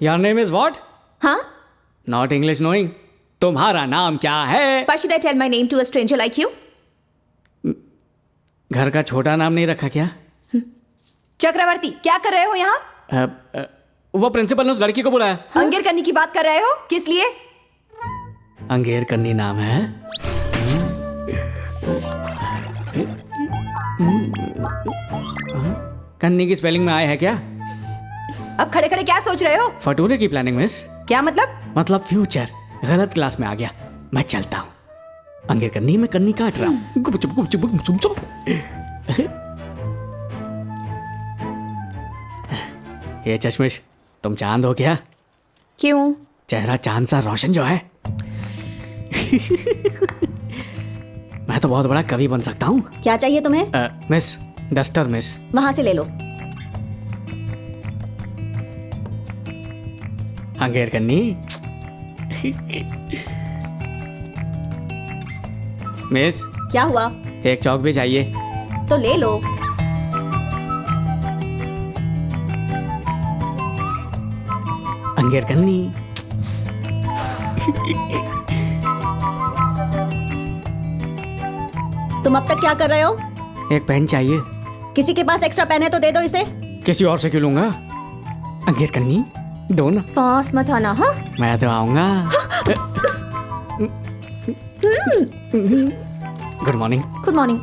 Your name is what? हाँ? Not English knowing. तुम्हारा नाम क्या है? Why should I tell my name to a stranger like you? घर का छोटा नाम नहीं रखा क्या? चक्रवर्ती, क्या कर रहे हो यहाँ? वो प्रिंसिपल ने उस लड़की को बुलाया. अंगेर करने की बात कर रहे हो? किस लिए? अंगेर कन्नी नाम है. कन्नी की स्पेलिंग में आए है क्या? अब खड़े खड़े क्या सोच रहे हो? फटूरे की प्लानिंग मिस. क्या मतलब? मतलब फ्यूचर. गलत क्लास में आ गया. मैं चलता हूँ. अंगेर कन्नी में कन्नी काट रहा हूँ. गुपचुप गुपचुप गुपचुप. ये चश्मिश, तुम चांद हो क्या? क्यों? चेहरा चांद सा रोशन जो है. मैं तो बहुत बड़ा कवि बन सकता हूँ. क्या चाहिए तुम्हें? Miss, duster miss. वहां से ले लो. अंगेर कन्नी. मिस, क्या हुआ? एक चौक भी चाहिए. तो ले लो. अंगेर कन्नी. तुम अब तक क्या कर रहे हो? एक पेन चाहिए. किसी के पास एक्स्ट्रा पेन है तो दे दो इसे. किसी और से क्यों लूंगा? अंगेर कन्नी, दो ना. पास मत आना. हाँ? मैं तो आऊंगा. Good morning. Good morning.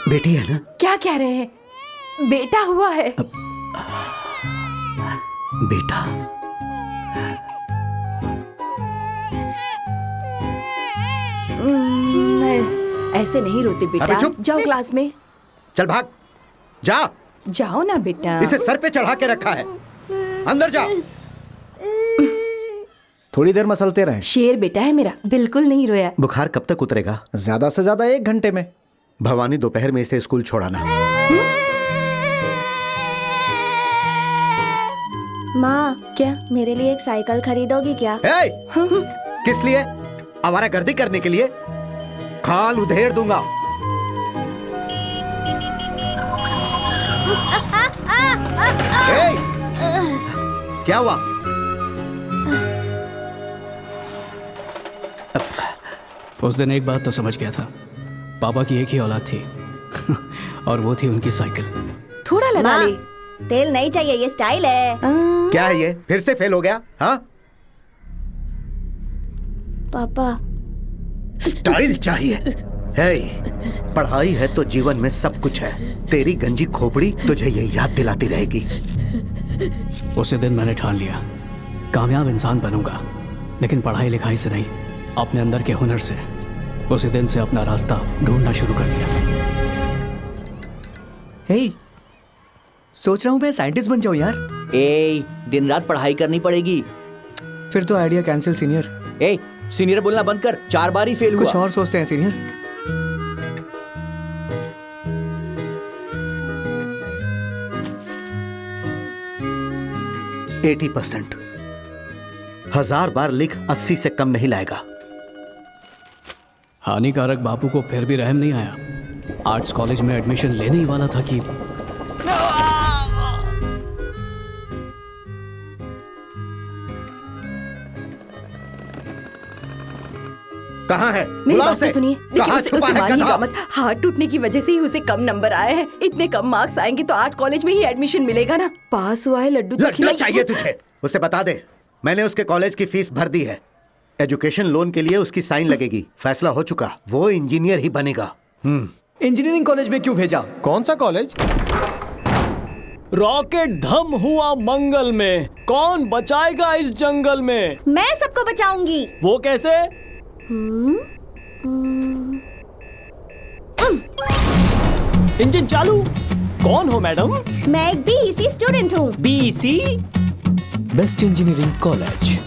बेटी है ना? क्या कह रहे हैं? बेटा हुआ है? बेटा. ऐसे नहीं रोते बेटा. अबे चुप. जाओ क्लास में. चल भाग. जा. जाओ ना बेटा. इसे सर पे चढ़ा के रखा है. अंदर जा. थोड़ी देर मसलते रहे. शेर बेटा है मेरा, बिल्कुल नहीं रोया. बुखार कब तक उतरेगा? ज्यादा से ज्यादा 1 घंटे में. भवानी, दोपहर में इसे स्कूल छोड़ाना. माँ, क्या मेरे लिए एक साइकिल खरीदोगी क्या? ए! किस लिए? आवारागर्दी करने के लिए? खाल उधेड़ दूंगा. ए! क्या हुआ? उस दिन एक बात तो समझ गया था. पापा की एक ही औलाद थी. और वो थी उनकी साइकिल. थोड़ा लगा ले. तेल नहीं चाहिए, ये स्टाइल है. क्या है ये? फिर से फेल हो गया? हाँ? पापा, स्टाइल चाहिए. है, पढ़ाई है तो जीवन में सब कुछ है. तेरी गंजी खोपड़ी तुझे ये याद दिलाती रहेगी. उसी दिन मैंने ठान लिया, कामयाब इंसान बनूंगा, लेकिन पढ़ाई लिखाई से नहीं, अपने अंदर के हुनर से. उसी दिन से अपना रास्ता ढूंढना शुरू कर दिया. हे, सोच रहा हूँ मैं साइंटिस्ट बन जाऊँ यार. ए, दिन रात पढ़ाई करनी पड़ेगी. फिर तो आइडिया कैंसिल सीनियर. ए, सीनियर बोलना बंद कर. 4 बार ही फेल हुआ. कुछ और सोचते हैं सीनियर. %80. 1000 बार लिख 80 से कम नहीं लाएगा. हानिकारक बापू को फिर भी रहम नहीं आया. आर्ट्स कॉलेज में एडमिशन लेने ही वाला था कि कहाँ है? मेरी बात तो सुनिए. कहाँ उसे छुपा है मारिएगा गधा? मत. हाथ टूटने की वजह से ही उसे कम नंबर आए हैं. इतने कम मार्क्स आएंगे तो आर्ट कॉलेज में ही एडमिशन मिलेगा ना. पास हुआ है, लड्डू तो लड्डू खिलाइए. चाहिए तुझे? उसे बता दे, मैंने उसके कॉलेज की फीस भर दी है. एजुकेशन लोन के लिए उसकी साइन लगेगी. फैसला हो चुका, वो इंजीनियर ही बनेगा. इंजीनियरिंग कॉलेज में क्यों भेजा? कौन सा कॉलेज? रॉकेट धम हुआ मंगल में, कौन बचाएगा इस जंगल में? मैं सबको बचाऊंगी. वो कैसे? इंजन चालू. कौन हो मैडम? मैं एक बीईसी स्टूडेंट हूँ. BC? Best engineering college.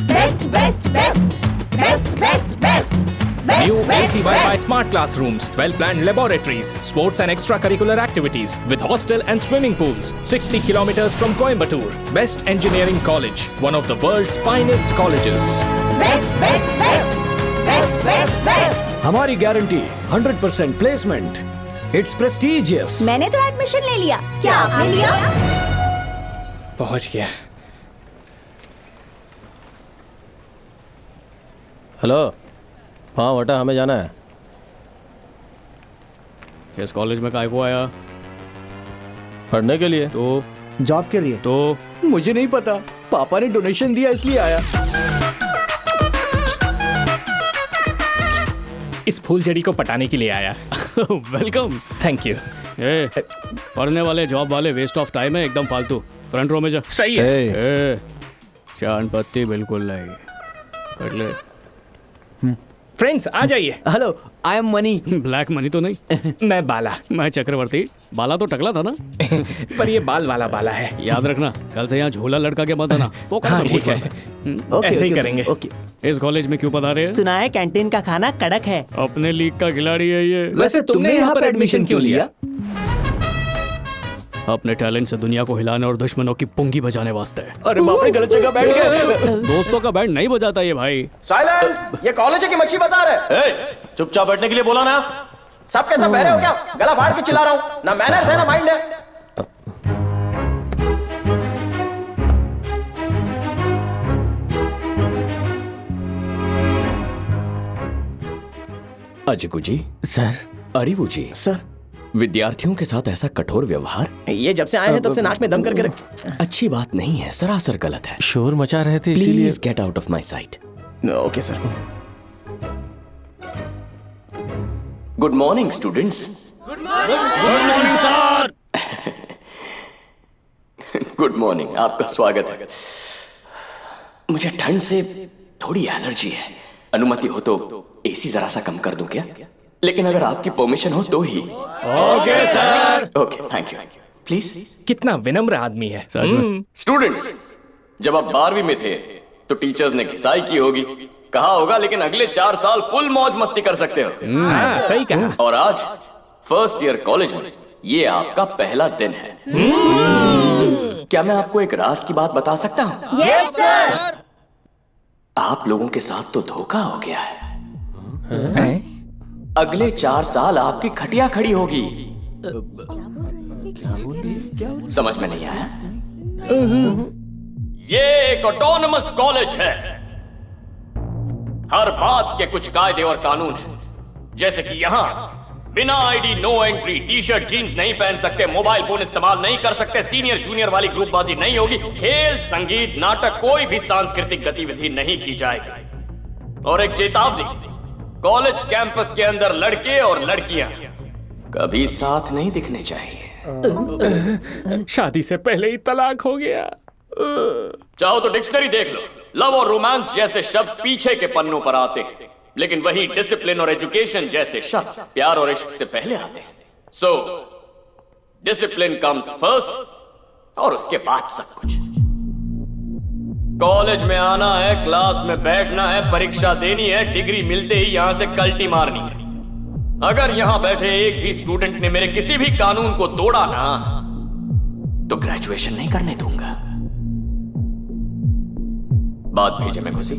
Best best best best best best New AC Wi-Fi smart classrooms, well-planned laboratories, sports and extracurricular activities with hostel and swimming pools. 60 kilometers from Coimbatore. Best engineering college, one of the world's finest colleges. Best best best best best best. हमारी guarantee 100% placement. It's prestigious. मैंने तो admission ले लिया, क्या आपने लिया? पहुंच गया। हेलो, हाँ बेटा, हमें जाना है। इस कॉलेज में काय को आया? पढ़ने के लिए। तो जॉब के लिए। तो मुझे नहीं पता, पापा ने डोनेशन दिया इसलिए आया। इस फूलझड़ी को पटाने के लिए आया। वेलकम। Thank you. ए, पढ़ने वाले जॉब वाले वेस्ट ऑफ टाइम है, एकदम फालतू। फ्रंट रो में जा। सही है। ए, चांद पत्ती बिल्कुल नहीं। कर ले। फ्रेंड्स आ जाइए। Hello, I am money. Black money तो नहीं। मैं बाला। मैं चक्रवर्ती। बाला तो टकला था ना। पर ये बाल वाला बाला है। याद रखना, कल से यहाँ झोला लड़का के मत आना। वो हाँ ठीक है, ऐसे ही करेंगे। ओके। इस कॉलेज में क्यों पढ़ा रहे हैं? सुना है कैंटीन का खाना कड़क है। अपने लीग का खिलाड़ी है ये। वैसे तुमने यहाँ पर एडमिशन क्यों लिया? अपने टैलेंट से दुनिया को हिलाने और दुश्मनों की पुंगी बजाने वास्ते। अरे बाप रे, गलत जगह बैठ गए। दोस्तों का बैंड नहीं बजाता ये भाई। साइलेंस, ये कॉलेज है कि मच्छी बाजार है? चुपचाप बैठने के लिए बोला ना। सब कैसा बहरे हो क्या? गला फाड़ के चिल्ला रहा हूँ। ना मैनर्स है ना माइंड है। अजगू जी। सर। अरिवू जी। सर। विद्यार्थियों के साथ ऐसा कठोर व्यवहार ये जब से आए हैं तब से नाक में दम करके अच्छी बात नहीं है, सरासर गलत है। शोर मचा रहे थे इसीलिए। Please get out of my site. Okay sir. Good morning students. Good morning sir. Good morning, आपका स्वागत है। मुझे ठंड से थोड़ी एलर्जी है, अनुमति हो तो एसी जरा सा कम कर दूं क्या? लेकिन अगर आपकी परमिशन हो तो ही। Okay sir. Okay, thank you. Please. कितना विनम्र आदमी है। सच में। स्टूडेंट्स, जब आप 12वीं में थे तो टीचर्स ने घिसाई की होगी, कहा होगा लेकिन अगले 4 साल फुल मौज मस्ती कर सकते हो। हाँ, सही कहा। और आज फर्स्ट ईयर कॉलेज में ये आपका पहला दिन है। क्या मैं आपको एक राज की बात बता सकता हूँ? Yes sir. आप लोगों के साथ तो धोखा हो गया है। अगले 4 साल आपकी खटिया खड़ी होगी। समझ में नहीं आया? ये एक ऑटोनमस कॉलेज है। हर बात के कुछ कायदे और कानून हैं, जैसे कि यहां बिना ID no entry, T shirt jeans नहीं पहन सकते, मोबाइल फोन इस्तेमाल नहीं कर सकते, सीनियर जूनियर वाली ग्रुपबाजी नहीं होगी, खेल संगीत नाटक कोई भी सांस्कृतिक गतिविधि नहीं की जाएगी। और एक चेतावनी, कॉलेज कैंपस के अंदर लड़के और लड़कियां कभी साथ नहीं दिखने चाहिए। शादी से पहले ही तलाक हो गया। चाहो तो डिक्शनरी देख लो, लव और रोमांस जैसे शब्द पीछे के पन्नों पर आते हैं, लेकिन वही डिसिप्लिन और एजुकेशन जैसे शब्द प्यार और इश्क से पहले आते हैं। सो डिसिप्लिन कम्स फर्स्ट और उसके बाद सब कुछ। कॉलेज में आना है, क्लास में बैठना है, परीक्षा देनी है, डिग्री मिलते ही यहां से कल्टी मारनी है। अगर यहां बैठे एक भी स्टूडेंट ने मेरे किसी भी कानून को तोड़ा ना तो ग्रेजुएशन नहीं करने दूंगा। बात भेजे में घुसी।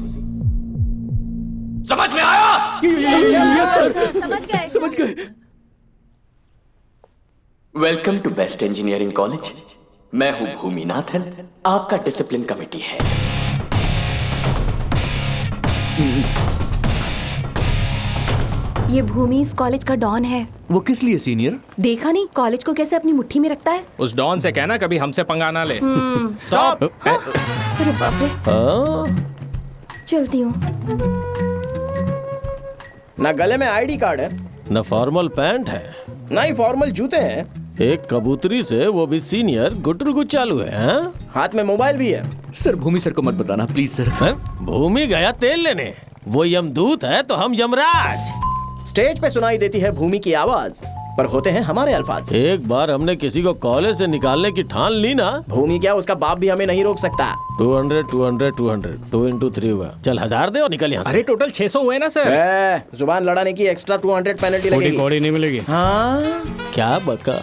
समझ में आया? समझ गए। Welcome to best engineering college. मैं हूं भूमिनाथन, आपका डिसिप्लिन कमेटी है। ये भूमि इस कॉलेज का डॉन है। वो किस लिए सीनियर? देखा नहीं कॉलेज को कैसे अपनी मुट्ठी में रखता है। उस डॉन से कहना कभी हमसे पंगा ना ले। स्टॉप। अरे बाप रे। चलती हूँ। ना गले में आईडी कार्ड है, न फॉर्मल पैंट है, ना ही फॉर्मल जूते हैं। एक कबूतरी से वो भी सीनियर गुटरुगु चालू है। हाँ? हाथ में मोबाइल भी है। सर भूमि सर को मत बताना प्लीज सर। हाँ? भूमि गया तेल लेने, वो यमदूत है तो हम यमराज। स्टेज पे सुनाई देती है भूमि की आवाज, पर होते हैं हमारे अल्फाज। एक बार हमने किसी को कॉलेज से निकालने की ठान ली ना, भूमि क्या उसका बाप भी हमें नहीं रोक सकता। 200 200 200 2 into 3 हुआ। चल 1000 दे और निकल यहाँ से। अरे टोटल 600 हुए ना सर। जुबान लड़ाने की एक्स्ट्रा 200 पेनल्टी लगेगी। कौड़ी नहीं मिलेगी। हाँ क्या बका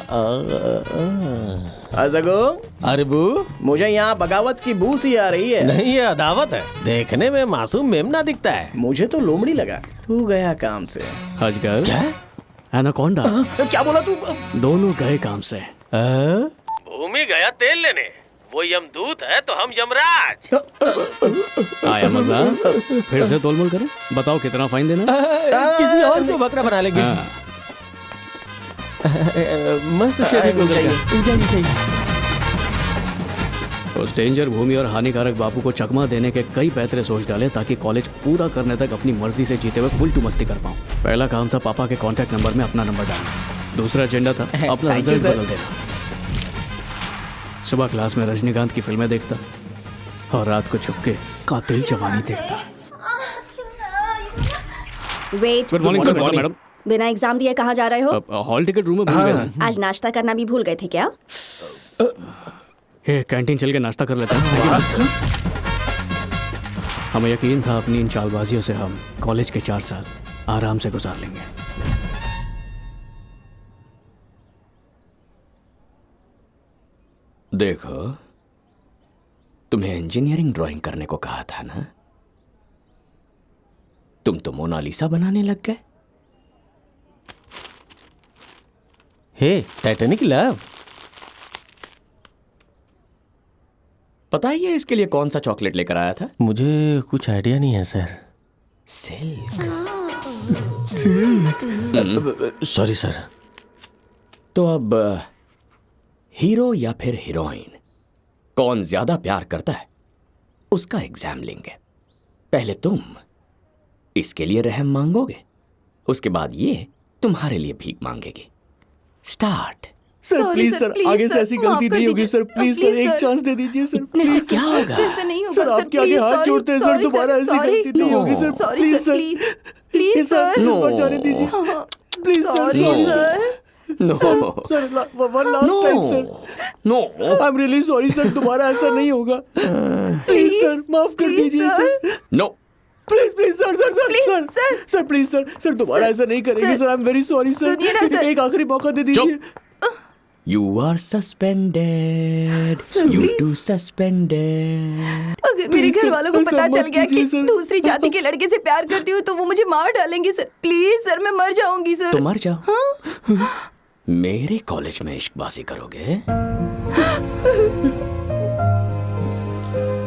अजगो अरबू, मुझे यहाँ बगावत की बू सी आ रही है। नहीं ये अदावत है। देखने में मासूम मेमना दिखता है। मुझे तो लोमड़ी लगा। तू गया काम से। अजगर क्या एनाकोंडा क्या बोला तू? दोनों गए काम से। भूमि गया तेल लेने, वो यमदूत है तो हम यमराज। आया मजा। फिर से तोलमोल करें, बताओ कितना फाइन देना। किसी और को बकरा बना लेंगे। हाँ। मस्त शरीर गुजरेगा। सही। उस डेंजर भूमि और हानिकारक बापू को चकमा देने के कई पैतरे सोच डाले ताकि कॉलेज पूरा करने तक अपनी मर्जी से जीते हुए फुल टू मस्ती कर पाऊं। पहला काम था पापा के कांटेक्ट नंबर में अपना नंबर डालना। दूसरा एजेंडा था अपना रिजल्ट बदल देना। सुबह क्लास में रजनीकांत की फिल्में देखता और रात को छुपके कातिल जवानी देखता। Wait, good morning sir. Madam बिना एग्जाम दिए कहाँ जा रहे हो? हॉल टिकट रूम में भूल गया था। आज नाश्ता करना भी भूल गए थे क्या? कैंटीन चल के नाश्ता कर लेते हैं। हमें यकीन था अपनी इन चालबाजियों से हम कॉलेज के 4 साल आराम से गुजार लेंगे। देखो, तुम्हें इंजीनियरिंग ड्राइंग करने को कहा था ना, तुम तो मोनालिसा बनाने लग गए। हे टाइटैनिक लव, पता है इसके लिए कौन सा चॉकलेट लेकर आया था? मुझे कुछ आइडिया नहीं है सर। सिल्क। Sorry sir. तो अब हीरो या फिर हीरोइन कौन ज्यादा प्यार करता है उसका एग्जाम लेंगे। पहले तुम इसके लिए रहम मांगोगे, उसके बाद ये तुम्हारे लिए भीख मांगेगी। स्टार्ट। सर प्लीज सर, आगे से ऐसी गलती नहीं होगी सर। प्लीज सर, एक चांस दे दीजिए सर। इतने से क्या होगा? सर नहीं होगा सर, आपके आगे हाथ जोड़ते हैं सर, दोबारा ऐसी गलती नहीं होगी sir. Please sir, please sir, इस बार जाने दीजिए please sir. Sorry sir. No sir one last time sir. No, I am really sorry sir, दोबारा ऐसा नहीं होगा। प्लीज सर, माफ कर दीजिए sir. No please please sir sir sir sir sir please sir दोबारा ऐसा नहीं करेंगे सर। I am very sorry sir. एक आखिरी मौका दे दीजिए। You are suspended. You too suspended. अगर मेरे घर वालों को पता चल गया कि दूसरी जाति के लड़के से प्यार करती हूँ तो वो मुझे मार डालेंगे सर। प्लीज सर, मैं मर जाऊंगी सर। तो मर जाओ। हाँ? मेरे कॉलेज में इश्कबाजी करोगे?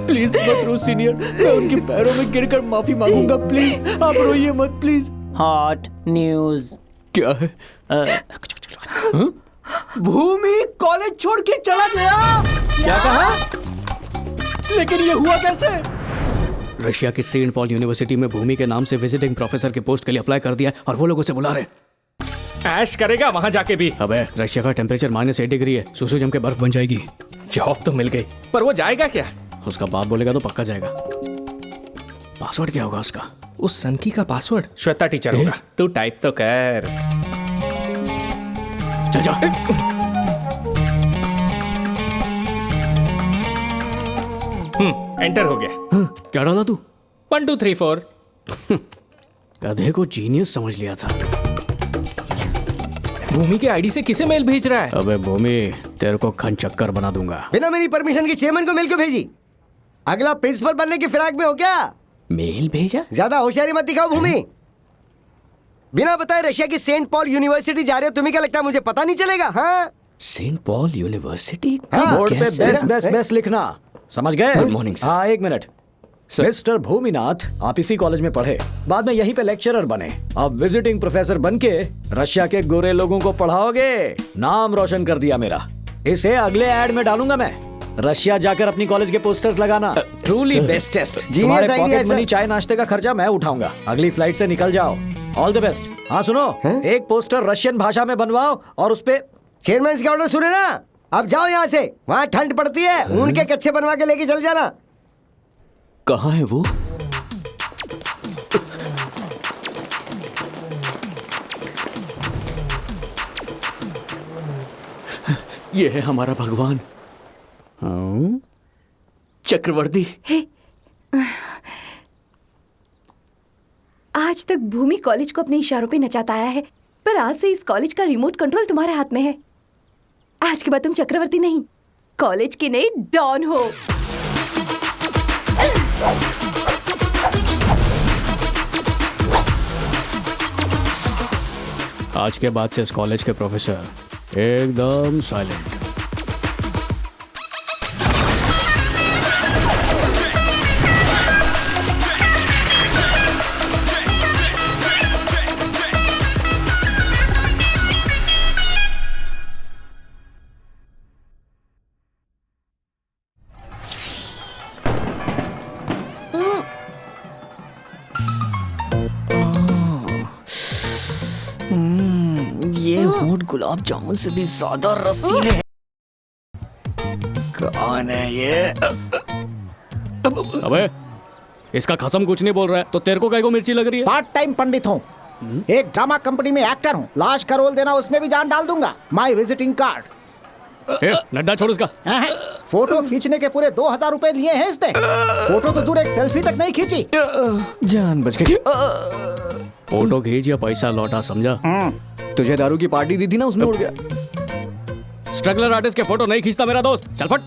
प्लीज मत रो सीनियर, मैं उनके पैरों में गिरकर माफी मांगूंगा। प्लीज आप रोइए मत प्लीज। Hot news. क्या है? भूमि कॉलेज छोड़ के चला गया। क्या कहा? लेकिन ये हुआ कैसे? रशिया की सेंट पॉल यूनिवर्सिटी में भूमि के नाम से विजिटिंग प्रोफेसर के पोस्ट के लिए अप्लाई कर दिया और वो लोग उसे बुला रहे। ऐश करेगा वहां जाके भी। अबे रशिया का टेम्परेचर -8 डिग्री है, सुसु जम के बर्फ बन जाएगी। जॉब तो मिल गई, पर वो जाएगा क्या? उसका बाप बोलेगा तो पक्का जाएगा। पासवर्ड क्या होगा उसका? उस सनकी का पासवर्ड श्वेता टीचर होगा। तू टाइप तो कर। चल जा। एंटर हो गया। क्या डाला तू? 1 2 3 4। गधे को जीनियस समझ लिया था। भूमि के आईडी से किसे मेल भेज रहा है? अबे भूमि, तेरे को खन चक्कर बना दूंगा। बिना मेरी परमिशन के चेयरमैन को मेल क्यों भेजी? अगला प्रिंसिपल बनने की फिराक में हो क्या? मेल भेजा? ज्यादा होशियारी मत दिखाओ भूमि। बिना बताए रशिया की सेंट पॉल यूनिवर्सिटी जा रहे हो, तुम्हें क्या लगता है मुझे पता नहीं चलेगा? हाँ, सेंट पॉल यूनिवर्सिटी। बोर्ड पे बेस्ट बेस्ट बेस्ट लिखना, समझ गए? Good morning sir. हाँ, 1 मिनट। मिस्टर भूमिनाथ, आप इसी कॉलेज में पढ़े, बाद में यहीं पे लेक्चरर बने, अब विजिटिंग प्रोफेसर बनके रशिया के गोरे लोगों को पढ़ाओगे। नाम रोशन कर दिया मेरा। इसे अगले एड में डालूंगा मैं। रशिया जाकर अपनी कॉलेज के पोस्टर्स लगाना। Truly bestest. तुम्हारे पॉकेट मनी, चाय नाश्ते का खर्चा मैं उठाऊंगा। अगली फ्लाइट से निकल जाओ। All the best. हाँ सुनो, एक पोस्टर रशियन भाषा में बनवाओ और उस पे चेयरमैन का ऑर्डर सुने ना। अब जाओ यहाँ से, वहाँ ठंड पड़ती है, ऊन के कच्चे बनवा के लेके चल जाना। कहाँ है वो? ये है हमारा भगवान। हाँ? चक्रवर्ती। आज तक भूमि कॉलेज को अपने इशारों पे नचाता आया है, पर आज से इस कॉलेज का रिमोट कंट्रोल तुम्हारे हाथ में है। आज के बाद तुम चक्रवर्ती नहीं, कॉलेज की नई डॉन हो। आज के बाद से इस कॉलेज के प्रोफेसर एकदम साइलेंट। ये होंठ गुलाब जामुन से भी ज्यादा रसीले हैं। कौन है ये? अबे इसका कसम कुछ नहीं बोल रहा है तो तेरे को काय को मिर्ची लग रही है? पार्ट टाइम पंडित हूँ, एक ड्रामा कंपनी में एक्टर हूँ। लाश का रोल देना उसमें भी जान डाल दूंगा। माई विजिटिंग कार्ड। नड्डा छोड़ इसका। फोटो खींचने के पूरे 2000 रुपए लिए हैं इसने। फोटो तो दूर, एक सेल्फी तक नहीं खींची। जान बच गई। फोटो खींच या पैसा लौटा, समझा? तुझे दारू की पार्टी दी थी ना, उसमें उड़ गया। स्ट्रगलर आर्टिस्ट के फोटो नहीं खींचता मेरा दोस्त। चल फट।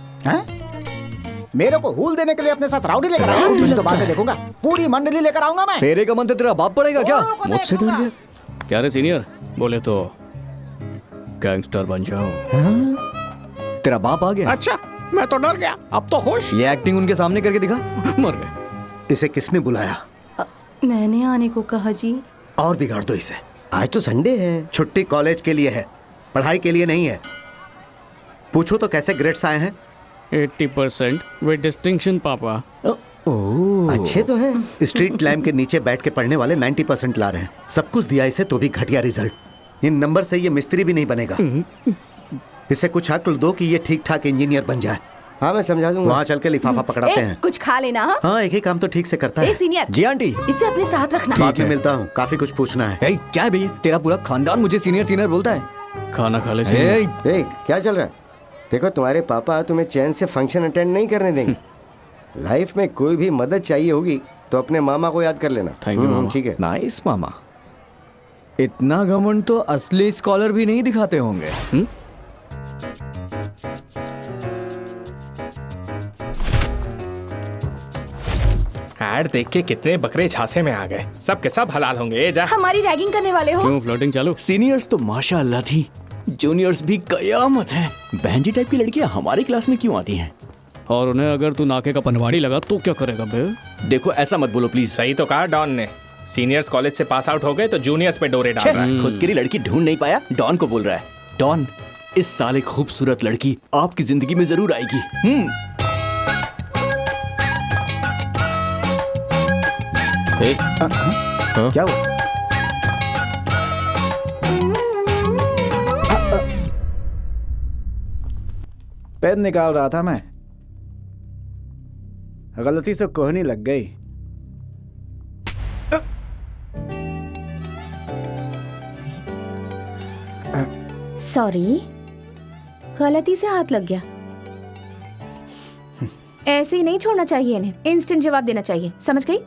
मेरे को हूल देने के लिए अपने साथ राउडी लेकर आया। मुझे तो बाद में देखूंगा, पूरी मंडली लेकर आऊंगा मैं। तेरे का मन तो तेरा बाप पड़ेगा क्या? मुझसे डर गया क्या रे सीनियर? बोले तो गैंगस्टर बन जाओ। तेरा बाप आ गया? अच्छा, मैं तो डर गया, अब तो खुश। ये एक्टिंग उनके सामने करके दिखा। मर गए। इसे किसने बुलाया? मैंने आने को कहा जी। और बिगाड़ दो इसे। आज तो संडे है। छुट्टी कॉलेज के लिए है, पढ़ाई के लिए नहीं है। पूछो तो कैसे ग्रेड्स आए हैं? 80% विद डिस्टिंक्शन पापा। अच्छे तो हैं। स्ट्रीट लैम्प के नीचे बैठ के पढ़ने वाले 90% ला रहे हैं। सब कुछ दिया इसे तो भी घटिया रिजल्ट। इन नंबर से ये मिस्त्री भी नहीं बनेगा। इसे कुछ अक्ल दो कि ये ठीक ठाक इंजीनियर बन जाए। हाँ मैं समझा दूंगा। वहाँ चल के लिफाफा पकड़ाते हैं। कुछ खा लेना। हाँ, एक ही काम तो ठीक से करता है। सीनियर। जी आंटी। इसे अपने साथ रखना। बाद में मिलता हूँ, काफी कुछ पूछना है। क्या है भैया, तेरा पूरा खानदान मुझे सीनियर सीनियर बोलता है। खाना खा ले। क्या चल रहा है? देखो तुम्हारे पापा तुम्हें चैन से फंक्शन अटेंड नहीं करने देंगे। लाइफ में कोई भी मदद चाहिए होगी तो अपने मामा को याद कर लेना। थैंक यू मामा। ठीक है। नाइस मामा। इतना घमंड तो असली स्कॉलर भी नहीं दिखाते होंगे। ऐड देख के कितने बकरे झांसे में आ गए। सब के सब हलाल होंगे। जा। हमारी रैगिंग करने वाले हो? क्यों फ्लर्टिंग चालू? सीनियर्स तो माशाअल्लाह थी, जूनियर्स भी कयामत है। बहनजी टाइप की लड़कियां हमारी क्लास में क्यों आती हैं? और उन्हें अगर तू नाके का पनवाड़ी लगा तो क्या करेगा बे? देखो ऐसा मत बोलो प्लीज। सही तो कहा डॉन ने। सीनियर्स कॉलेज से पास आउट हो गए तो जूनियर्स पे डोरे डाल रहा है। खुद के लिए लड़की ढूंढ नहीं पाया, डॉन को बोल रहा है। डॉन, इस साल एक खूबसूरत लड़की आपकी जिंदगी में जरूर आएगी। क्या हुआ? पेन निकाल रहा था मैं, गलती से कोहनी लग गई। सॉरी, गलती से हाथ लग गया। ऐसे ही नहीं छोड़ना चाहिए इन्हें, इंस्टेंट जवाब देना चाहिए, समझ गई?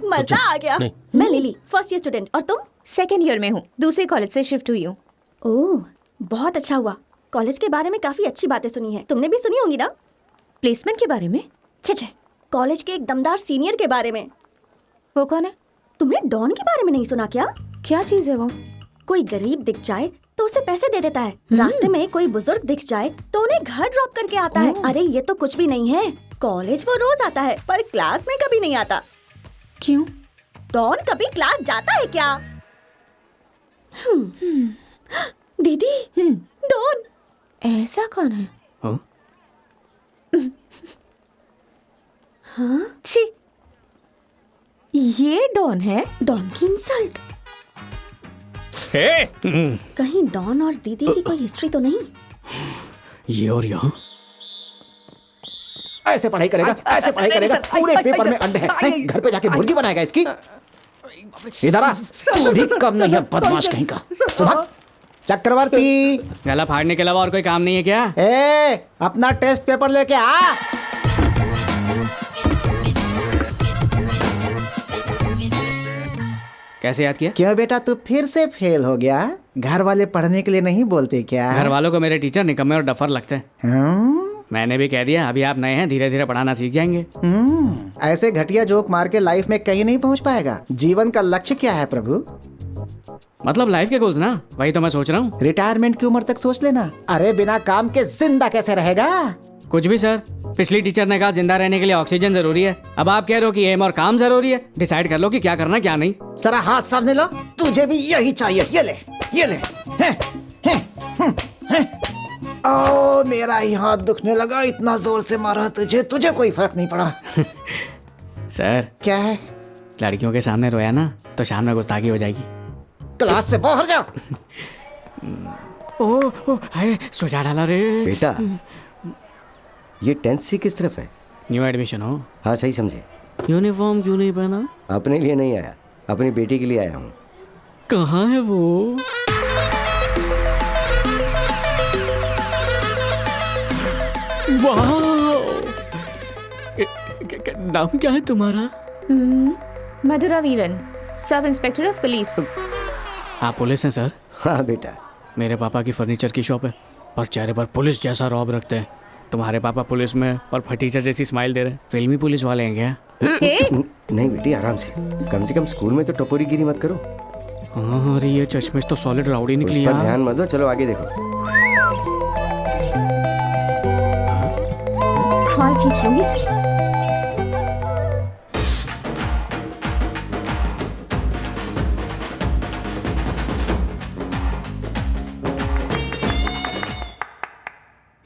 मजा आ गया। मैं लिली, फर्स्ट ईयर स्टूडेंट। और तुम? सेकेंड ईयर में हूँ, दूसरे कॉलेज से शिफ्ट हुई हूँ। ओह, बहुत अच्छा हुआ। कॉलेज के बारे में काफी अच्छी बातें सुनी है, तुमने भी सुनी होंगी ना? प्लेसमेंट के बारे में? छे, कॉलेज के एक दमदार सीनियर के बारे में। वो कौन है? तुमने डॉन के बारे में नहीं सुना क्या? क्या चीज है वो? कोई गरीब दिख जाए तो उसे पैसे दे देता है। रास्ते में कोई बुजुर्ग दिख जाए तो उन्हें घर ड्रॉप करके आता है। अरे ये तो कुछ भी नहीं है। कॉलेज वो रोज आता है पर क्लास में कभी नहीं आता। क्यों? डॉन कभी क्लास जाता है क्या? दीदी, डॉन। ऐसा कौन है? हाँ? छी, ये डॉन है? डॉन की इंसल्ट। कहीं डॉन और दीदी की कोई हिस्ट्री तो नहीं? ये और यहाँ ऐसे पढ़ाई करेगा, ऐसे पढ़ाई करेगा, पूरे पेपर में अंडे हैं। घर पे जाके भुर्जी बनाएगा इसकी। इधर आ, तू भी कम नहीं है बदमाश कहीं का। चक्रवर्ती, गला फाड़ने के अलावा और कोई काम नहीं है क्या? ए, अपना टेस्ट पेपर लेके आ। कैसे याद किया? क्यों बेटा, तू फिर से फेल हो गया? घर वाले पढ़ने के लिए नहीं बोलते क्या? घर वालों को मेरे टीचर निकम्मे और डफर लगते हैं। मैंने भी कह दिया, अभी आप नए हैं, धीरे धीरे पढ़ाना सीख जाएंगे। ऐसे घटिया जोक मार के लाइफ में कहीं नहीं पहुंच पाएगा। जीवन का लक्ष्य क्या है प्रभु? मतलब लाइफ के गोल्स ना, वही तो मैं सोच रहा हूँ। रिटायरमेंट की उम्र तक सोच लेना। अरे बिना काम के जिंदा कैसे रहेगा? कुछ भी सर, पिछली टीचर ने कहा जिंदा रहने के लिए ऑक्सीजन जरूरी है। अब आप कह रहे हो कि एम और काम जरूरी है। डिसाइड कर लो कि क्या करना क्या नहीं। जरा हाथ सामने लो, तुझे भी यही चाहिए। ये ले, ये ले। ओ, मेरा ही हाथ दुखने लगा, इतना जोर से मारा तुझे, तुझे कोई फर्क नहीं पड़ा। सर क्या है? लड़कियों के सामने रोया ना तो शाम में गुस्ताखी हो जाएगी। क्लास से बाहर जाओ। ओ हाय, सुझा डाला रे बेटा। ये 10th सी किस तरफ है? न्यू एडमिशन हो? हाँ सही समझे। यूनिफॉर्म क्यों नहीं पहना? अपने लिए नहीं आया, अपनी बेटी के लिए आया हूँ। कहाँ है वो? वाह, नाम क्या है तुम्हारा? मधुरा वीरन, सब इंस्पेक्टर ऑफ पुलिस। आप पुलिस हैं सर? हाँ बेटा। मेरे पापा की फर्नीचर की शॉप है, पर चेहरे पर पुलिस जैसा रौब रखते हैं। तुम्हारे पापा पुलिस में पर फटीचर जैसी स्माइल दे रहे हैं। फिल्मी पुलिस वाले हैं क्या? नहीं बेटी, आराम से कम स्कूल में तो टपोरी गिरी मत करो। हाँ, अरे ये चश्मिश तो सॉलिड राउडी निकली यार। ध्यान मत दो, चलो आगे देखो। खाल खींच लूंगी।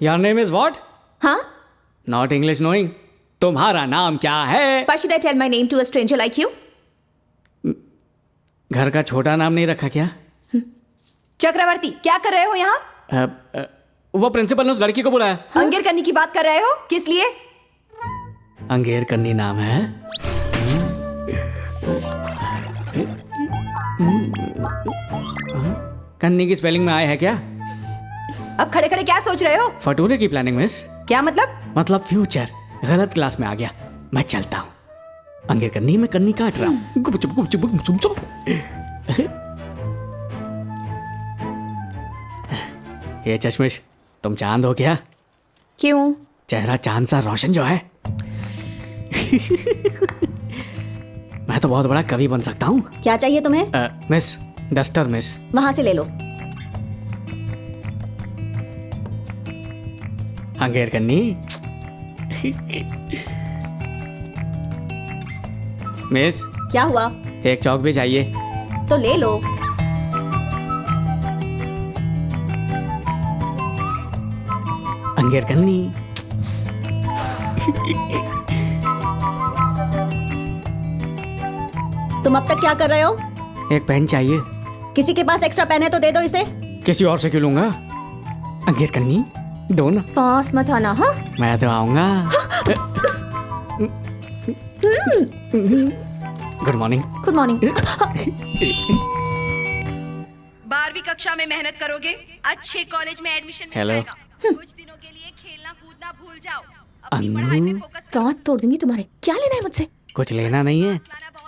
Your name is what? हाँ? Not English knowing. तुम्हारा नाम क्या है? Why should I tell my name to a stranger like you? घर का छोटा नाम नहीं रखा क्या? चक्रवर्ती, क्या कर रहे हो यहाँ? वो प्रिंसिपल ने उस लड़की को बुलाया। अंगेर करने की बात कर रहे हो? किस लिए? अंगेर कन्नी नाम है। कन्नी की स्पेलिंग में आए है क्या? अब खड़े खड़े क्या सोच रहे हो? फटूरे की प्लानिंग मिस। क्या मतलब? मतलब फ्यूचर। गलत क्लास में आ गया, मैं चलता हूँ। अंगेर कन्नी में कन्नी काट रहा हूँ। ये चश्मिश, तुम चांद हो क्या? क्यों? चेहरा चांद सा रोशन जो है। मैं तो बहुत बड़ा कवि बन सकता हूँ। क्या चाहिए तुम्हें? Miss, duster miss. वहां से ले लो। अंगेर कन्नी। मिस, क्या हुआ? एक चौक भी चाहिए तो ले लो। अंगेर कन्नी। तुम अब तक क्या कर रहे हो? एक पेन चाहिए। किसी के पास एक्स्ट्रा पेन है तो दे दो इसे। किसी और से क्यों लूंगा? अंगेर कन्नी, दो ना। पास मत आना। हाँ, मैं तो आऊंगा। Good morning. Good morning. 12वीं कक्षा में मेहनत करोगे, अच्छे कॉलेज में एडमिशन मिल जाएगा। कुछ दिनों के लिए खेलना कूदना भूल जाओ, अपनी पढ़ाई पे फोकस करो। दांत तोड़ दूंगी तुम्हारे। क्या लेना है मुझसे? कुछ लेना नहीं है,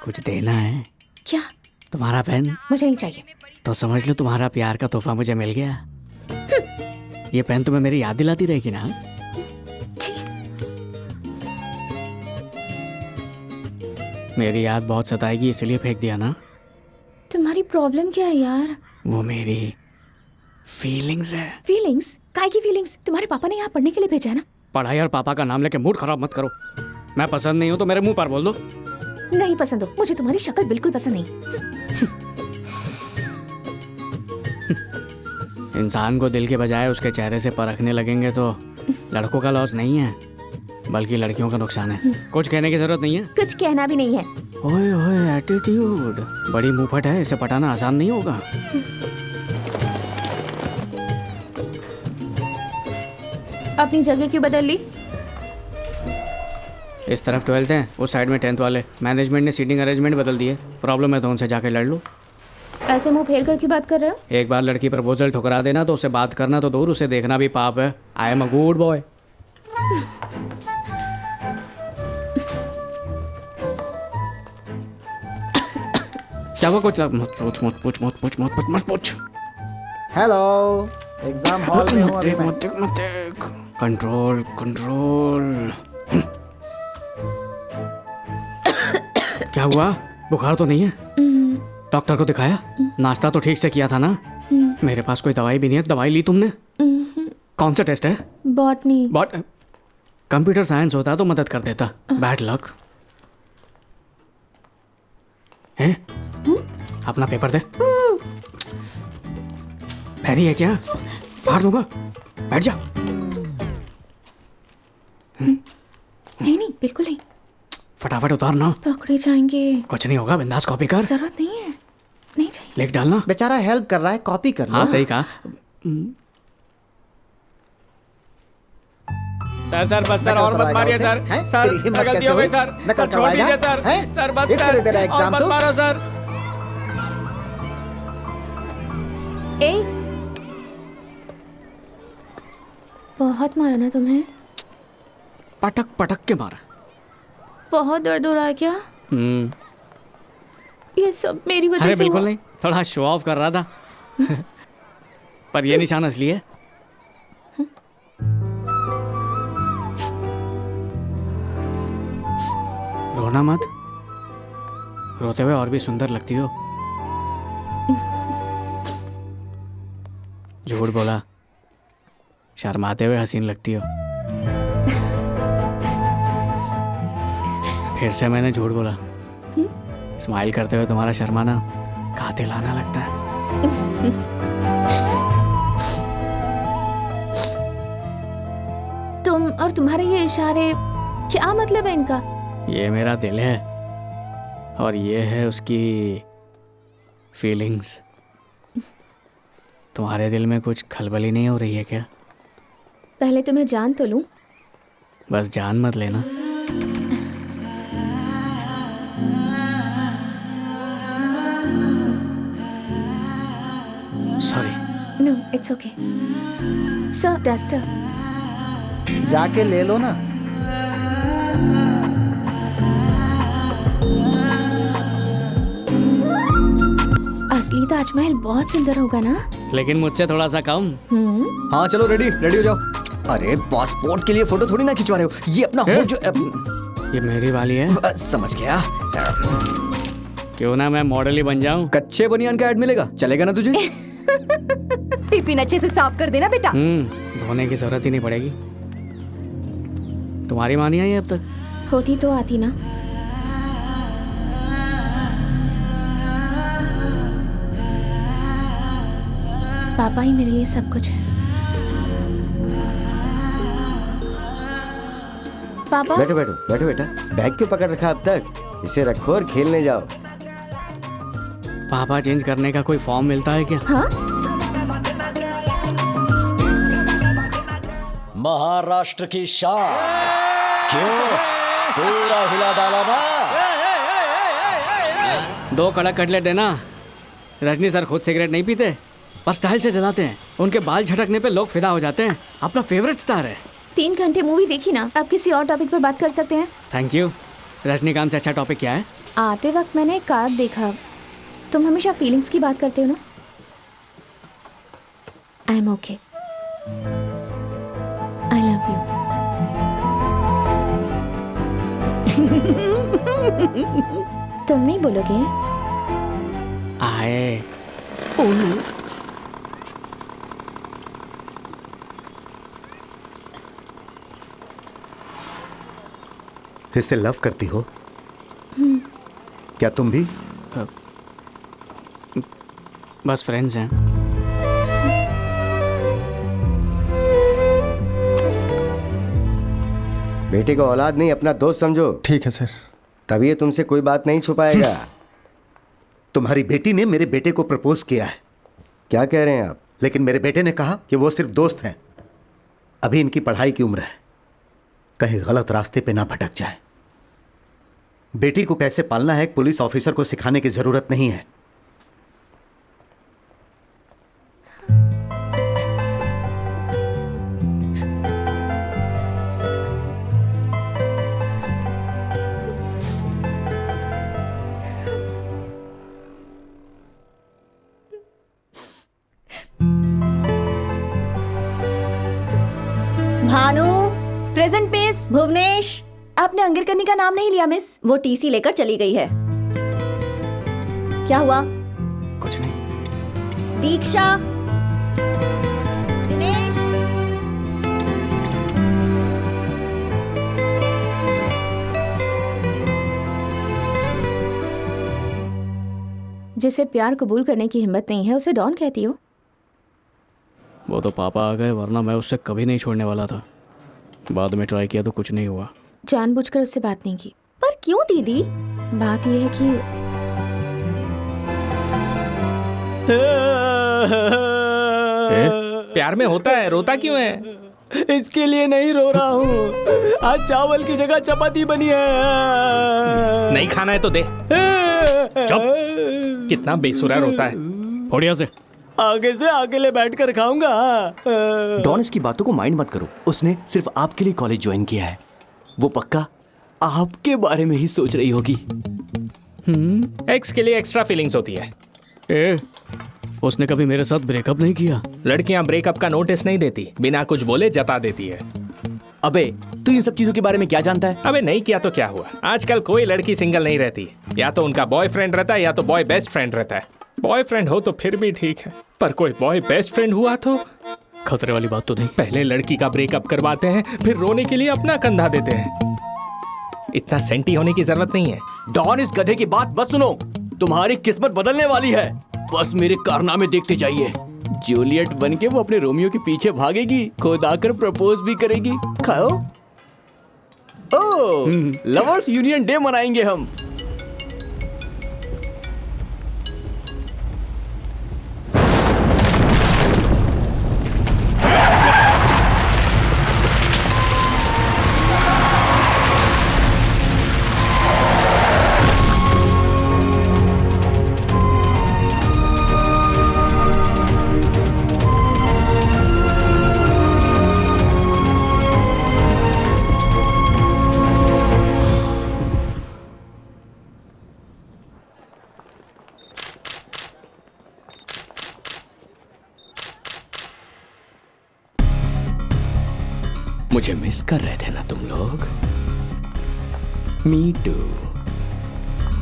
कुछ देना है। क्या? तुम्हारा पेन। मुझे नहीं चाहिए। तो समझ लो तुम्हारा प्यार का तोहफा मुझे मिल गया। ये पेन तुम्हें मेरी याद दिलाती रहेगी ना? मेरी याद बहुत सताएगी, इसलिए फेंक दिया ना? तुम्हारी प्रॉब्लम क्या है यार? वो मेरी फीलिंग्स है। फीलिंग्स? काय की फीलिंग्स? तुम्हारे पापा ने यहाँ पढ़ने के लिए भेजा है ना? पढ़ाई और पापा का नाम लेके मूड खराब मत करो। मैं पसंद नहीं हूँ तो मेरे मुंह पर बोल दो। नहीं पसंद हो, मुझे तुम्हारी शक्ल बिल्कुल पसंद नहीं। इंसान को दिल के बजाय उसके चेहरे से परखने लगेंगे तो लड़कों का लॉस नहीं है, बल्कि लड़कियों का नुकसान है। कुछ कहने की जरूरत नहीं है। कुछ कहना भी नहीं है। ओए ओए, एटीट्यूड बड़ी मुंहफट है, इसे पटाना आसान नहीं होगा। अपनी जगह क्यों बदल ली? इस तरफ 12th है, उस साइड में 10th वाले। मैनेजमेंट ने सीटिंग अरेंजमेंट बदल दिए। प्रॉब्लम है तो उनसे जाके लड़ लो। ऐसे मुंह फेर कर क्यों बात कर रहे हो? एक बार लड़की प्रपोजल ठुकरा देना तो उससे बात करना तो दूर, उसे देखना भी पाप है। I am a good boy. क्या हुआ? कुछ मत पूछ। हेलो, एग्जाम हॉल में हूँ अभी मैं। कंट्रोल। क्या हुआ? बुखार तो नहीं है? डॉक्टर को दिखाया? नाश्ता तो ठीक से किया था ना? मेरे पास कोई दवाई भी नहीं है। दवाई ली तुमने? कौन सा टेस्ट है? बॉटनी। कंप्यूटर साइंस होता तो मदद कर देता। बैड लक है। अपना पेपर दे। पैरी है क्या? फाड़ दूंगा। बैठ जा। नहीं बिल्कुल नहीं। फटाफट उतार ना। पकड़े जाएंगे। कुछ नहीं होगा, बिंदास कॉपी कर। जरूरत नहीं है, नहीं चाहिए। लिख डालना। बेचारा हेल्प कर रहा है, कॉपी कर लो। हाँ सही कहा। सर बस सर, और मत मारिए सर। सर गलती हो गई सर, छोड़ दीजिए सर। सर बस सर, और मत मारो सर। ए, बहुत मारा ना तुम्हें? पटक के मारा। बहुत दर्द हो रहा है क्या? ये सब मेरी वजह से बिल्कुल नहीं, थोड़ा शो ऑफ कर रहा था। पर ये निशान असली है। रोना मत। रोते हुए और भी सुंदर लगती हो। झूठ बोला। शर्माते हुए हसीन लगती हो। फिर से मैंने झूठ बोला। स्माइल करते हुए तुम्हारा शर्माना कातिलाना लगता है। तुम और तुम्हारे ये इशारे, क्या मतलब है इनका? ये मेरा दिल है और ये है उसकी फीलिंग्स। तुम्हारे दिल में कुछ खलबली नहीं हो रही है क्या? पहले तुम्हें जान तो लूं। बस जान मत लेना। Sorry. No it's okay. Sir duster जाके ले लो ना। असली ताजमहल बहुत सुंदर होगा ना? लेकिन मुझसे थोड़ा सा कम। हाँ चलो रेडी हो जाओ। अरे पासपोर्ट के लिए फोटो थोड़ी ना खिंचवा रहे हो। ये अपना हो जो ये मेरी वाली है। समझ गया। क्यों ना मैं मॉडल ही बन जाऊं। कच्चे बनियान का ऐड मिलेगा, चलेगा ना तुझे? टिफिन अच्छे से साफ कर देना बेटा। धोने की जरूरत ही नहीं पड़ेगी। तुम्हारी माँ नहीं आई अब तक? होती तो आती ना। पापा ही मेरे लिए सब कुछ है। पापा। बैठो बेटा। बैग क्यों पकड़ रखा अब तक? इसे रखो और खेलने जाओ। पापा चेंज करने का कोई फॉर्म मिलता है क्या? हाँ? महाराष्ट्र की शान। क्यों? पूरा हिला डाला ना? 2 कड़क कटलेट देना। रजनी सर खुद सिगरेट नहीं पीते, पर स्टाइल से जलाते हैं। उनके बाल झटकने पे लोग फिदा हो जाते हैं। अपना फेवरेट स्टार है। 3 घंटे मूवी देखी ना, अब किसी और टॉपिक पे बात कर सकते हैं। Thank you. रजनीकांत से अच्छा टॉपिक क्या है? आते वक्त मैंने एक कार्ड देखा। तुम हमेशा फीलिंग्स की बात करते हो ना? I am okay. I love you. तुम नहीं बोलोगे? आए। इससे लव करती हो? क्या तुम भी? बस फ्रेंड्स हैं। बेटे को औलाद नहीं, अपना दोस्त समझो। ठीक है सर। तभी ये तुमसे कोई बात नहीं छुपाएगा। तुम्हारी बेटी ने मेरे बेटे को प्रपोज किया है। क्या कह रहे हैं आप? लेकिन मेरे बेटे ने कहा कि वो सिर्फ दोस्त हैं। अभी इनकी पढ़ाई की उम्र है, कहीं गलत रास्ते पे ना भटक जाए। बेटी को कैसे पालना है एक पुलिस ऑफिसर को सिखाने की जरूरत नहीं है। भुवनेश, आपने अंगिर करने का नाम नहीं लिया मिस। वो टीसी लेकर चली गई है। क्या हुआ? कुछ नहीं। दीक्षा, दिनेश, जिसे प्यार कबूल करने की हिम्मत नहीं है उसे डॉन कहती हो? वो तो पापा आ गए, वरना मैं उससे कभी नहीं छोड़ने वाला था। बाद में ट्राई किया तो कुछ नहीं हुआ। जानबूझकर उससे बात नहीं की। पर क्यों दीदी? बात यह है कि प्यार में होता है, रोता क्यों है? इसके लिए नहीं रो रहा हूँ, आज चावल की जगह चपाती बनी है। नहीं खाना है तो दे। चुप, कितना बेसुरा रोता है। बढ़िया से आगे से अकेले बैठकर खाऊंगा। डॉन, इसकी बातों को माइंड मत करो। उसने सिर्फ आपके लिए कॉलेज ज्वाइन किया है। वो पक्का आपके बारे में ही सोच रही होगी। एक्स के लिए एक्स्ट्रा फीलिंग्स होती है। उसने कभी मेरे साथ ब्रेकअप नहीं किया। लड़कियां ब्रेकअप का नोटिस नहीं देती, बिना कुछ बोले जता देती है। अबे तू इन सब चीजों के बारे में क्या जानता है? अबे नहीं किया तो क्या हुआ? आजकल कोई लड़की सिंगल नहीं रहती, या तो उनका बॉयफ्रेंड रहता है या तो बॉय बेस्ट फ्रेंड रहता है। बॉयफ्रेंड हो तो फिर भी ठीक है, पर कोई बॉय बेस्ट फ्रेंड हुआ तो खतरे वाली बात तो नहीं। पहले लड़की का ब्रेकअप करवाते हैं, फिर रोने के लिए अपना कंधा देते हैं। इतना सेंटी होने की जरूरत नहीं है। डॉन, इस गधे की बात मत सुनो। तुम्हारी किस्मत बदलने वाली है। बस मेरे कारनामे देखते जाइए। जूलियट बनके वो अपने रोमियो के पीछे भागेगी, खुद आकर प्रपोज भी करेगी। खाओ। ओह, लवर्स यूनियन डे मनाएंगे हम। मुझे मिस कर रहे थे ना तुम लोग? Me too.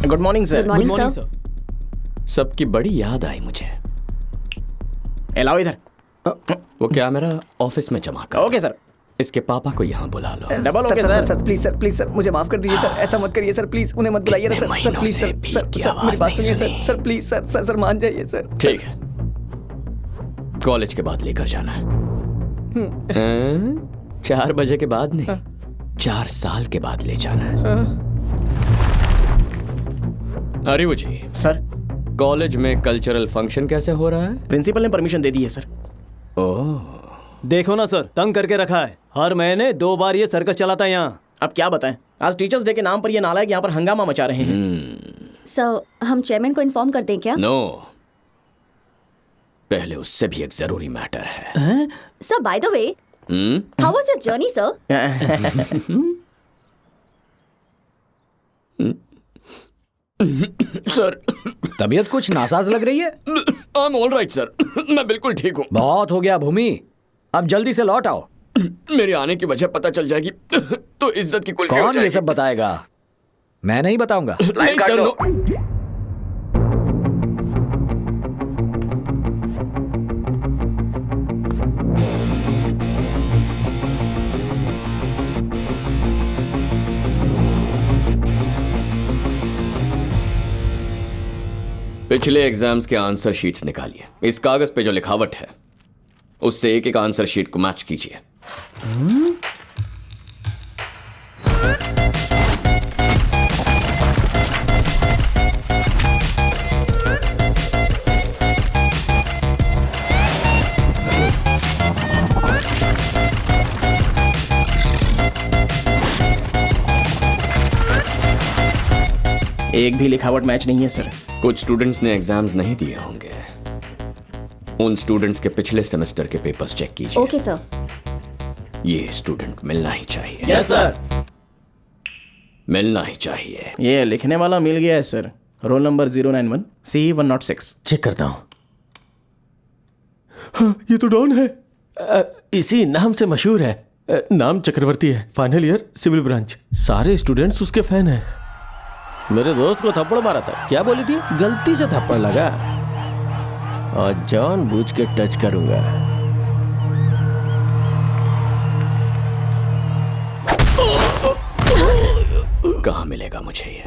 Good morning sir. Good morning sir. सबकी बड़ी याद आई मुझे। लाओ इधर। वो क्या मेरा ऑफिस में जमा कर। Okay sir. इसके पापा को यहाँ बुला लो। Double okay sir. Sir please sir मुझे माफ कर दीजिए सर, ऐसा मत करिए सर, प्लीज उन्हें मत बुलाइए सर। सर प्लीज सर, मेरी बात सुनिए sir. Sir please sir, sir मान जाइए सर। ठीक है, कॉलेज के बाद लेकर जाना है। 4 बजे के बाद नहीं, 4 साल के बाद ले जाना है। अरे वो जी सर, कॉलेज में कल्चरल फंक्शन कैसे हो रहा है? प्रिंसिपल ने परमिशन दे दी है सर। ओह, देखो ना सर, तंग करके रखा है। हर महीने 2 बार ये सर्कस चलाता है यहाँ। अब क्या बताएं, आज टीचर्स डे के नाम पर ये नालायक यहाँ पर हंगामा मचा रहे हैं। सर, हम चेयरमैन को इन्फॉर्म कर दें क्या? नो, पहले उससे भी एक जरूरी मैटर है। Sir, by the way, how was your journey sir? Sir, तबीयत कुछ नासाज लग रही है। I am all right sir, मैं बिल्कुल ठीक हूँ। बहुत हो गया भूमि, अब जल्दी से लौट आओ। मेरे आने की वजह पता चल जाएगी तो इज्जत की कुल्फी हो कौन जाएगी। ये सब बताएगा? मैं नहीं बताऊंगा। नहीं सर, नो। पिछले एग्जाम्स के आंसर शीट्स निकालिए। इस कागज पे जो लिखावट है उससे एक एक आंसर शीट को मैच कीजिए। एक भी लिखावट मैच नहीं है सर। कुछ स्टूडेंट्स ने एग्जाम्स नहीं दिए होंगे, उन स्टूडेंट्स के पिछले सेमेस्टर के पेपर्स चेक कीजिए। Okay sir. ये स्टूडेंट मिलना ही चाहिए। Yes sir. मिलना ही चाहिए। ये लिखने वाला मिल गया है sir. Roll number 091 C106। Check करता हूँ। हाँ, ये तो डॉन है। इसी नाम से मशहूर है। नाम चक्रवर्ती है, फाइनल ईयर सिविल ब्रांच। सारे स्टूडेंट्स उसके फैन हैं। मेरे दोस्त को थप्पड़ मारा था, क्या बोली थी? गलती से थप्पड़ लगा और जानबूझ के टच करूंगा। कहाँ मिलेगा मुझे ये?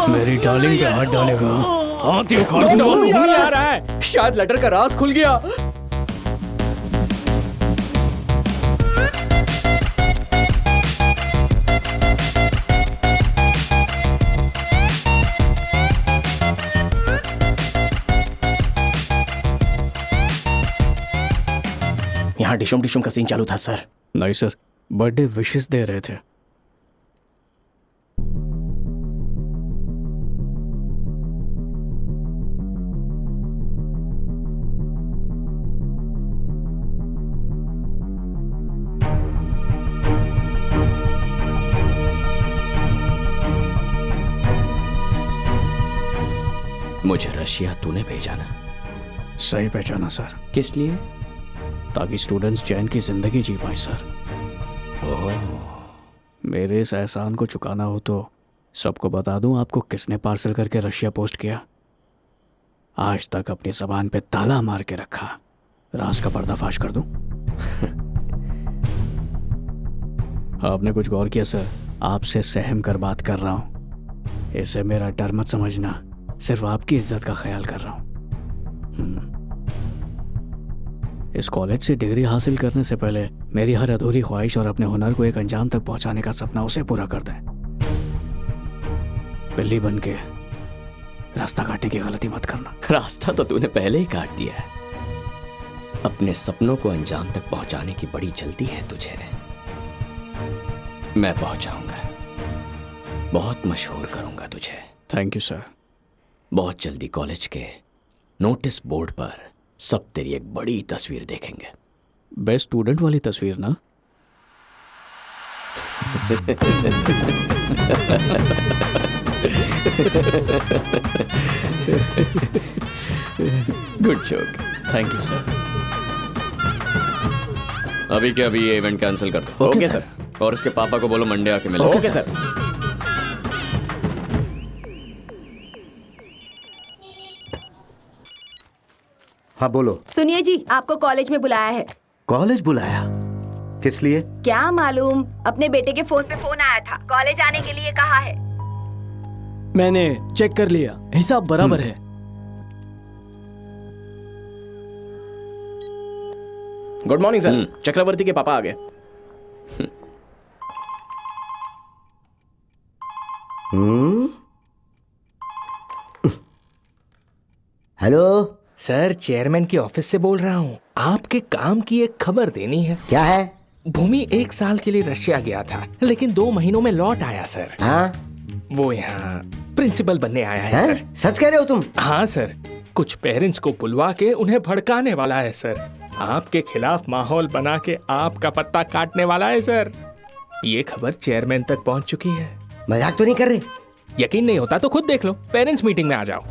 मेरी डार्लिंग पे हाथ डालेगा, हाथ ही उखाड़ दूंगा। भूमि आ रहा है। शायद लेटर का राज खुल गया। यहाँ डिशुम डिशुम का सीन चालू था सर। नहीं सर, बर्थडे विशेस दे रहे थे। मुझे रशिया तूने भेजा ना? सही पहचाना सर। किस लिए? ताकि स्टूडेंट्स चैन की जिंदगी जी पाए सर। मेरे इस एहसान को चुकाना हो तो सबको बता दूं आपको किसने पार्सल करके रशिया पोस्ट किया। आज तक अपनी जबान पे ताला मार के रखा, राज का पर्दाफाश कर दूं? आपने कुछ गौर किया सर? आपसे सहम कर बात कर रहा हूं। इसे मेरा डर मत समझना, सिर्फ आपकी इज्जत का ख्याल कर रहा हूं। इस कॉलेज से डिग्री हासिल करने से पहले मेरी हर अधूरी ख्वाहिश और अपने हुनर को एक अंजाम तक पहुंचाने का सपना उसे पूरा कर दें। बिल्ली बन के रास्ता काटने की गलती मत करना। रास्ता तो तूने पहले ही काट दिया है। अपने सपनों को अंजाम तक पहुंचाने की बड़ी जल्दी है तुझे। मैं पहुंचाऊंगा, बहुत मशहूर करूंगा तुझे। Thank you sir. बहुत जल्दी कॉलेज के नोटिस बोर्ड पर सब तेरी एक बड़ी तस्वीर देखेंगे। बेस्ट स्टूडेंट वाली तस्वीर ना? Good joke. Thank you sir. अभी के अभी ये इवेंट कैंसिल कर दो। Okay sir. और उसके पापा को बोलो मंडे आके मिलो। Okay sir. हाँ बोलो। सुनिए जी, आपको कॉलेज में बुलाया है। कॉलेज बुलाया? किस लिए? क्या मालूम, अपने बेटे के फोन पे फोन आया था, कॉलेज आने के लिए कहा है। मैंने चेक कर लिया, हिसाब बराबर है। Good morning sir. चक्रवर्ती के पापा आ गए। हेलो सर, चेयरमैन के ऑफिस से बोल रहा हूँ। आपके काम की एक खबर देनी है। क्या है? भूमि 1 साल के लिए रशिया गया था, लेकिन 2 महीनों में लौट आया सर। हाँ? वो यहाँ प्रिंसिपल बनने आया है सर। सच कह रहे हो तुम? हाँ सर, कुछ पेरेंट्स को बुलवा के उन्हें भड़काने वाला है सर। आपके खिलाफ माहौल बना के आपका पत्ता काटने वाला है सर। ये खबर चेयरमैन तक पहुँच चुकी है। मजाक तो नहीं कर रहे? यकीन नहीं होता तो खुद देख लो, पेरेंट्स मीटिंग में आ जाओ।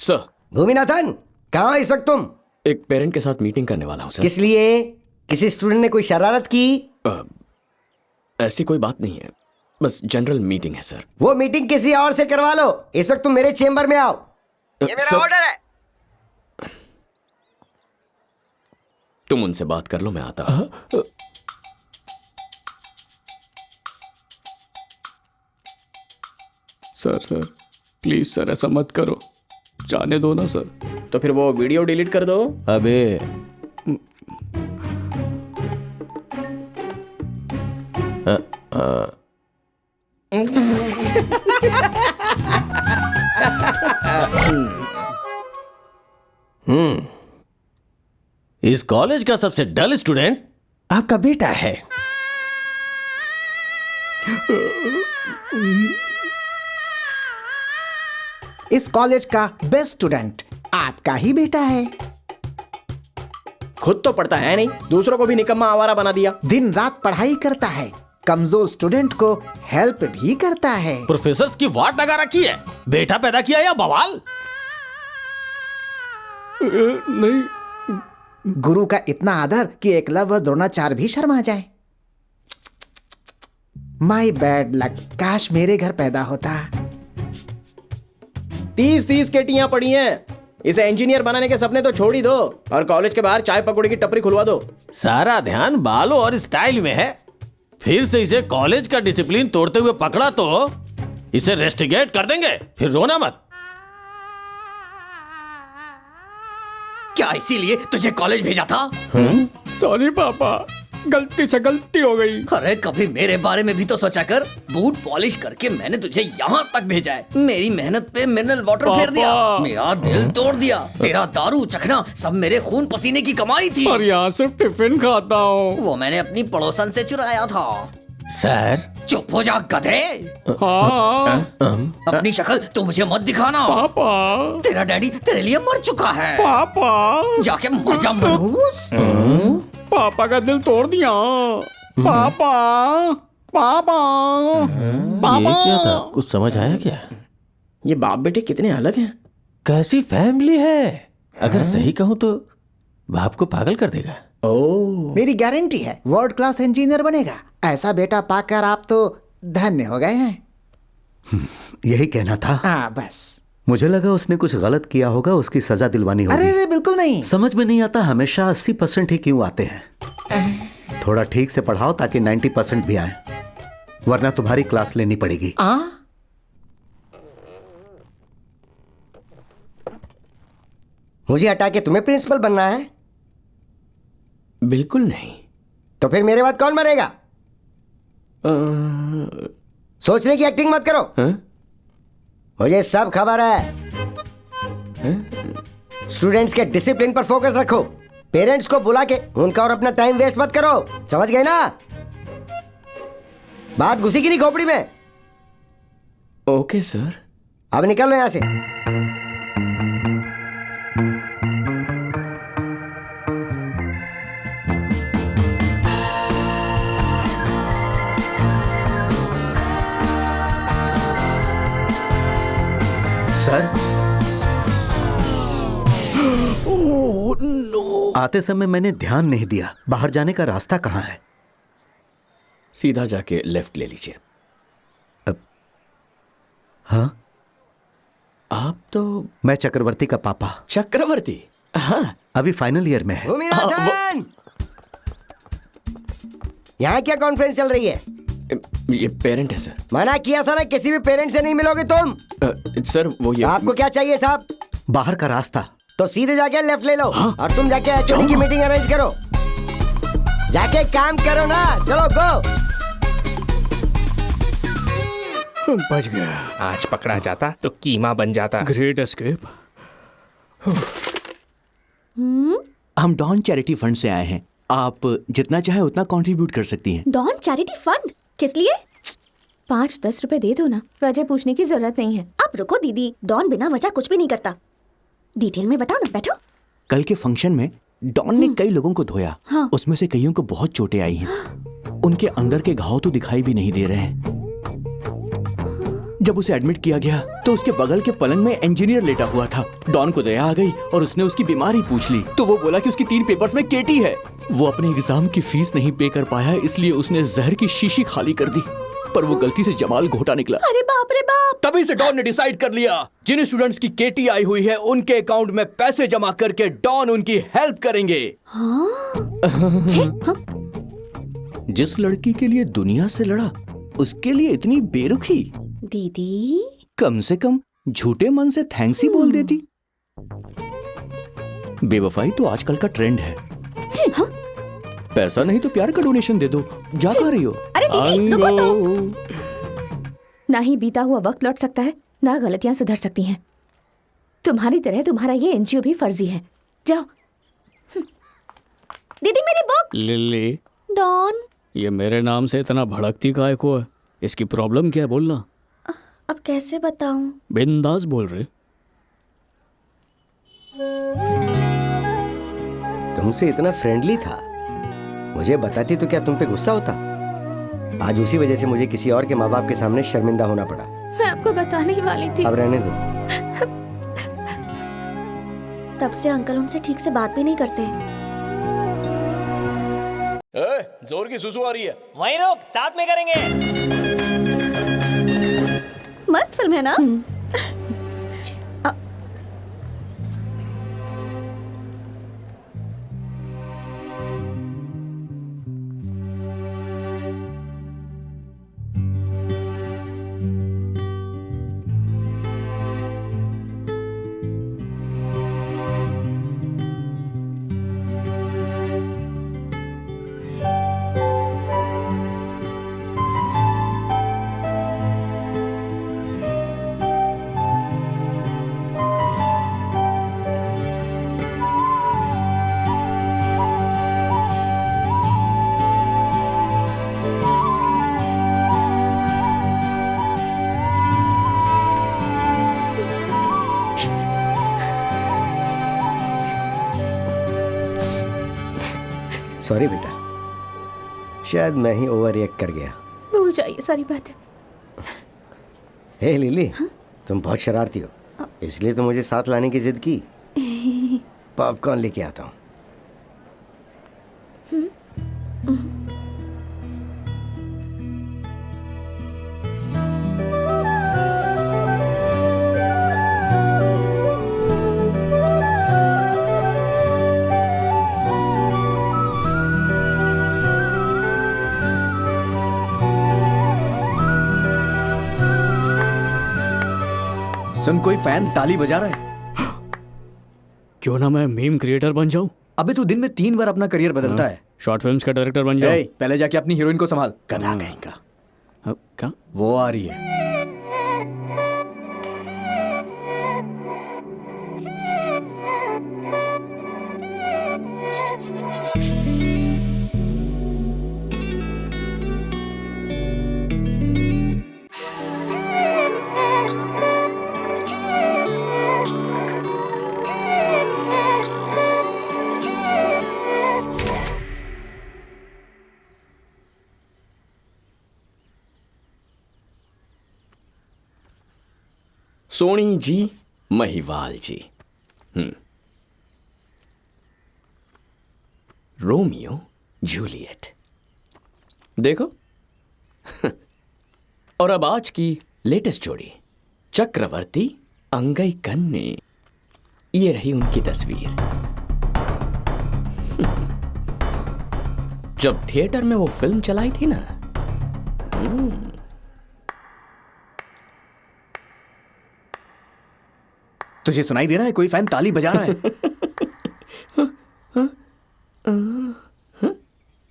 सर। भूमिनाथन, कहाँ इस वक्त तुम? एक पेरेंट के साथ मीटिंग करने वाला हूँ सर। किस लिए? किसी स्टूडेंट ने कोई शरारत की? ऐसी कोई बात नहीं है, बस जनरल मीटिंग है सर। वो मीटिंग किसी और से करवा लो। इस वक्त तुम मेरे चेंबर में आओ। ये मेरा ऑर्डर है। तुम उनसे बात कर लो, मैं आता हूँ। सर प्लीज सर, ऐसा मत करो, जाने दो ना सर। तो फिर वो वीडियो डिलीट कर दो। अबे इस कॉलेज का सबसे डल स्टूडेंट आपका बेटा है। इस कॉलेज का बेस्ट स्टूडेंट आपका ही बेटा है। खुद तो पढ़ता है नहीं, दूसरों को भी निकम्मा आवारा बना दिया। दिन रात पढ़ाई करता है, कमजोर स्टूडेंट को हेल्प भी करता है। प्रोफेसर की वाट लगा रखी है। बेटा पैदा किया या बवाल? नहीं। गुरु का इतना आदर कि एकलव्य और द्रोणाचार्य भी शर्मा जाए। माई बैड लक, काश मेरे घर पैदा होता। 30 केटियां पड़ी हैं। इसे इंजीनियर बनाने के सपने तो छोड़ ही दो और कॉलेज के बाहर चाय पकौड़े की टपरी खुलवा दो। सारा ध्यान बालों और स्टाइल में है। फिर से इसे कॉलेज का डिसिप्लिन तोड़ते हुए पकड़ा तो इसे रेस्टिगेट कर देंगे, फिर रोना मत। क्या इसीलिए तुझे कॉलेज भेजा था? सॉरी पापा, गलती से गलती हो गई। अरे कभी मेरे बारे में भी तो सोचा कर। बूट पॉलिश करके मैंने तुझे यहाँ तक भेजा है। मेरी मेहनत पे मिनरल वाटर फेर दिया, मेरा दिल तोड़ दिया। तेरा दारू चखना सब मेरे खून पसीने की कमाई थी। और यहाँ सिर्फ टिफिन खाता हूँ। वो मैंने अपनी पड़ोसन से चुराया था। सर चुप हो जा गधे। हाँ। अपनी शक्ल तो मुझे मत दिखाना। पापा, तेरा डैडी तेरे लिए मर चुका है। पापा, जाके मर जा मनहूस। पापा का दिल तोड़ दिया। पापा, पापा, ये क्या था? कुछ समझ आया क्या? ये बाप बेटे कितने अलग हैं। कैसी फैमिली है। अगर सही कहूं तो बाप को पागल कर देगा। मेरी गारंटी है वर्ल्ड क्लास इंजीनियर बनेगा। ऐसा बेटा पाकर आप तो धन्य हो गए हैं। यही कहना था। हाँ बस। मुझे लगा उसने कुछ गलत किया होगा, उसकी सजा दिलवानी होगी। अरे बिल्कुल नहीं। समझ में नहीं आता हमेशा 80% ही क्यों आते हैं। थोड़ा ठीक से पढ़ाओ ताकि 90% भी आए, वरना तुम्हारी क्लास लेनी पड़ेगी। मुझे हटा के तुम्हें प्रिंसिपल बनना है? बिल्कुल नहीं। तो फिर मेरे बाद कौन मरेगा? सोचने की एक्टिंग मत करो। मुझे सब खबर है। स्टूडेंट्स के डिसिप्लिन पर फोकस रखो। पेरेंट्स को बुला के उनका और अपना टाइम वेस्ट मत करो, समझ गए ना? बात घुसी की नहीं खोपड़ी में। Okay sir. अब निकल लो यहां से। Sir, oh no. आते समय मैंने ध्यान नहीं दिया। बाहर जाने का रास्ता कहाँ है? सीधा जाके लेफ्ट ले लीजिए। हाँ, आप तो। मैं चक्रवर्ती का पापा। चक्रवर्ती? हाँ, अभी फाइनल ईयर में है। भूमिनाथन, यहाँ क्या कॉन्फ्रेंस चल रही है? ये पेरेंट है सर। मना किया था ना, किसी भी पेरेंट से नहीं मिलोगे तुम। सर वो ये। आपको क्या चाहिए साहब? बाहर का रास्ता। तो सीधे जाके लेफ्ट ले लो। और तुम जाके एचओडी की मीटिंग अरेंज करो। जाके काम करो ना, चलो गो। बच गया। आज पकड़ा जाता तो कीमा बन जाता। Great escape. हम डॉन चैरिटी फंड से आए हैं। आप जितना चाहे उतना कंट्रीब्यूट कर सकती हैं। Don charity fund? किस लिए? 5-10 रुपए दे दो ना, वजह पूछने की जरूरत नहीं है। आप रुको दीदी, डॉन बिना वजह कुछ भी नहीं करता। डिटेल में बताओ ना, बैठो। कल के फंक्शन में डॉन ने कई लोगों को धोया। हाँ। उसमें से कईयों को बहुत चोटें आई हैं। उनके अंदर के घाव तो दिखाई भी नहीं दे रहे हैं। जब उसे एडमिट किया गया तो उसके बगल के पलंग में इंजीनियर लेटा हुआ था। डॉन को दया आ गई और उसने उसकी बीमारी पूछ ली तो वो बोला कि उसकी 3 पेपर्स में केटी है। वो अपने एग्जाम की फीस नहीं पे कर पाया, इसलिए उसने जहर की शीशी खाली कर दी, पर वो गलती से जमाल घोटा निकला। अरे बाप रे बाप। तभी से डॉन ने डिसाइड कर लिया जिन स्टूडेंट्स की केटी आई हुई है उनके अकाउंट में पैसे जमा करके डॉन उनकी हेल्प करेंगे। जिस लड़की के लिए दुनिया से लड़ा उसके लिए इतनी बेरुखी। दीदी कम से कम झूठे मन से थैंक्स ही बोल देती। बेवफाई तो आजकल का ट्रेंड है। पैसा नहीं तो प्यार का डोनेशन दे दो। जा खा रही हो? अरे दीदी रुको तो। ना ही बीता हुआ वक्त लौट सकता है, ना गलतियां सुधर सकती हैं। तुम्हारी तरह तुम्हारा ये एनजीओ भी फर्जी है। जाओ। दीदी मेरी बुक। लिली, डॉन, ये मेरे नाम से इतना भड़कती काहे को है? इसकी प्रॉब्लम क्या है बोलना। अब कैसे बताऊं? बिंदास बोल रहे। तुमसे इतना फ्रेंडली था, मुझे बताती तो क्या तुम पे गुस्सा होता? आज उसी वजह से मुझे किसी और के माँ बाप के सामने शर्मिंदा होना पड़ा। मैं आपको बताने ही वाली थी। अब रहने दो। तब से अंकल उनसे ठीक से बात भी नहीं करते। जोर की सुसु आ रही है। वहीं रुक, साथ में करेंगे। मस्त फिल्म है ना? सॉरी बेटा, शायद मैं ही ओवर रिएक्ट कर गया। भूल जाइए सारी बातें। हे लिली, तुम बहुत शरारती हो, इसलिए तो मुझे साथ लाने की जिद की। पॉपकॉर्न लेके आता हूँ। सुन, कोई फैन ताली बजा रहा है। क्यों ना मैं मीम क्रिएटर बन जाऊं? अबे तू दिन में 3 बार अपना करियर बदलता है। शॉर्ट फिल्म्स का डायरेक्टर बन जाऊं? पहले जाके अपनी हीरोइन को संभाल। गधा कहीं का। क्या? वो आ रही है। सोनी जी, महिवाल जी। Romeo Juliet. देखो। और अब आज की लेटेस्ट जोड़ी, चक्रवर्ती अंगई कन्ने। ये रही उनकी तस्वीर। जब थिएटर में वो फिल्म चलाई थी ना। तुझे सुनाई दे रहा है? कोई फैन ताली बजा रहा है।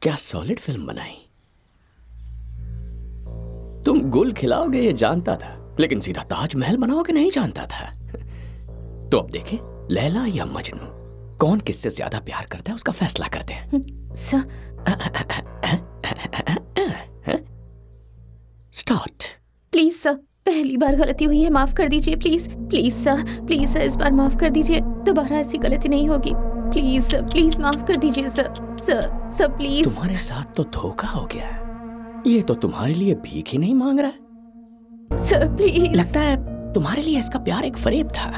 क्या सॉलिड फिल्म बनाई। तुम गुल खिलाओगे ये जानता था, लेकिन सीधा ताजमहल बनाओगे नहीं जानता था। तो अब देखें, लैला या मजनू, कौन किससे ज्यादा प्यार करता है उसका फैसला करते हैं। स्टार्ट। प्लीज सर, पहली बार गलती हुई है, माफ कर दीजिए please. Please sir, please sir, इस बार माफ कर दीजिए। दोबारा ऐसी गलती नहीं होगी। प्लीज सर, प्लीज माफ कर दीजिए सर। Sir sir please. तुम्हारे साथ तो धोखा हो गया है। ये तो तुम्हारे लिए भीख ही नहीं मांग रहा है। Sir please. लगता है तुम्हारे लिए इसका प्यार एक फरेब था।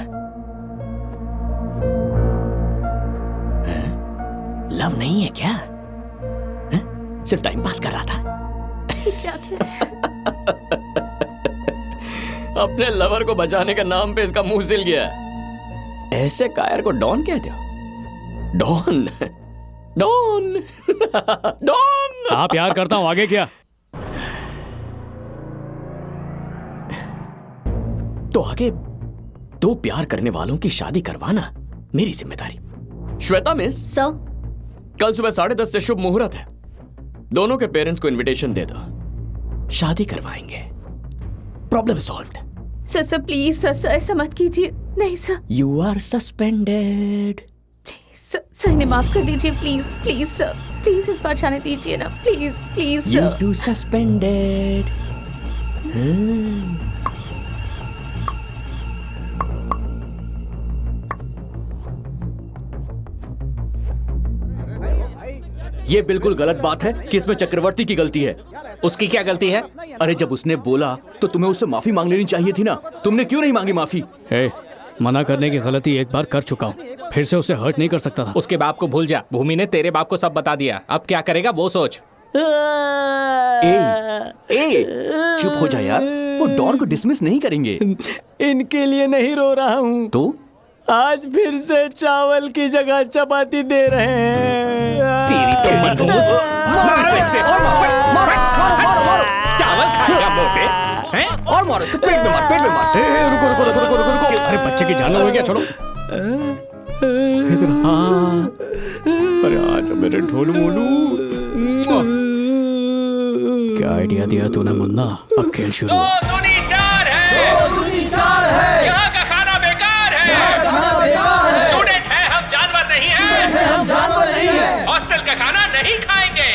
लव नहीं है क्या? सिर्फ टाइम पास कर रहा था। क्या कह रहे हैं? अपने लवर को बचाने के नाम पे इसका मुंह सिल गया। ऐसे कायर को डॉन कहते हो? Don Don Don. हाँ प्यार करता हूँ, आगे क्या? तो आगे दो प्यार करने वालों की शादी करवाना मेरी जिम्मेदारी। श्वेता मिस, कल सुबह 10:30 से शुभ मुहूर्त है। दोनों के पेरेंट्स को इनविटेशन दे दो, शादी करवाएंगे। Problem solved. Sir please sir ऐसा मत कीजिए। नहीं sir. You are suspended. Sir इन्हें माफ कर दीजिए प्लीज प्लीज सर, प्लीज इस बार जाने दीजिए ना, please please you sir. Two suspended. ये बिल्कुल गलत बात है कि इसमें चक्रवर्ती की गलती है। उसकी क्या गलती है? अरे जब उसने बोला तो तुम्हें उससे माफी मांग लेनी चाहिए थी ना। तुमने क्यों नहीं मांगी माफी? मना करने की गलती एक बार कर चुका हूँ, फिर से उसे हर्ट नहीं कर सकता था। उसके बाप को भूल जा। भूमि ने तेरे बाप को सब बता दिया, अब क्या करेगा वो सोच। चुप हो जा यार, वो डॉन को डिसमिस नहीं करेंगे। इनके लिए नहीं रो रहा हूँ, तो आज फिर से चावल की जगह चपाती दे रहे हैं। तेरी तो मनहूस। चावल खाएगा मोटे हैं? और मारो इसको, पेट में मार, पेट में मार। रुको रुको रुको रुको रुको रुको। अरे बच्चे की जान हो गया, छोड़ो। इधर हाँ। अरे आजा मेरे ढोल मोलू। क्या आइडिया दिया तूने मुन्ना? अब खेल शुरू। दूनी चार है। यहाँ का खाना बेकार है। स्टूडेंट है हम, जानवर नहीं है। हॉस्टल का खाना नहीं खाएंगे।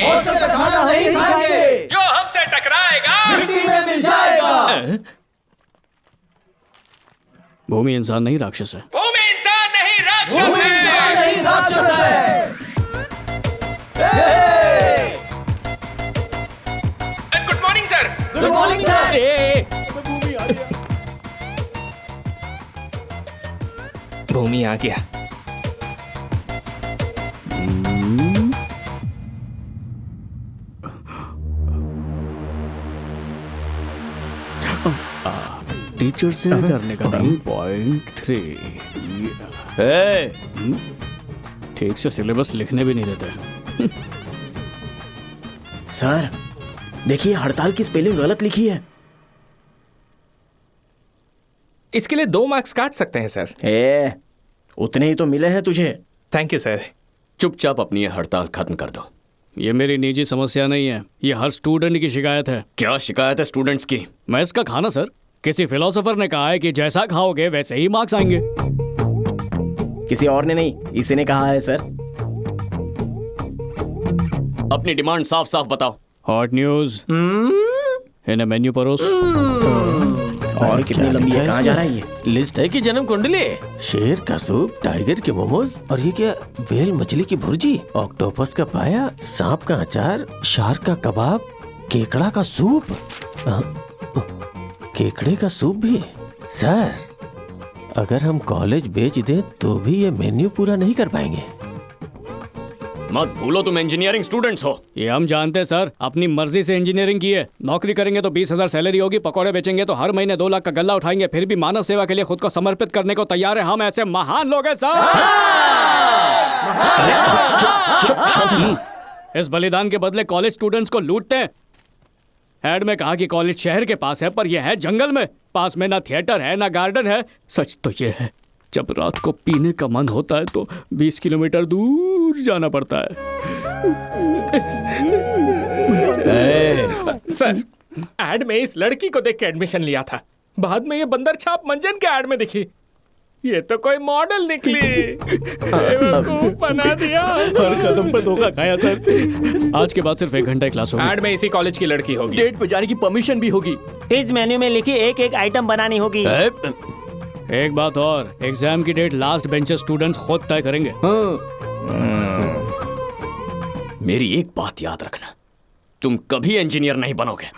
जो हमसे टकराएगा मिट्टी में मिल जाएगा। भूमि इंसान नहीं राक्षस है। भूमि इंसान नहीं राक्षस है। Good morning sir. Good morning sir. Bhoomi आ गया। टीचर से डरने का नहीं। .3 ठीक से सिलेबस लिखने भी नहीं देते। सर देखिए, हड़ताल की स्पेलिंग गलत लिखी है। इसके लिए 2 मार्क्स काट सकते हैं सर। उतने ही तो मिले हैं तुझे। Thank you sir. चुपचाप अपनी ये हड़ताल खत्म कर दो। ये मेरी निजी समस्या नहीं है, ये हर स्टूडेंट की शिकायत है। क्या शिकायत है स्टूडेंट्स की? मैथ्स का खाना सर। किसी फिलोसोफर ने कहा है कि जैसा खाओगे वैसे ही मार्क्स आएंगे। किसी और ने नहीं, इसी ने कहा है सर। अपनी डिमांड साफ साफ बताओ। Hot news. इन्हें मेन्यू परोस। और कितनी लंबी है? कहाँ जा रहा है ये? लिस्ट है कि जन्म कुंडली? शेर का सूप, टाइगर के मोमोज, और ये क्या, व्हेल मछली की भुर्जी, ऑक्टोपस का पाया, सांप का अचार, शार्क का कबाब, केकड़ा का सूप। केकड़े का सूप भी? सर अगर हम कॉलेज बेच दें तो भी ये मेन्यू पूरा नहीं कर पाएंगे। मत भूलो तुम इंजीनियरिंग स्टूडेंट्स हो। ये हम जानते हैं सर, अपनी मर्जी से इंजीनियरिंग की है। नौकरी करेंगे तो 20,000 सैलरी होगी, पकौड़े बेचेंगे तो हर महीने 2 लाख का गल्ला उठाएंगे, फिर भी मानव सेवा के लिए खुद को समर्पित करने को तैयार है। हम ऐसे महान लोग हैं सर। इस बलिदान के बदले कॉलेज स्टूडेंट्स को लूटते हैं। एड में कहा कि कॉलेज शहर के पास है, पर यह है जंगल में। पास में ना थिएटर है ना गार्डन है। सच तो यह है, जब रात को पीने का मन होता है तो 20 किलोमीटर दूर जाना पड़ता है। सर एड में इस लड़की को देख के एडमिशन लिया था, बाद में ये बंदर छाप मंजन के एड में दिखी। ये तो कोई मॉडल निकली। बेवकूफ बना दिया। हर कदम पर धोखा खाया सर। आज के बाद सिर्फ 1 घंटा क्लास होगी। एड में इसी कॉलेज की लड़की होगी। डेट पे जाने की परमिशन भी होगी। इस मेन्यू में लिखी एक आइटम बनानी होगी। एक बात और, एग्जाम की डेट लास्ट बेंचर स्टूडेंट्स खुद तय करेंगे। मेरी एक बात याद रखना, तुम कभी इंजीनियर नहीं बनोगे।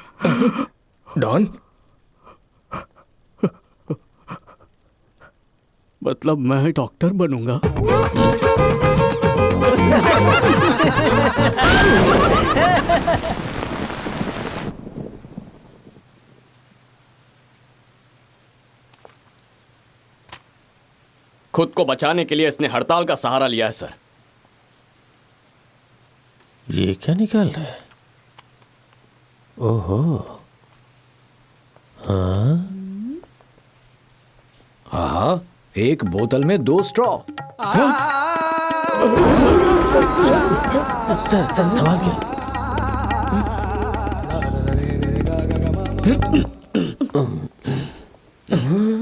डॉन मतलब मैं डॉक्टर बनूंगा? खुद को बचाने के लिए इसने हड़ताल का सहारा लिया है सर। ये क्या निकाल रहा है? ओहो, हाँ, एक बोतल में 2 स्ट्रॉ। सर सवाल क्या?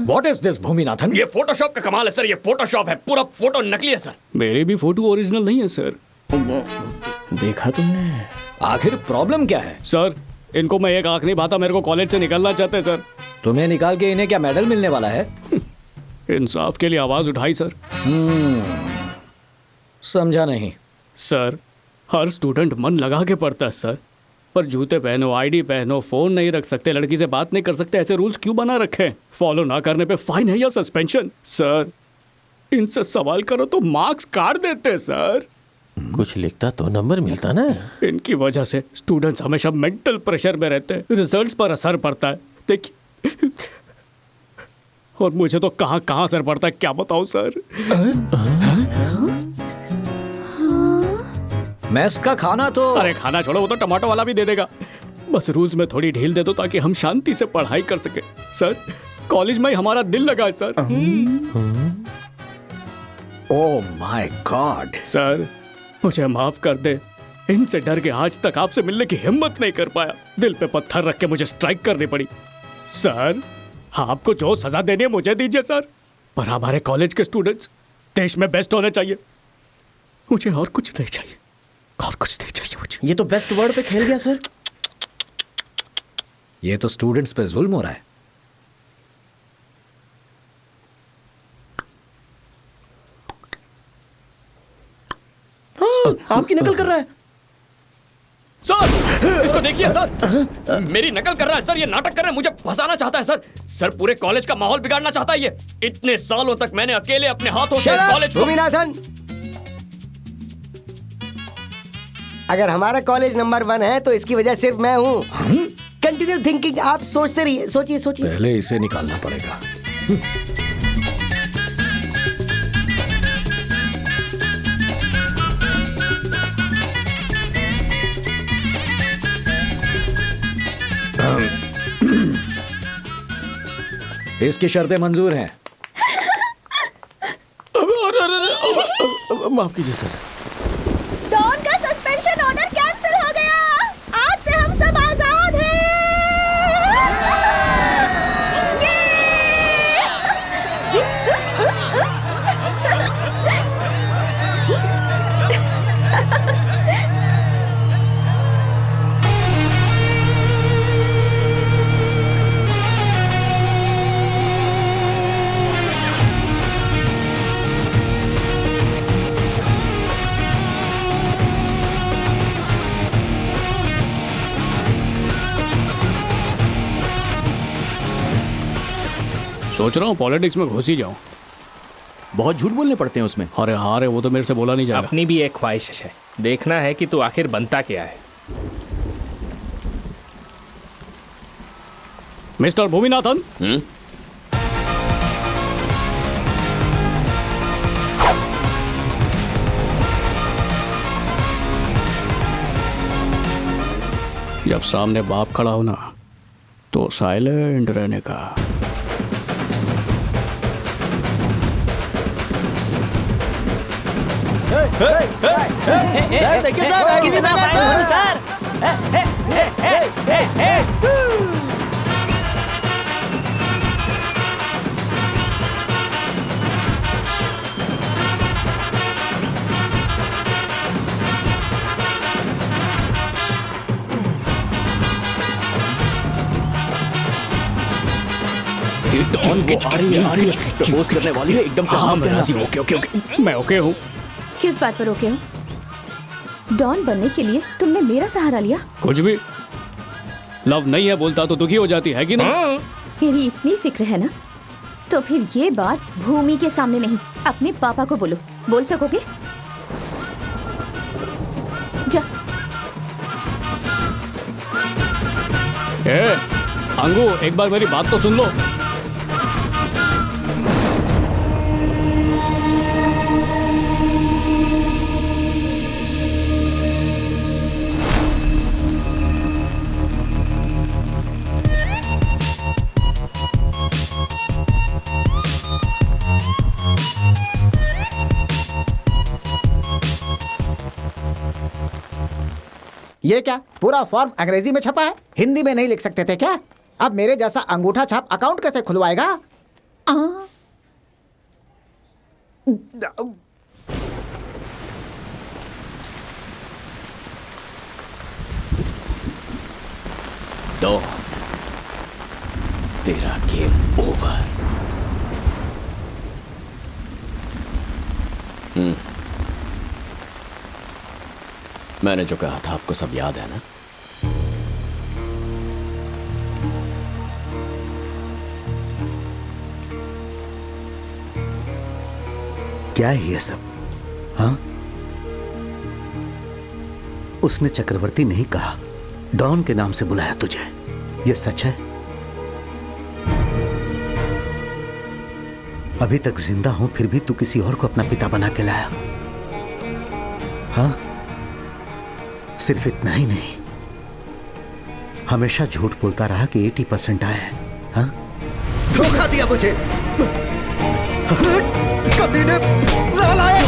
What is this, Bhuminathan? ये फोटोशॉप का कमाल है सर, ये फोटोशॉप है, पूरा फोटो नकली है सर। मेरी भी फोटो ओरिजिनल नहीं है सर। देखा तुमने? आखिर प्रॉब्लम क्या है? सर, इनको मैं एक आंख नहीं भाता, मेरे को कॉलेज से निकलना चाहते सर। तुम्हें निकाल के इन्हें क्या मेडल मिलने वाला है? इंसाफ के लिए आवाज उठाई सर। समझा नहीं। सर, हर स्टूडेंट मन लगा के पढ़ता है सर, पर जूते पहनो, आईडी पहनो, फोन नहीं रख सकते, लड़की से बात नहीं कर सकते, ऐसे रूल्स क्यों बना रखे हैं? फॉलो ना करने पे फाइन है या सस्पेंशन? सर, इनसे सवाल करो तो मार्क्स काट देते सर। कुछ लिखता तो नंबर मिलता ना। इनकी वजह से स्टूडेंट्स हमेशा मेंटल प्रेशर में रहते हैं, रिजल्ट्स पर असर पड़ता है। देखिए, और मुझे तो कहाँ असर पड़ता है क्या बताऊं सर। मेस का खाना तो, अरे खाना छोड़ो, वो तो टमाटो वाला भी दे देगा। बस रूल्स में थोड़ी ढील दे दो ताकि हम शांति से पढ़ाई कर सके। सर, कॉलेज में ही हमारा दिल लगा है sir. Oh my God. Sir, मुझे माफ कर दे, इनसे डर के आज तक आपसे मिलने की हिम्मत नहीं कर पाया। दिल पे पत्थर रख के मुझे स्ट्राइक करनी पड़ी। सर, आपको जो सजा देनी है मुझे दीजिए सर, पर हमारे कॉलेज के स्टूडेंट्स देश में बेस्ट होने चाहिए। मुझे और कुछ नहीं चाहिए, और कुछ नहीं चाहिए मुझे। ये तो बेस्ट वर्ड पे खेल गया सर। ये तो स्टूडेंट्स पे जुल्म हो रहा है। आपकी नकल कर रहा है सर। इसको देखिए सर, मेरी नकल कर रहा है सर, ये नाटक कर रहा है, मुझे फंसाना चाहता है सर। सर, पूरे कॉलेज का माहौल बिगाड़ना चाहता है ये। इतने सालों तक मैंने अकेले अपने हाथों से इस कॉलेज को। भूमिनाथन, अगर हमारा कॉलेज नंबर 1 है तो इसकी वजह सिर्फ मैं हूँ। कंटिन्यू थिंकिंग, आप सोचते रहिए, सोचिए सोचिए। पहले इसे निकालना पड़ेगा। इसकी शर्तें मंजूर हैं। माफ कीजिए सर। डॉन का सस्पेंशन ऑर्डर कैंसिल हो गया। आज से हम सब आजाद हैं। सोच रहा हूँ पॉलिटिक्स में घुस ही जाऊं। बहुत झूठ बोलने पड़ते हैं उसमें। अरे हार है, वो तो मेरे से बोला नहीं जाएगा। अपनी भी एक ख्वाहिश है, देखना है कि तू आखिर बनता क्या है। मिस्टर भूमिनाथन, जब सामने बाप खड़ा हो ना तो साइलेंट रहने का। देखिए सर, कितना फाइन हो सर। डॉन की आ रही है, प्रपोज करने वाली है एकदम से। हाँ, मैं राजी हूँ। ओके ओके ओके, मैं ओके हूँ। किस बात पर ओके हो? डॉन बनने के लिए तुमने मेरा सहारा लिया? कुछ भी। लव नहीं है बोलता तो दुखी हो जाती है कि नहीं? मेरी इतनी फिक्र है ना तो फिर ये बात भूमि के सामने नहीं, अपने पापा को बोलो। बोल सकोगे? जा। अंगू, एक बार मेरी बात तो सुन लो। ये क्या पूरा फॉर्म अंग्रेजी में छपा है? हिंदी में नहीं लिख सकते थे क्या? अब मेरे जैसा अंगूठा छाप अकाउंट कैसे खुलवाएगा? तो तेरा गेम ओवर। मैंने जो कहा था आपको सब याद है ना? क्या है ये सब? हाँ, उसने चक्रवर्ती नहीं कहा, डॉन के नाम से बुलाया तुझे। ये सच है? अभी तक जिंदा हूं फिर भी तू किसी और को अपना पिता बना के लाया। हाँ, सिर्फ इतना ही नहीं, हमेशा झूठ बोलता रहा कि 80% आया है। हाँ, धोखा दिया मुझे। कभी ने लाया।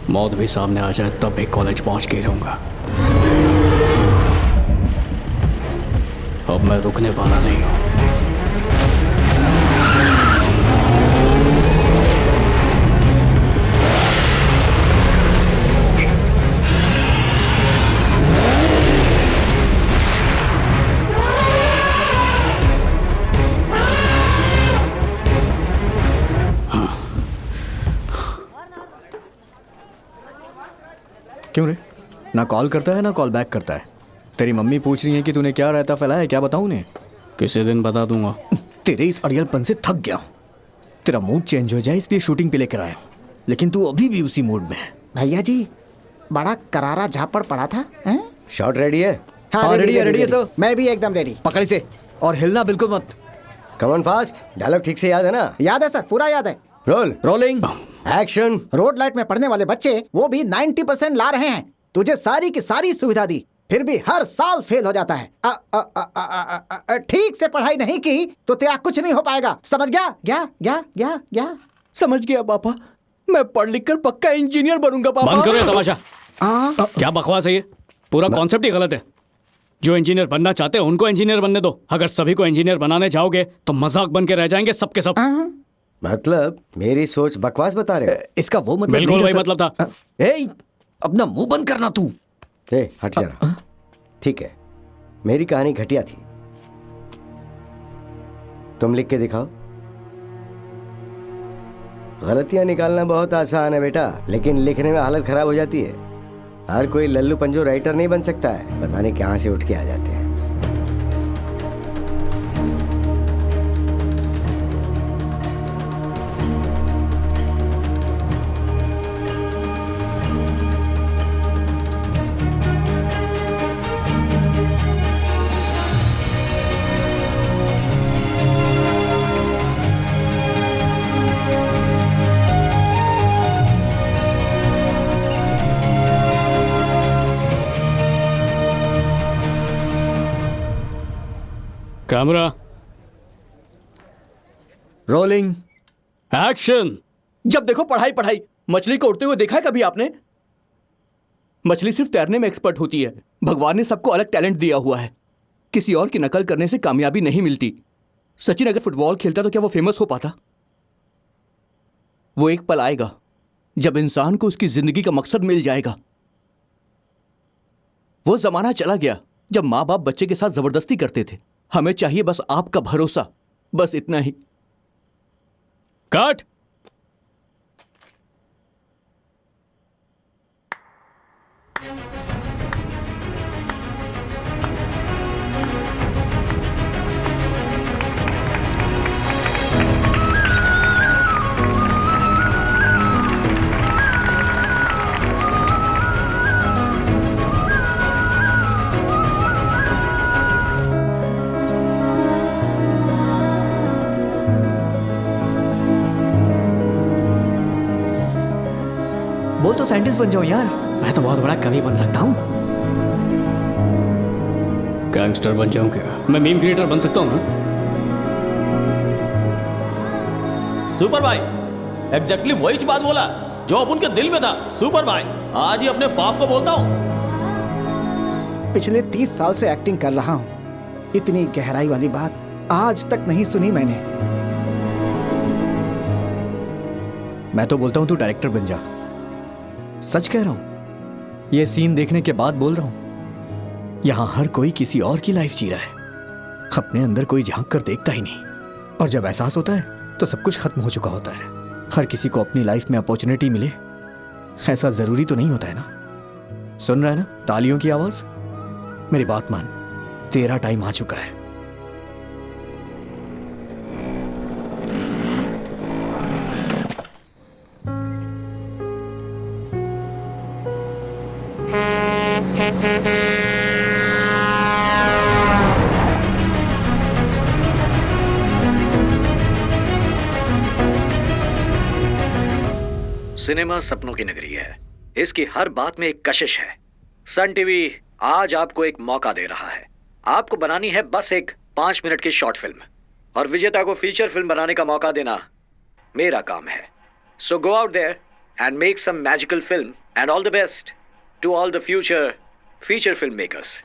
मौत भी सामने आ जाए तब एक कॉलेज पहुंच के ही रहूंगा। अब मैं रुकने वाला नहीं हूं। क्यों रे? ना कॉल करता है ना कॉल बैक करता है। तेरी मम्मी पूछ रही है कि तूने क्या रहता फैलाया, क्या बताऊं उन्हें? किसी दिन बता दूंगा। तेरे इस अड़ियलपन से थक गया हूं। तेरा मूड चेंज हो जाए इसलिए शूटिंग पे लेकर आया हूं, लेकिन तू अभी भी उसी मूड में है। भैया जी, बड़ा करारा झापड़ पड़ा था। शॉट रेडी है? हाँ रेडी है सर। मैं भी एकदम रेडी। पकड़ से और हिलना बिल्कुल मत। Come on fast. डायलॉग ठीक से याद है ना? याद है सर, पूरा याद है। Rolling action. रोड लाइट में पढ़ने वाले बच्चे वो भी 90% ला रहे हैं। तुझे सारी की सारी सुविधा दी, फिर भी हर साल फेल हो जाता है। ठीक से पढ़ाई नहीं की तो तेरा कुछ नहीं हो पाएगा। समझ गया? गया। समझ गया पापा। मैं पढ़ लिख कर पक्का इंजीनियर बनूंगा पापा। बंद करो ये तमाशा। क्या बकवास है ये? पूरा कॉन्सेप्ट ही गलत है। जो इंजीनियर बनना चाहते हैं उनको इंजीनियर बनने दो। अगर सभी को इंजीनियर बनाने जाओगे तो मजाक बन के रह जाएंगे सबके सब। मतलब मेरी सोच बकवास बता रहे हो? इसका वो मतलब बिल्कुल वही मतलब था। अपना मुंह बंद करना तू। हट जरा। ठीक है, मेरी कहानी घटिया थी, तुम लिख के दिखाओ। गलतियां निकालना बहुत आसान है बेटा, लेकिन लिखने में हालत खराब हो जाती है। हर कोई लल्लू पंजो राइटर नहीं बन सकता है। पता नहीं कहां से उठ के आ जाते हैं। Camera rolling action. जब देखो पढ़ाई पढ़ाई। मछली को उड़ते हुए देखा है कभी आपने? मछली सिर्फ तैरने में एक्सपर्ट होती है। भगवान ने सबको अलग टैलेंट दिया हुआ है। किसी और की नकल करने से कामयाबी नहीं मिलती। सचिन अगर फुटबॉल खेलता तो क्या वो फेमस हो पाता? वो एक पल आएगा जब इंसान को उसकी जिंदगी का मकसद मिल जाएगा। वो जमाना चला गया जब माँ बाप बच्चे के साथ जबरदस्ती करते थे। हमें चाहिए बस आपका भरोसा, बस इतना ही। कट। बोल तो साइंटिस्ट बन जाऊं यार। मैं तो बहुत बड़ा कवि बन सकता हूँ। गैंगस्टर बन जाऊं क्या? मैं मीम क्रिएटर बन सकता हूँ ना? सुपर भाई एग्जैक्टली वही बात बोला जो अब उनके दिल में था। सुपर भाई आज ही अपने बाप को बोलता हूँ। पिछले 30 साल से एक्टिंग कर रहा हूँ, इतनी गहराई वाली बात आज तक नहीं सुनी मैंने। मैं तो बोलता हूँ तू डायरेक्टर बन जा। सच कह रहा हूं, ये सीन देखने के बाद बोल रहा हूं। यहां हर कोई किसी और की लाइफ जी रहा है, अपने अंदर कोई झांक कर देखता ही नहीं। और जब एहसास होता है तो सब कुछ खत्म हो चुका होता है। हर किसी को अपनी लाइफ में अपॉर्चुनिटी मिले ऐसा जरूरी तो नहीं होता है ना। सुन रहा है ना तालियों की आवाज? मेरी बात मान, तेरा टाइम आ चुका है। सिनेमा सपनों की नगरी है, इसकी हर बात में एक कशिश है। सन टीवी आज आपको एक मौका दे रहा है। आपको बनानी है बस एक 5 मिनट की शॉर्ट फिल्म, और विजेता को फीचर फिल्म बनाने का मौका देना मेरा काम है। So go out there and make some magical film and all the best to all the future feature film makers.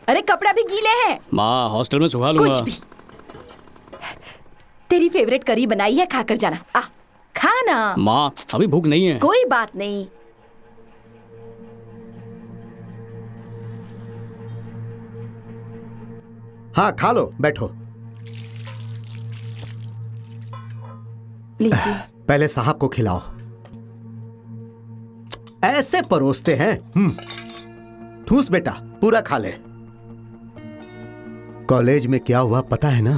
अरे कपड़ा भी गीले हैं। माँ हॉस्टल में सुखा लूंगा। कुछ भी। तेरी फेवरेट करी बनाई है, खाकर जाना। आ खाना। माँ अभी भूख नहीं है। कोई बात नहीं। हाँ खा लो, बैठो। लीजिए। पहले साहब को खिलाओ। ऐसे परोसते हैं। ठूस बेटा, पूरा खा ले। कॉलेज में क्या हुआ पता है ना?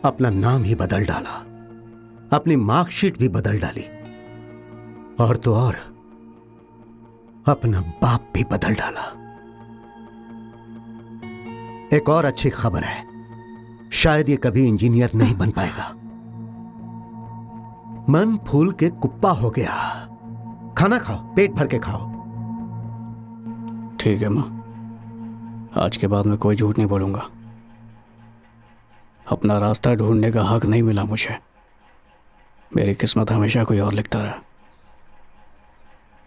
अपना नाम ही बदल डाला, अपनी मार्कशीट भी बदल डाली, और तो और अपना बाप भी बदल डाला। एक और अच्छी खबर है, शायद ये कभी इंजीनियर नहीं बन पाएगा। मन फूल के कुप्पा हो गया। खाना खाओ, पेट भर के खाओ। ठीक है माँ, आज के बाद मैं कोई झूठ नहीं बोलूंगा। अपना रास्ता ढूंढने का हक नहीं मिला मुझे। मेरी किस्मत हमेशा कोई और लिखता रहा,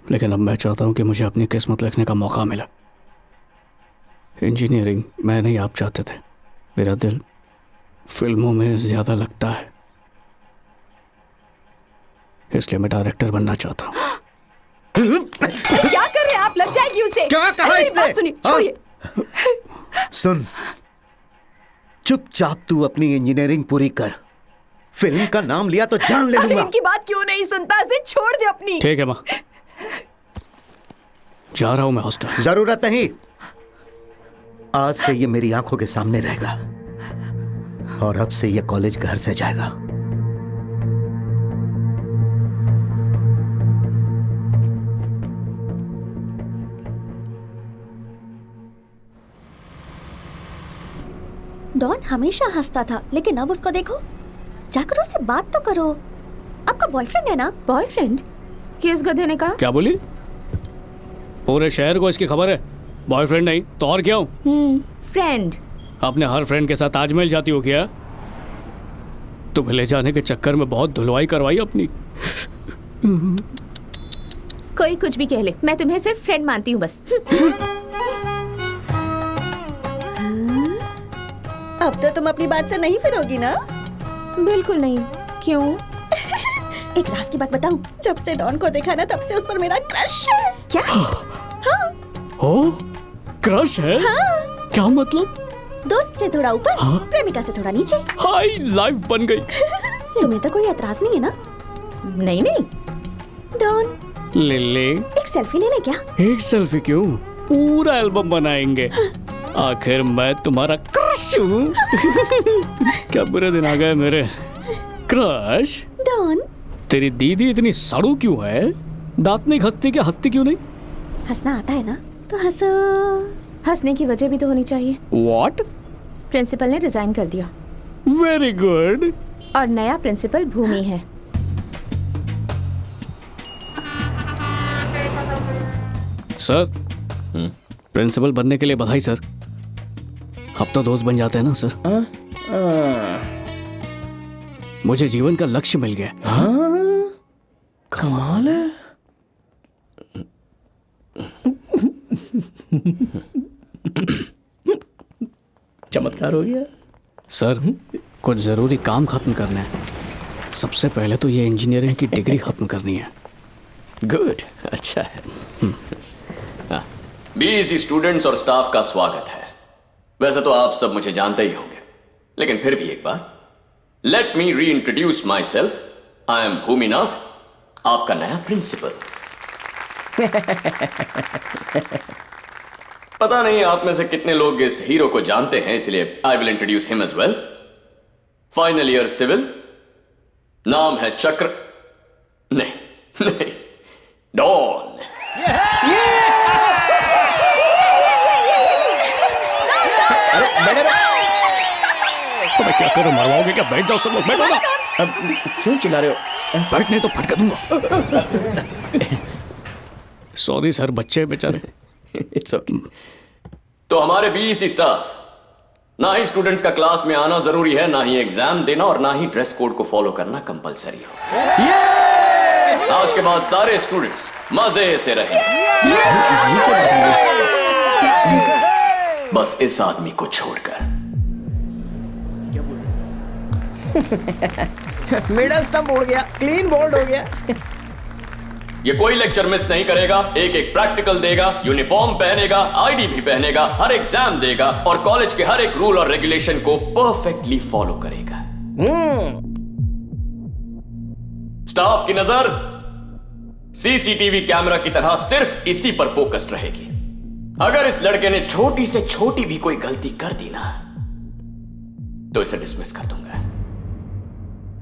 लेकिन अब मैं चाहता हूं कि मुझे अपनी किस्मत लिखने का मौका मिला। इंजीनियरिंग मैं नहीं, आप चाहते थे। मेरा दिल फिल्मों में ज्यादा लगता है, इसलिए मैं डायरेक्टर बनना चाहता हूँ। क्या कर रहे हैं आप? लग जाएगी उसे। क्या कहा इसने? सुनिए, छोड़िए। सुन, चुपचाप तू अपनी इंजीनियरिंग पूरी कर। फिल्म का नाम लिया तो जान ले लूंगा। इनकी बात क्यों नहीं सुनता? इसे छोड़ दे अपनी। ठीक है माँ, जा रहा हूं मैं हॉस्टल। जरूरत नहीं, आज से ये मेरी आंखों के सामने रहेगा, और अब से ये कॉलेज घर से जाएगा। डॉन हमेशा हंसता था, लेकिन अब उसको देखो। जाकर उससे बात तो करो। आपका बॉयफ्रेंड है ना? बॉयफ्रेंड? किस गधे ने कहा? क्या बोली? पूरे शहर को इसकी खबर है। बॉयफ्रेंड नहीं तो और क्या हूँ? फ्रेंड। अपने हर फ्रेंड के साथ ताजमहल जाती हो क्या? तुम्हें ले जाने के चक्कर में बहुत धुलवाई करवाई अपनी। कोई कुछ भी कह ले, मैं तुम्हें सिर्फ फ्रेंड मानती हूँ बस। अब तो तुम अपनी बात से नहीं फिरोगी ना? बिल्कुल नहीं। क्यों? एक राज की बात बताऊं, जब से डॉन को देखा ना तब से उस पर मेरा क्रश है। क्या? हाँ। हो क्रश है? हाँ। क्या मतलब? दोस्त से थोड़ा ऊपर, हाँ? प्रेमिका से थोड़ा नीचे। हाई लाइफ बन गई। तुम्हें तो कोई एतराज नहीं है ना? नहीं नहीं। डॉन ले ले। एक सेल्फी ले ले क्या? एक सेल्फी क्यों, पूरा एल्बम बनाएंगे। आखिर मैं तुम्हारा क्रश हूँ। क्या बुरे दिन आ गए मेरे। क्रश डॉन तेरी दीदी इतनी सड़ू क्यों है? दांत नहीं घसती क्या? हंसती क्यों नहीं? हंसना आता है ना तो हंसो। हंसने की वजह भी तो होनी चाहिए। What? प्रिंसिपल ने रिजाइन कर दिया। Very good. और नया प्रिंसिपल भूमि है। सर प्रिंसिपल बनने के लिए बधाई सर। अब तो दोस्त बन जाते हैं ना सर। मुझे जीवन का लक्ष्य मिल गया। कमाल है। चमत्कार हो गया सर। कुछ जरूरी काम खत्म करना है। सबसे पहले तो ये इंजीनियरिंग की डिग्री खत्म करनी है। गुड, अच्छा है। बीएससी स्टूडेंट्स और स्टाफ का स्वागत है। वैसे तो आप सब मुझे जानते ही होंगे, लेकिन फिर भी एक बार लेट मी री introduce my self. I am Bhuminath, आपका नया प्रिंसिपल। पता नहीं आप में से कितने लोग इस हीरो को जानते हैं, इसलिए I will introduce him as well. Final year civil, नाम है चक्र, नहीं डॉन। तो मैं क्या करूं, मरवाओगे क्या? बैठ जाओ सब लोग, बैठो ना। अब क्यों चिल्ला रहे हो? बैठने तो फटका दूंगा। सॉरी सर, बच्चे बेचारे। It's okay. तो हमारे बीएससी स्टाफ, ना ही स्टूडेंट्स का क्लास में आना जरूरी है, ना ही एग्जाम देना, और ना ही ड्रेस कोड को फॉलो करना कंपलसरी हो। आज के बाद सारे स्टूडेंट्स मजे से रहें। बस इस आदमी को छोड़कर। मिडल स्टंप उड़ गया, क्लीन बोल्ड हो गया। ये कोई लेक्चर मिस नहीं करेगा, एक एक प्रैक्टिकल देगा, यूनिफॉर्म पहनेगा, आईडी भी पहनेगा, हर एग्जाम देगा और कॉलेज के हर एक रूल और रेगुलेशन को परफेक्टली फॉलो करेगा। स्टाफ की नजर सीसीटीवी कैमरा की तरह सिर्फ इसी पर फोकस्ड रहेगी। अगर इस लड़के ने छोटी से छोटी भी कोई गलती कर दी ना, तो इसे डिसमिस कर दूंगा।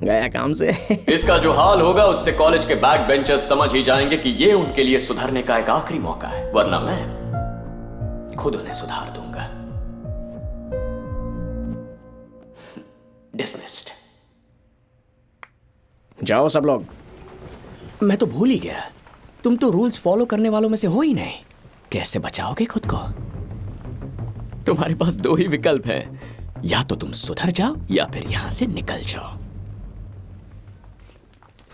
गया काम से। इसका जो हाल होगा उससे कॉलेज के बैक बेंचर्स समझ ही जाएंगे कि ये उनके लिए सुधरने का एक आखिरी मौका है, वरना मैं खुद उन्हें सुधार दूंगा। डिसमिस्ड। जाओ सब लोग। मैं तो भूल ही गया, तुम तो रूल्स फॉलो करने वालों में से हो ही नहीं। कैसे बचाओगे खुद को? तुम्हारे पास दो ही विकल्प हैं, या तो तुम सुधर जाओ या फिर यहां से निकल जाओ।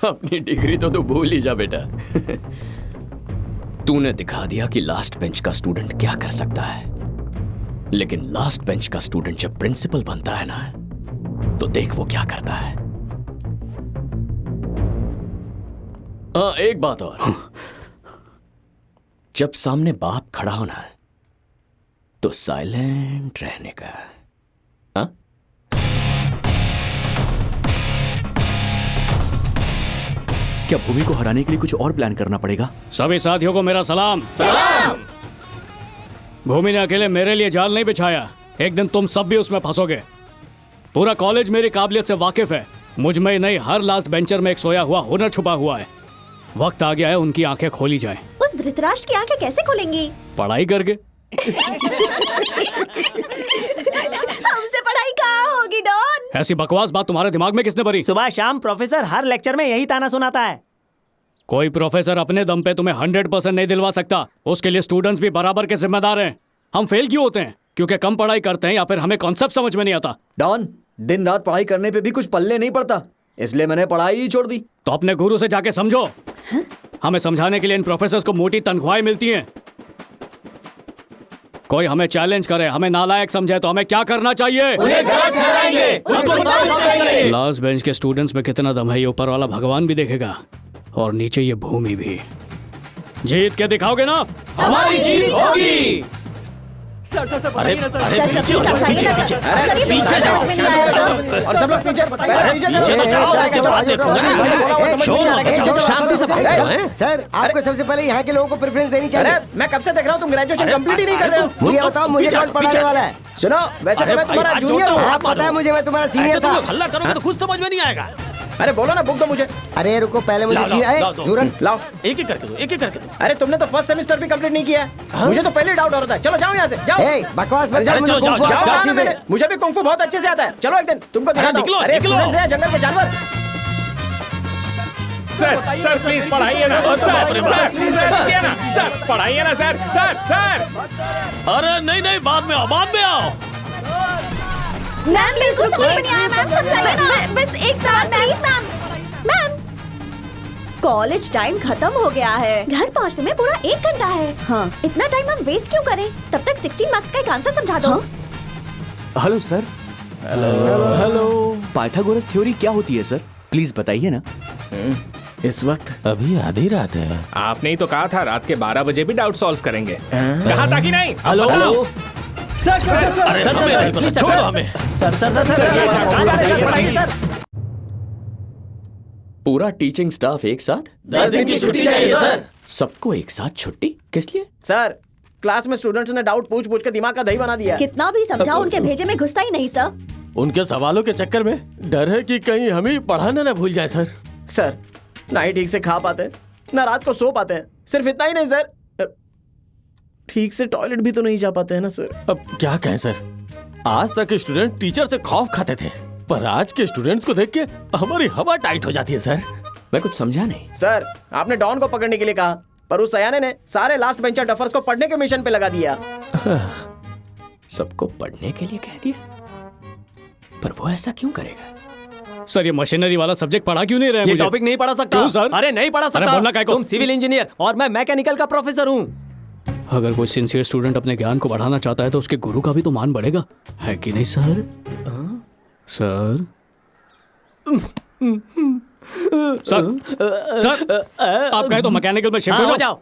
अपनी डिग्री तो तू भूल ही जा बेटा। तूने दिखा दिया कि लास्ट बेंच का स्टूडेंट क्या कर सकता है, लेकिन लास्ट बेंच का स्टूडेंट जब प्रिंसिपल बनता है ना, तो देख वो क्या करता है। हाँ, एक बात और, जब सामने बाप खड़ा होना तो साइलेंट रहने का। हाँ? क्या भूमि को हराने के लिए कुछ और प्लान करना पड़ेगा? सभी साथियों को मेरा सलाम। सलाम। भूमि ने अकेले मेरे लिए जाल नहीं बिछाया, एक दिन तुम सब भी उसमें फंसोगे। पूरा कॉलेज मेरी काबिलियत से वाकिफ है। मुझ में नहीं, हर लास्ट बेंचर में एक सोया हुआ हुनर छुपा हुआ है। वक्त आ गया है उनकी आंखें खोली जाएं। उस धृतराष्ट्र की आंखें कैसे खोलेंगी? पढ़ाई करके। हमसे पढ़ाई कहाँ होगी डॉन? ऐसी बकवास बात तुम्हारे दिमाग में किसने भरी? सुबह शाम प्रोफेसर हर लेक्चर में यही ताना सुनाता है। कोई प्रोफेसर अपने दम पे तुम्हें 100% नहीं दिलवा सकता। उसके लिए स्टूडेंट्स भी बराबर के जिम्मेदार हैं। हम फेल क्यों होते हैं? क्योंकि कम पढ़ाई करते हैं या फिर हमें कॉन्सेप्ट समझ में नहीं आता। डॉन, दिन रात पढ़ाई करने पे भी कुछ पल्ले नहीं पड़ता, इसलिए मैंने पढ़ाई ही छोड़ दी। तो अपने गुरु से जाके समझो। हमें समझाने के लिए इन प्रोफेसर्स को मोटी तनख्वाहें मिलती हैं। कोई हमें चैलेंज करे, हमें नालायक समझे तो हमें क्या करना चाहिए? लास्ट बेंच के स्टूडेंट्स में कितना दम है ये ऊपर वाला भगवान भी देखेगा, और नीचे ये भूमि भी। जीत के दिखाओगे ना? हमारी जीत होगी। सर सर सर अरे पीछे जाओ और सब लोग पीछे शांति से सर, आपको सबसे पहले यहाँ के लोगों को प्रेफरेंस देनी चाहिए। मैं कब से देख रहा हूँ तुम ग्रेजुएशन कंप्लीट ही नहीं कर रहे हो। मुझे बताओ, मुझे कौन पढ़ाने वाला है? सुनो, वैसे तो मैं तुम्हारा जूनियर हूँ। हाँ, पता है मुझे, मैं तुम्हारा सीनियर था। हल्ला करोगे तो खुद समझ में नहीं आएगा। अरे बोलो ना, बुक दो मुझे। अरे रुको, पहले मुझे जूरन लाओ, एक एक करके दो, एक एक करके दो। अरे तुमने तो फर्स्ट सेमेस्टर भी कंप्लीट नहीं किया है। मुझे तो पहले डाउट हो रहा था। चलो जाओ यहाँ से, जाओ। बकवास मत जाओ, करो, जाओ, मुझे जाओ, कुंग फू जाओ, अच्छे से। मुझे भी कुंग फू बहुत अच्छे से आता है। चलो एक दिन तुमको दिखाता हूँ। अरे स्टूडेंट्स हैं, जंगल के जानवर। सर प्लीज पढ़ाइए ना सर पढ़ाइए ना सर। अरे नहीं, बाद में आओ। मैम प्लीज, कुछ समझ में नहीं आया मैम, समझाइए ना। बस एक सवाल प्लीज मैम। कॉलेज टाइम खत्म हो गया है, घर पहुंचने में पूरा 1 घंटा है। हाँ, इतना टाइम हम वेस्ट क्यों करें? तब तक 16 मार्क्स का एक आंसर समझा दो। Hello sir. Hello. Pythagoras theory क्या होती है सर? प्लीज बताइए ना। इस वक्त अभी आधी रात है। आपने ही तो कहा था रात के 12 बजे भी डाउट सॉल्व करेंगे। कहा था कि नहीं? हेलो। सर छोड़ो हमें। सर पूरा टीचिंग स्टाफ एक साथ 10 दिन की छुट्टी चाहिए सर। सबको एक साथ छुट्टी किस लिए? सर, क्लास में स्टूडेंट्स ने डाउट पूछ के दिमाग का दही बना दिया। कितना भी समझाओ, उनके भेजे में घुसता ही नहीं सर। उनके सवालों के चक्कर में डर है कि कहीं हम ही पढ़ाना ना भूल जाए सर। सर, ना ही ठीक से खा पाते, ना रात को सो पाते हैं। सिर्फ इतना ही नहीं सर, ठीक से टॉयलेट भी तो नहीं जा पाते हैं ना सर। अब क्या कहें सर, आज तक स्टूडेंट टीचर से खौफ खाते थे, पर आज के स्टूडेंट्स को देख के हमारी हवा टाइट हो जाती है सर। मैं कुछ समझा नहीं। सर, आपने डॉन को पकड़ने के लिए कहा, पर उस सयाने ने सारे लास्ट बेंचर डफर्स को पढ़ने के मिशन पे लगा दिया। सबको पढ़ने के लिए कह दिया, पर वो ऐसा क्यों करेगा? सर, ये मशीनरी वाला सब्जेक्ट पढ़ा क्यों नहीं रहे? ये टॉपिक नहीं पढ़ा सकता। क्यों सर? अरे नहीं पढ़ा सकता। बोलना काय को? तुम सिविल इंजीनियर और मैं मैकेनिकल का प्रोफेसर हूँ। अगर कोई सिंसियर स्टूडेंट अपने ज्ञान को बढ़ाना चाहता है तो उसके गुरु का भी तो मान बढ़ेगा, है कि नहीं सर? सर आप कहे तो मैकेनिकल में शिफ्ट हो जाओ।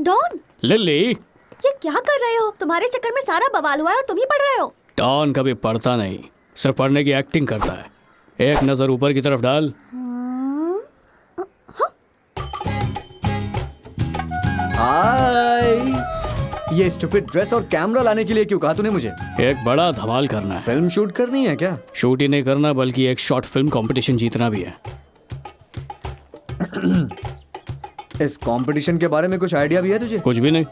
डॉन, लिली, ये क्या कर रहे हो? तुम्हारे चक्कर में सारा बवाल हुआ है और तुम ही पढ़ रहे हो। डॉन कभी पढ़ता नहीं, सिर्फ पढ़ने की एक्टिंग करता है। एक नजर ऊपर की तरफ डाल। हाय, ये स्टूपिड ड्रेस और कैमरा लाने के लिए क्यों कहा तूने मुझे? एक बड़ा धमाल करना है। फिल्म शूट करनी है क्या? शूट ही नहीं करना, बल्कि एक शॉर्ट फिल्म कंपटीशन जीतना भी है। इस कंपटीशन के बारे में कुछ आइडिया भी है तुझे? कुछ भी नहीं।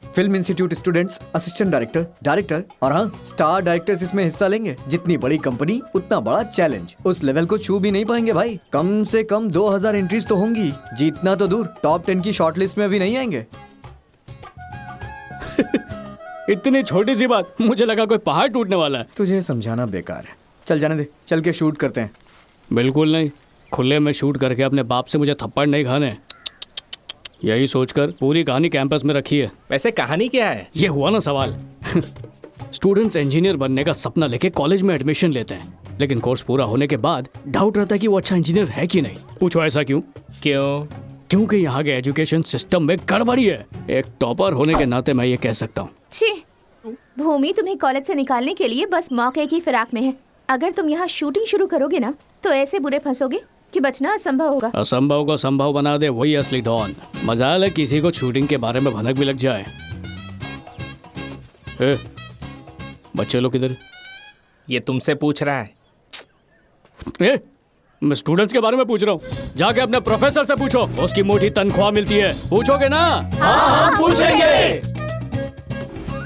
Film institute students, assistant director, director और हाँ, स्टार डायरेक्टर्स इसमें हिस्सा लेंगे। जितनी बड़ी कंपनी उतना बड़ा चैलेंज। उस लेवल को छू भी नहीं पाएंगे भाई। कम से कम 2000 एंट्रीज तो होंगी। जीतना तो दूर, टॉप 10 की शॉर्टलिस्ट में भी नहीं आएंगे। इतनी छोटी सी बात, मुझे लगा कोई पहाड़ टूटने वाला है। तुझे समझाना बेकार है। चल जाने दे, चल के शूट करते हैं। बिल्कुल नहीं, खुले में शूट करके अपने बाप से मुझे थप्पड़ नहीं खाने। यही सोचकर पूरी कहानी कैंपस में रखी है। वैसे कहानी क्या है? ये हुआ ना सवाल। स्टूडेंट्स इंजीनियर बनने का सपना लेके कॉलेज में एडमिशन लेते हैं, लेकिन कोर्स पूरा होने के बाद डाउट रहता है कि वो अच्छा इंजीनियर है कि नहीं। पूछो ऐसा क्यों? क्योंकि यहाँ के एजुकेशन सिस्टम में गड़बड़ी है। एक टॉपर होने के नाते मैं ये कह सकता हूँ। छी, भूमि तुम्हें कॉलेज से निकालने के लिए बस मौके की फिराक में है। अगर तुम यहाँ शूटिंग शुरू करोगे ना, तो ऐसे बुरे फंसोगे कि बचना असंभव होगा। असंभव को संभव बना दे, वही असली डॉन। मजाल है किसी को शूटिंग के बारे में भनक भी लग जाए। बच्चे लोग किधर? ये तुमसे पूछ रहा है। मैं स्टूडेंट्स के बारे में पूछ रहा हूँ। जाके अपने प्रोफेसर से पूछो, उसकी मोटी तनख्वाह मिलती है। पूछोगे ना? हाँ, पूछेंगे।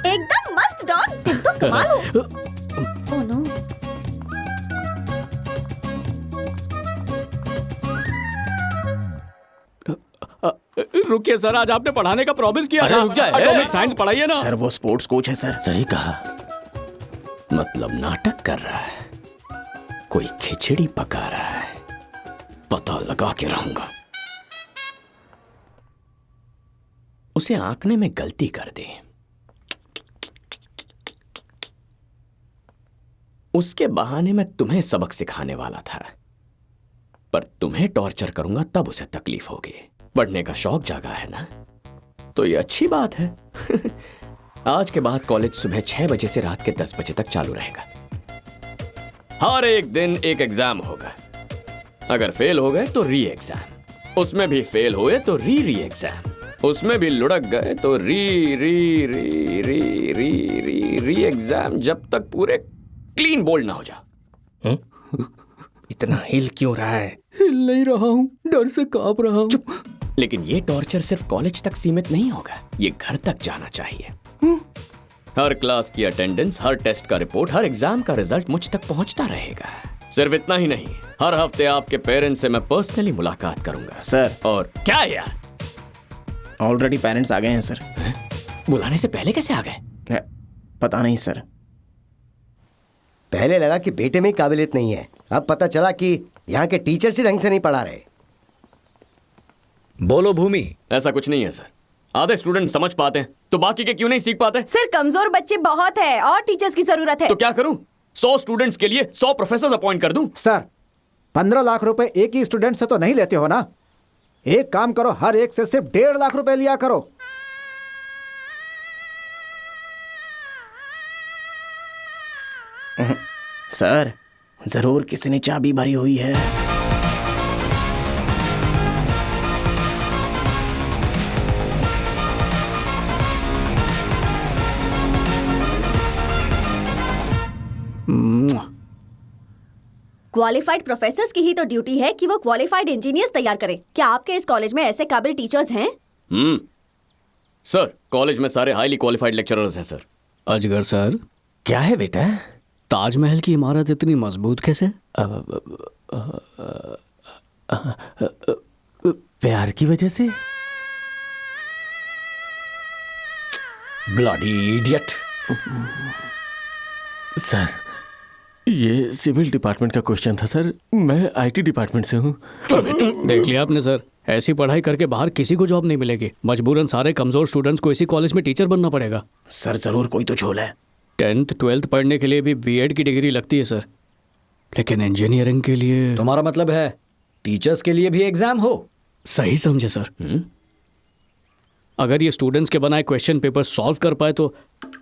एकदम मस्त डॉन, तुम तो कमाल हो। Oh no. रुकिए सर, आज आपने पढ़ाने का प्रॉमिस किया था। रुक जाए। एटॉमिक साइंस पढ़ाइए ना। सर, वो स्पोर्ट्स कोच है सर। सही कहा। मतलब नाटक कर रहा है, कोई खिचड़ी पका रहा है। पता लगा के रहूंगा। उसे आंकने में गलती कर दी। उसके बहाने मैं तुम्हें सबक सिखाने वाला था, पर तुम्हें टॉर्चर करूंगा तब उसे तकलीफ होगी। पढ़ने का शौक जागा है ना, तो ये अच्छी बात है। आज के बाद कॉलेज सुबह 6 बजे से रात के 10 बजे तक चालू रहेगा। हर एक दिन एक एग्जाम होगा। अगर फेल हो गए तो री एग्जाम, उसमें भी फेल हुए तो री एग्जाम, उसमें भी लुढ़क गए तो री एग्जाम, जब तक पूरे क्लीन बोल्ड ना हो जा। इतना हिल क्यों रहा है? हिल नहीं रहा हूँ, डर से कांप रहा हूँ। लेकिन ये टॉर्चर सिर्फ कॉलेज तक सीमित नहीं होगा, ये घर तक जाना चाहिए। हर क्लास की अटेंडेंस, हर टेस्ट का रिपोर्ट, हर एग्जाम का रिजल्ट मुझ तक पहुंचता रहेगा। सिर्फ इतना ही नहीं, हर हफ्ते आपके पेरेंट्स से मैं पर्सनली मुलाकात करूंगा। सर। और क्या यार? ऑलरेडी पेरेंट्स आ गए हैं सर। बुलाने से पहले कैसे आ गए? पता नहीं सर। पहले लगा कि बेटे में काबिलियत नहीं है, अब पता चला कि यहाँ के टीचर्स ही ढंग से नहीं पढ़ा रहे। बोलो भूमि। ऐसा कुछ नहीं है सर, आधे स्टूडेंट समझ पाते हैं तो बाकी के क्यों नहीं सीख पाते? सर कमजोर बच्चे बहुत है और टीचर्स की जरूरत है। तो क्या करूं? 100 स्टूडेंट्स के लिए 100 प्रोफेसर अपॉइंट कर दूं? सर 15 लाख रुपए एक ही स्टूडेंट से तो नहीं लेते हो ना। एक काम करो, हर एक से सिर्फ 1.5 लाख रुपए लिया करो। सर जरूर किसी ने चाबी भरी हुई है। क्वालिफाइड प्रोफेसर्स की ही तो ड्यूटी है कि वो क्वालिफाइड इंजीनियर्स तैयार करें। क्या आपके इस कॉलेज में ऐसे काबिल टीचर्स हैं? सर कॉलेज में सारे हाईली क्वालिफाइड लेक्चरर्स हैं सर। अजगर सर। क्या है बेटा? ताजमहल की इमारत इतनी मजबूत कैसे? प्यार की वजह से। Bloody idiot. सर ये सिविल डिपार्टमेंट का क्वेश्चन था सर, मैं आईटी डिपार्टमेंट से हूँ। देख लिया आपने सर, ऐसी पढ़ाई करके बाहर किसी को जॉब नहीं मिलेगी। मजबूरन सारे कमजोर स्टूडेंट्स को इसी कॉलेज में टीचर बनना पड़ेगा। सर जरूर कोई तो झोल है। 10th 12th पढ़ने के लिए भी बीएड की डिग्री लगती है सर, लेकिन इंजीनियरिंग के लिए। तुम्हारा मतलब है टीचर्स के लिए भी एग्जाम हो? सही समझे सर। अगर ये स्टूडेंट्स के बनाए क्वेश्चन पेपर सॉल्व कर पाए तो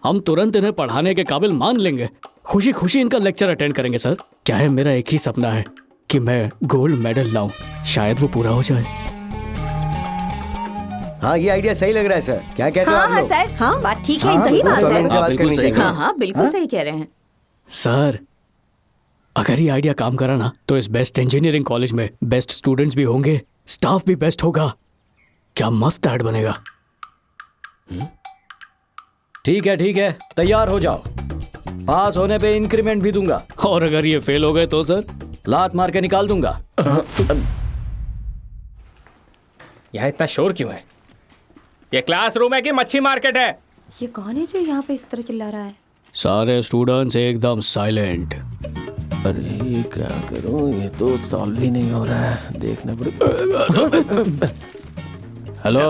हम तुरंत इन्हें पढ़ाने के काबिल मान लेंगे। खुशी खुशी इनका लेक्चर अटेंड करेंगे सर। क्या है, मेरा एक ही सपना है कि मैं गोल्ड मेडल लाऊं, शायद वो पूरा हो जाए। हाँ ये आइडिया सही लग रहा है सर, क्या कहते हो आप लोग? सर हाँ बात ठीक है, सही बात है। हाँ बिल्कुल सही कह रहे हैं सर। अगर ये आइडिया काम करा ना तो इस बेस्ट इंजीनियरिंग कॉलेज में बेस्ट स्टूडेंट्स भी होंगे, स्टाफ भी बेस्ट होगा। क्या मस्त ऐड बनेगा। ठीक है, तैयार हो जाओ। पास होने पे इंक्रीमेंट भी दूंगा, और अगर ये फेल हो गए तो सर लात मार के निकाल दूंगा। यहाँ इतना शोर क्यों है? ये क्लासरूम है कि मच्छी मार्केट है? ये कौन है जो यहाँ पे इस तरह चिल्ला रहा है? सारे स्टूडेंट्स एकदम साइलेंट। अरे ये क्या करूं, ये तो सॉल्व ही नहीं हो रहा है, देखना पड़ेगा। हेलो।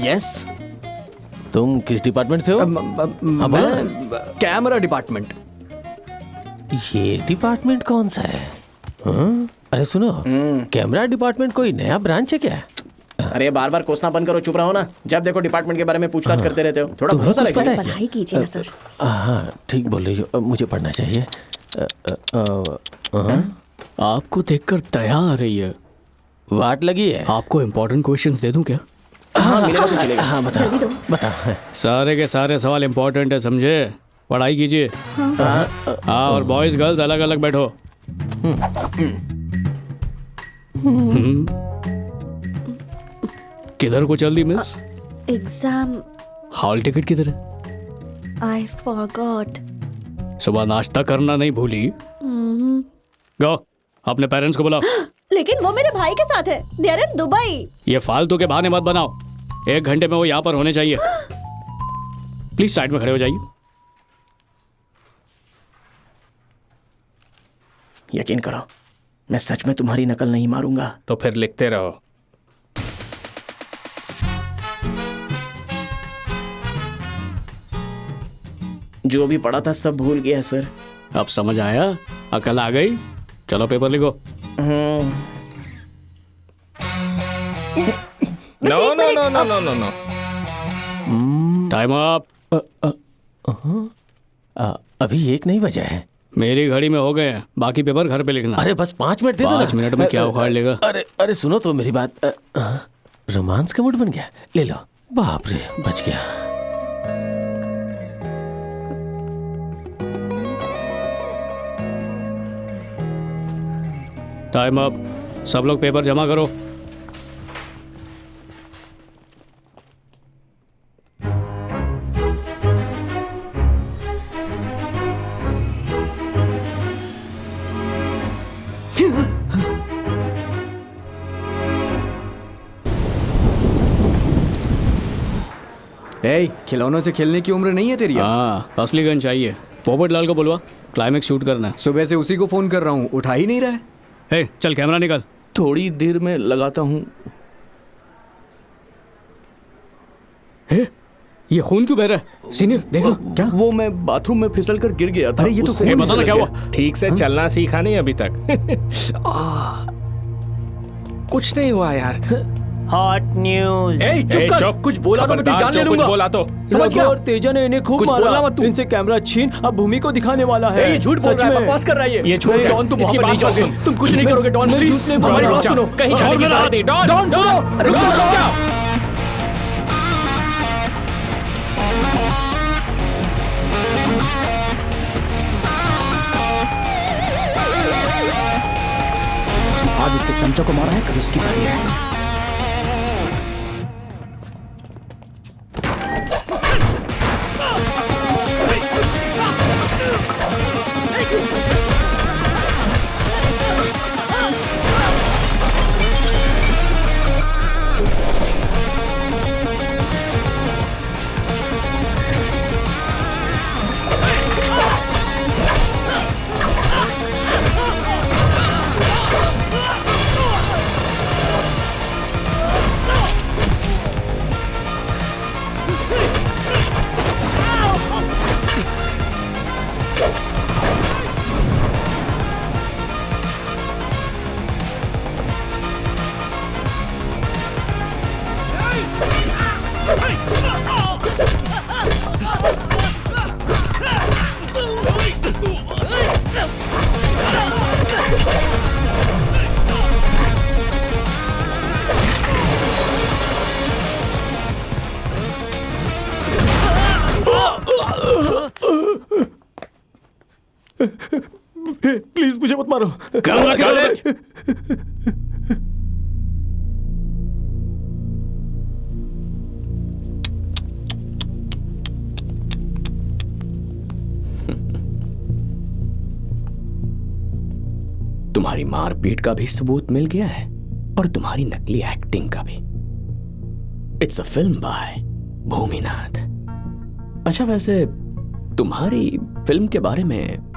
यस। तुम किस डिपार्टमेंट से हो? Camera department. ये डिपार्टमेंट कौन सा है? हाँ? अरे सुनो, कैमरा डिपार्टमेंट कोई नया ब्रांच है क्या? अरे बार बार कोसना बंद करो, चुप रहो ना। जब देखो डिपार्टमेंट के बारे में पूछताछ करते रहते हो। थोड़ा भरोसा रखिए। पढ़ाई कीजिए ना सर। हाँ ठीक बोल रही हो, मुझे पढ़ना चाहिए। आपको देखकर दया आ रही है। वाट लगी है। आपको इम्पोर्टेंट क्वेश्चंस दे दूं क्या? हाँ मिलेगा तो चलेगा। हाँ बता, जल्दी दो। बता। सारे के सारे सवाल इम्पोर्टेंट है, समझे? पढ़ाई कीजिए। हाँ और बॉयज गर्ल्स अलग अलग बैठो। किधर को चल दी मिस? एग्जाम। हॉल टिकट किधर है? I forgot. सुबह नाश्ता करना नहीं भूली? गो अपने पेरेंट्स को बुलाओ। लेकिन वो मेरे भाई के साथ है, दे आर इन दुबई। ये फालतू के बहाने मत बनाओ, 1 घंटे में वो यहाँ पर होने चाहिए। प्लीज साइड में खड़े हो जाइए। यकीन करो मैं सच में तुम्हारी नकल नहीं मारूंगा। तो फिर लिखते रहो। जो भी पढ़ा था सब भूल गया सर। अब समझ आया, अकल आ गई। चलो पेपर लिखो। No no no no no no no. Time up. अभी 1 नहीं बजा है। मेरी घड़ी में हो गए हैं, बाकी पेपर घर पे लिखना। अरे बस 5 मिनट दे दो ना। 5 मिनट में क्या उखाड़ लेगा? अरे सुनो तो मेरी बात। रोमांस का मूड बन गया, ले लो। बाप रे, बच गया। Time up. सब लोग पेपर जमा करो। खिलौनों से खेलने की उम्र नहीं है तेरी। हाँ, असली गन चाहिए। पोपट लाल को बुलवा, क्लाइमेक्स शूट करना है। सुबह से उसी को फोन कर रहा हूँ, उठा ही नहीं रहा है। हे, चल कैमरा निकाल। थोड़ी देर में लगाता हूँ। ये खून क्यों बह रहा है? सीनियर देखो। क्या? वो मैं बाथरूम में फिसल कर गिर गया था। अरे ये तो खून बताना क्या हुआ? ठीक से चलना सीखा नहीं अभी तक। कुछ नहीं हुआ यार। Hot news. चुप, कुछ बोला तो मैं तेरी जान ले कुछ लूंगा। बोला तो समझ गया? और तेजा ने इन्हें खूब कुछ बोलना मारा। मत तू। इनसे कैमरा छीन अब भूमि को दिखाने वाला है। ये झूठ बोल रहा है, बकवास कर रहा है ये झूठ है। डॉन, तुम इसकी वहाँ पर नहीं बात मत जाओगे। सुन। तुम कुछ नहीं करोगे डॉन, मैं प्लीज। झूठ नहीं हमारी बोल बात रहा। सुनो। कहीं जाने की जरूरत नहीं। डॉन सुनो। रुक जाओ। आज उसके चमचों को मारा है, कल उसकी बारी है। प्लीज मुझे मत मारो। तुम्हारी मारपीट का भी सबूत मिल गया है और तुम्हारी नकली एक्टिंग का भी। It's a film bye Bhuminath. अच्छा, वैसे तुम्हारी फिल्म के बारे में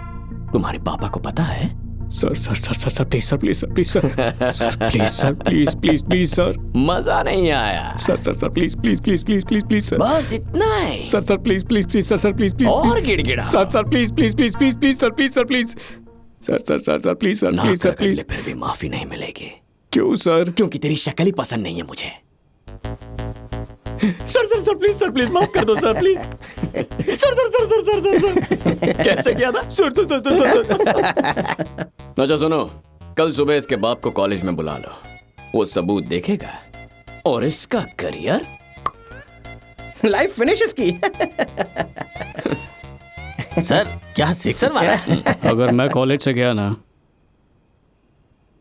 तुम्हारे पापा को पता है? Sir sir sir sir sir please sir please sir please sir sir please sir please please please sir. मजा नहीं आया? Sir sir sir please please please please please please sir. बस इतना है? Sir sir please please please sir sir please please और गिड़गिड़ा। Sir sir please please please please please sir please sir please sir sir sir sir please sir please sir please. फिर भी माफी नहीं मिलेगी। क्यों सर? क्योंकि तेरी शक्ल ही पसंद नहीं है मुझे। सर सर सर प्लीज माफ कर दो sir please. Sir sir sir sir sir sir sir कैसे किया था? Sir sir sir sir. अच्छा सुनो, कल सुबह इसके बाप को कॉलेज में बुला लो। वो सबूत देखेगा और इसका करियर लाइफ फिनिश इसकी। सर क्या सिक्सर मारा है? अगर मैं कॉलेज से गया ना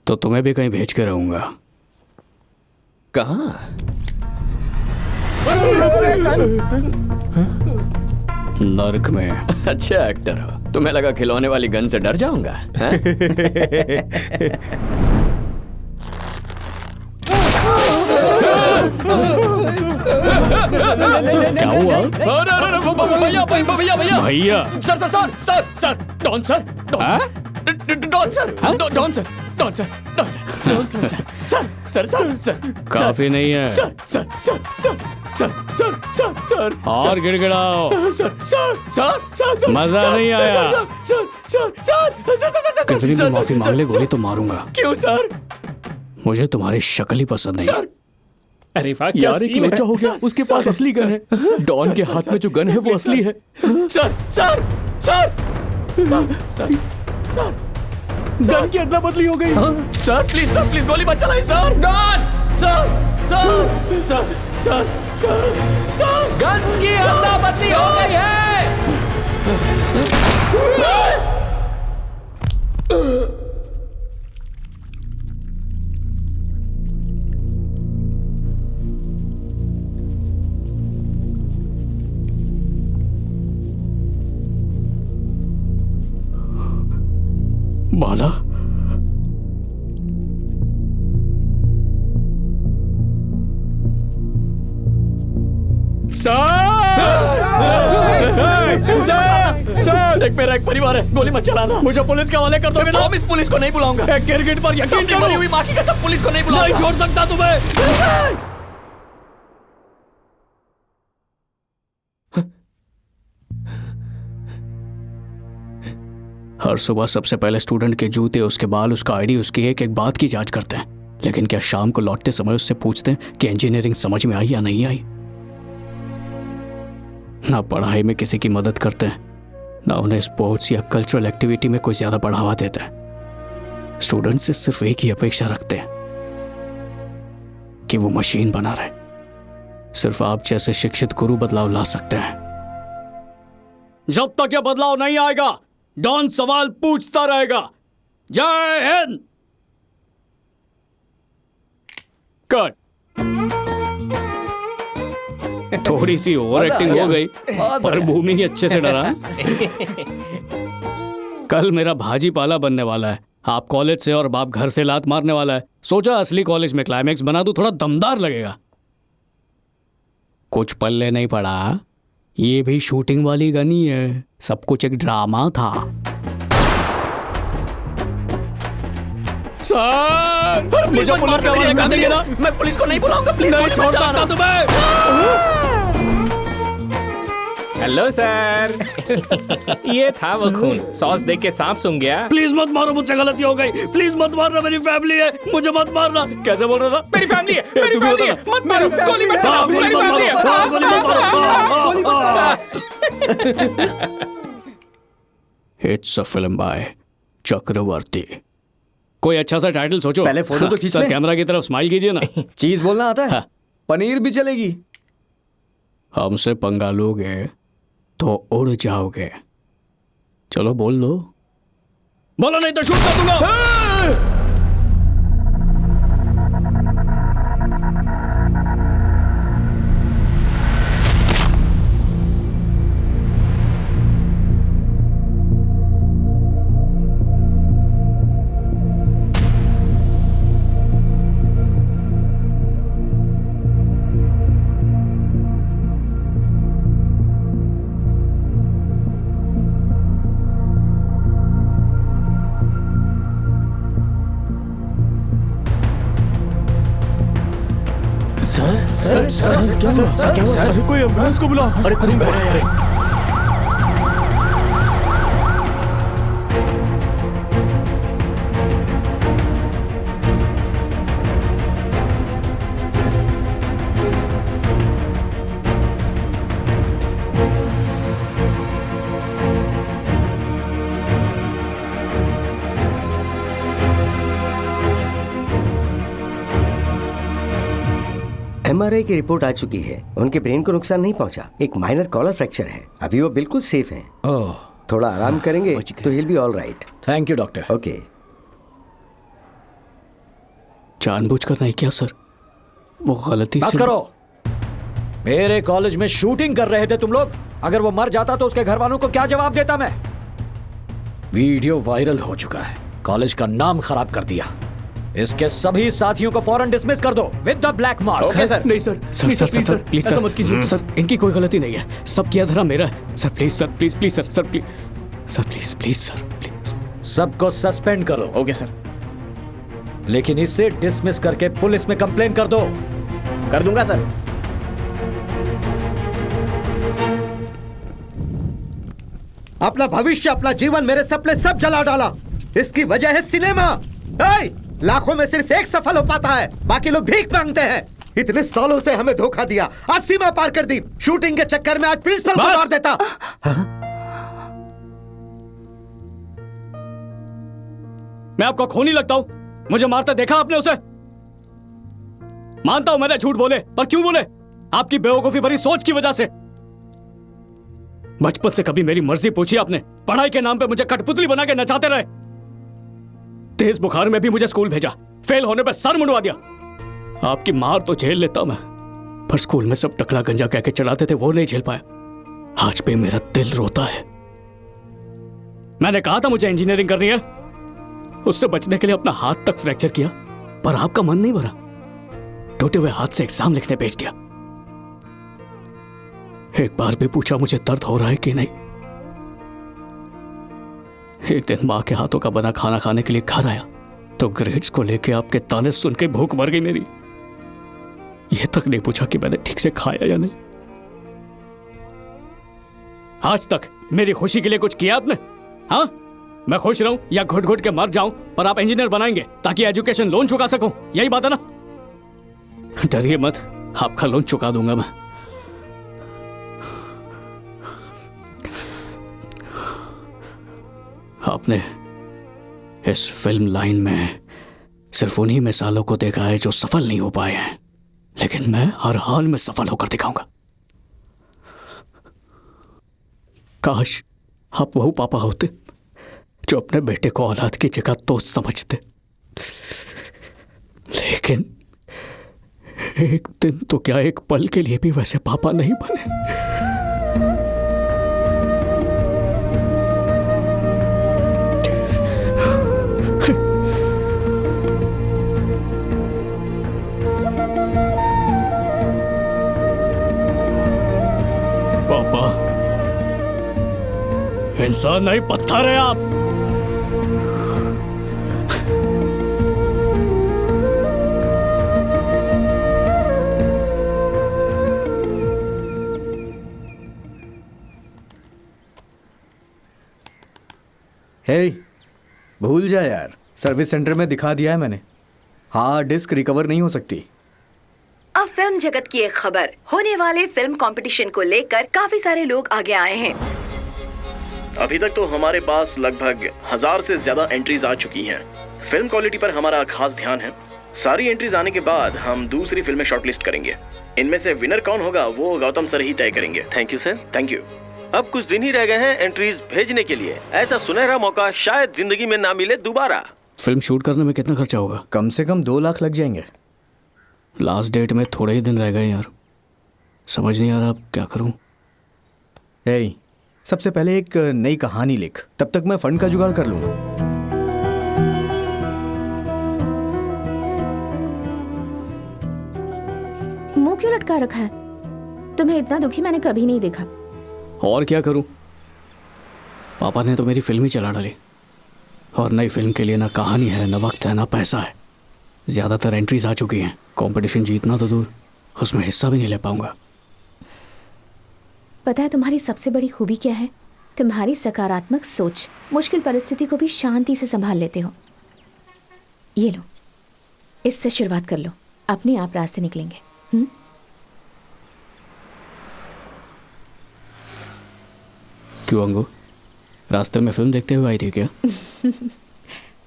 तो तुम्हें भी कहीं भेज के रहूंगा। कहाँ? नर्क में। अच्छा एक्टर हो। तुम्हें लगा खिलौने वाली गन से डर जाऊंगा? क्या हुआ? भैया भैया भैया भैया sir sir sir sir sir Don sir Don sir Don sir Don sir Don sir Don sir sir sir sir sir काफी नहीं है। Sir sir sir sir sir sir sir sir और गिड़गिड़ाओ। सर सर सर सर मजा नहीं आया। Sir sir sir कितनी भी माफी मांग ले, गोली तो मारूंगा। क्यों सर? मुझे तुम्हारी शक्ल ही पसंद नहीं। अरे वाह, यार एक लोचा हो गया, उसके पास असली गन है। डॉन के हाथ में जो गन है वो असली है। Sir sir sir sir sir gun की अदला बदली हो गई। सर प्लीज गोली मत चलाइए sir. Don! Sir sir sir sir sir sir guns की अदला बदली हो गई है। बाला, सर देख मेरा एक परिवार है, गोली मत चलाना। मुझे पुलिस के हवाले कर दोगे ना? इस पुलिस को नहीं बुलाऊंगा। एक गिरगिट पर यकीन करो, मरी हुई माँ की कसम, पुलिस को नहीं बुलाऊंगा। नहीं छोड़ सकता तुम्हें। हर सुबह सबसे पहले स्टूडेंट के जूते, उसके बाल, उसका आईडी, उसकी एक एक बात की जांच करते हैं। लेकिन क्या शाम को लौटते समय उससे पूछते हैं कि इंजीनियरिंग समझ में आई या नहीं आई? ना पढ़ाई में किसी की मदद करते हैं, ना उन्हें स्पोर्ट्स या कल्चरल एक्टिविटी में कोई ज्यादा बढ़ावा देता है। स्टूडेंट से सिर्फ एक ही अपेक्षा रखते हैं कि वो मशीन बना रहे। सिर्फ आप जैसे शिक्षित गुरु बदलाव ला सकते हैं। जब तक यह बदलाव नहीं आएगा, डॉन सवाल पूछता रहेगा। जय हिंद। कट। थोड़ी सी ओवर एक्टिंग हो गई, पर भूमि अच्छे से डरा। कल मेरा भाजी पाला बनने वाला है। आप कॉलेज से और बाप घर से लात मारने वाला है। सोचा असली कॉलेज में क्लाइमैक्स बना दूं, थोड़ा दमदार लगेगा। कुछ पल्ले नहीं पड़ा। ये भी शूटिंग वाली गन ही है। सब कुछ एक ड्रामा था। सर मुझे पुलिस के हवाले कर देंगे ना? मैं पुलिस को नहीं बुलाऊंगा। प्लीज नहीं छोड़ता ना तुम्हें। Hello sir. ये था वो खून, सॉस देख के सांप सूंघ गया। प्लीज मत मारो, मुझसे गलती हो गई। प्लीज मत मारना, मेरी फैमिली है। मुझे मत मारना। कैसे बोल रहा था? मेरी फैमिली है, मेरी फैमिली है। मत मारो, गोली मत चलाओ। मेरी फैमिली है। गोली मत मारो। इट्स अ फिल्म बाय चक्रवर्ती। कोई अच्छा सा टाइटल सोचो। पहले फोटो तो खींच सर, ले। कैमरा की तरफ स्माइल कीजिए ना। चीज बोलना आता है? पनीर भी चलेगी। हमसे पंगा लोगे तो उड़ जाओगे। चलो बोल लो। बोलो नहीं तो शूट कर दूंगा। सर कोई एम्बुलेंस को बुलाओ। अरे खून बह रहा है। एमआरआई की रिपोर्ट आ चुकी है। उनके ब्रेन को नुकसान नहीं पहुंचा। एक माइनर कॉलर फ्रैक्चर है। अभी वो बिल्कुल सेफ हैं। थोड़ा आराम करेंगे तो he'll be all right। Thank you doctor. Okay. जानबूझकर नहीं किया सर, वो गलती बस से। करो। मेरे कॉलेज में शूटिंग कर रहे थे तुम लोग। अगर वो मर जाता तो उसके घर वालों को क्या जवाब देता मैं? वीडियो वायरल हो चुका है, कॉलेज का नाम खराब कर दिया। इसके सभी साथियों को फौरन डिसमिस कर दो with the black mark. Okay sir. नहीं सर, सर प्लीज सर, मत कीजिए सर। इनकी कोई गलती नहीं है। सब किया धरा मेरा है। Sir please sir, please please sir, sir please sir, please please sir, please. सबको सस्पेंड करो। Okay sir. लेकिन इसे डिसमिस करके पुलिस में कंप्लेन कर दो। कर दूंगा सर। अपना भविष्य, अपना जीवन, मेरे सपने सब जला डाला। इसकी वजह है सिनेमा। लाखों में सिर्फ एक सफल हो पाता है, बाकी लोग भीख मांगते हैं। इतने सालों से हमें धोखा दिया, आज सीमा पार कर दी। शूटिंग के चक्कर में आज प्रिंसिपल को मार देता। मैं आपका खूनी लगता हूं? मुझे मारते देखा आपने उसे? मानता हूं मैंने झूठ बोले, पर क्यों बोले? आपकी बेवकूफी भरी सोच की वजह से। बचपन से कभी मेरी मर्जी पूछी आपने? पढ़ाई के नाम पे मुझे कठपुतली बना के नचाते रहे। तेज बुखार में भी मुझे स्कूल भेजा, फेल होने पे सर मुंडवा दिया। आपकी मार तो झेल लेता मैं, पर स्कूल में सब टकला गंजा कह के चढ़ाते थे, वो नहीं झेल पाया। आज पे मेरा दिल रोता है। मैंने कहा था मुझे इंजीनियरिंग करनी है, उससे बचने के लिए अपना हाथ तक फ्रैक्चर किया, पर आपका मन नहीं भरा। टूटे हुए हाथ से एग्जाम लिखने भेज दिया। एक बार भी पूछा मुझे दर्द हो रहा है कि नहीं? एक दिन मां के हाथों का बना खाना खाने के लिए घर आया तो ग्रेड्स को लेके आपके ताने सुन के भूख मर गई मेरी। यह तक नहीं पूछा कि मैंने ठीक से खाया या नहीं। आज तक मेरी खुशी के लिए कुछ किया आपने? हाँ, मैं खुश रहूं या घुट घुट के मर जाऊं, पर आप इंजीनियर बनाएंगे ताकि एजुकेशन लोन चुका सकूं, यही बात है ना? डरिए मत, आपका लोन चुका दूंगा मैं। आपने इस फिल्म लाइन में सिर्फ उन्हीं मिसालों को देखा है जो सफल नहीं हो पाए हैं, लेकिन मैं हर हाल में सफल होकर दिखाऊंगा। काश आप वही पापा होते जो अपने बेटे को औलाद की जगह दोस्त समझते, लेकिन एक दिन तो क्या एक पल के लिए भी वैसे पापा नहीं बने। पापा, इंसान नहीं पत्थर है आप। हे, भूल जा यार, सर्विस सेंटर में दिखा दिया है मैंने। हार्ड डिस्क रिकवर नहीं हो सकती। अब फिल्म जगत की एक खबर, होने वाले फिल्म कंपटीशन को लेकर काफी सारे लोग आगे आए हैं। अभी तक तो हमारे पास लगभग 1000 से ज्यादा एंट्रीज आ चुकी हैं। फिल्म क्वालिटी पर हमारा खास ध्यान है। सारी एंट्रीज आने के बाद हम दूसरी फिल्में शॉर्टलिस्ट करेंगे। इनमें से विनर कौन होगा वो गौतम सर ही तय करेंगे। Thank you sir. Thank you. अब कुछ दिन ही रह गए हैं एंट्रीज भेजने के लिए। ऐसा सुनहरा मौका शायद जिंदगी में ना मिले दोबारा। फिल्म शूट करने में कितना खर्चा होगा? कम से कम 2 लाख लग जाएंगे। लास्ट डेट में थोड़े ही दिन रह गए यार, समझ नहीं आ रहा अब क्या करूं। हे, सबसे पहले एक नई कहानी लिख, तब तक मैं फंड का जुगाड़ कर लूंगा। मुंह क्यों लटका रखा है? तुम्हें इतना दुखी मैंने कभी नहीं देखा। और क्या करूं, पापा ने तो मेरी फिल्म ही चला डाली, और नई फिल्म के लिए ना कहानी है, ना वक्त है, ना पैसा है। ज्यादातर एंट्रीज आ चुकी हैं। कंपटीशन जीतना तो दूर, उसमें हिस्सा भी नहीं ले पाऊंगा। पता है तुम्हारी सबसे बड़ी खूबी क्या है? तुम्हारी सकारात्मक सोच। मुश्किल परिस्थिति को भी शांति से संभाल लेते हो। ये लो, इससे शुरुआत कर लो, अपने आप रास्ते निकलेंगे। क्यों अंगू, रास्ते में फिल्म देखते हुए आई थी क्या?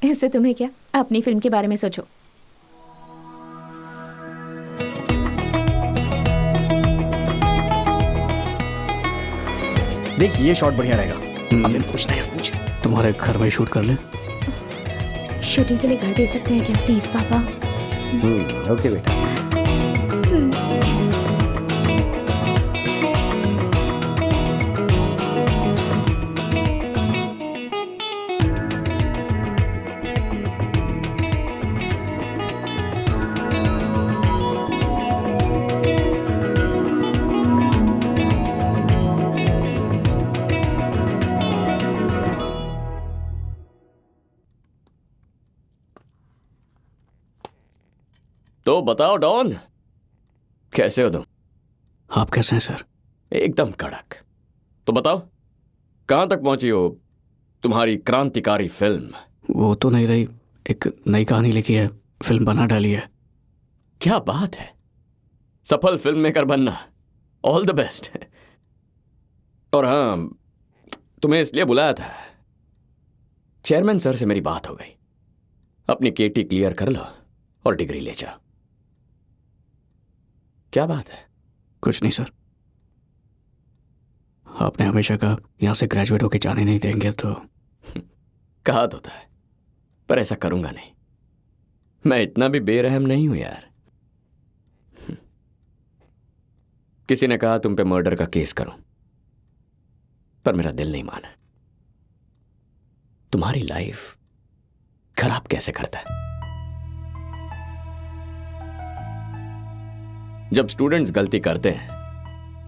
इससे तुम्हें क्या, अपनी फिल्म के बारे में सोचो। देख, ये शॉट बढ़िया रहेगा। अब पूछना है, पूछ। तुम्हारे घर में शूट कर ले। शूटिंग के लिए घर दे सकते हैं क्या प्लीज पापा? ओके बेटा। तो बताओ डॉन, कैसे हो तुम? आप कैसे हैं सर? एकदम कड़क। तो बताओ, कहां तक पहुंची हो तुम्हारी क्रांतिकारी फिल्म? वो तो नहीं रही, एक नई कहानी लिखी है, फिल्म बना डाली है। क्या बात है, सफल फिल्म मेकर बनना, ऑल द बेस्ट। और हाँ, तुम्हें इसलिए बुलाया था, चेयरमैन सर से मेरी बात हो गई, अपनी केटी क्लियर कर लो और डिग्री ले जाओ। क्या बात है? कुछ नहीं सर, आपने हमेशा कहा यहां से ग्रेजुएट होके जाने नहीं देंगे, तो कहा तो था, पर ऐसा करूंगा नहीं। मैं इतना भी बेरहम नहीं हूं यार। किसी ने कहा तुम पे मर्डर का केस करूं, पर मेरा दिल नहीं माना। तुम्हारी लाइफ खराब कैसे करता है? जब स्टूडेंट्स गलती करते हैं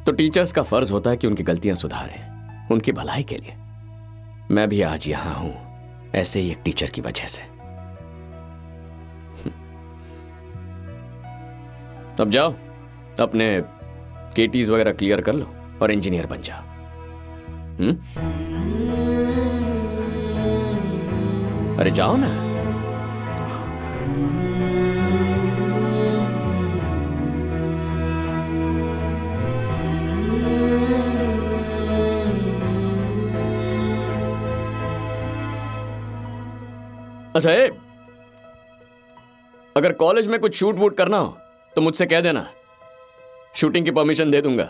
तो टीचर्स का फर्ज होता है कि उनकी गलतियां सुधारें, उनकी भलाई के लिए। मैं भी आज यहां हूं ऐसे ही एक टीचर की वजह से। अब जाओ, अपने केटीज वगैरह क्लियर कर लो और इंजीनियर बन जाओ। अरे जाओ ना। अच्छा अगर कॉलेज में कुछ शूट वूट करना हो तो मुझसे कह देना, शूटिंग की परमिशन दे दूंगा।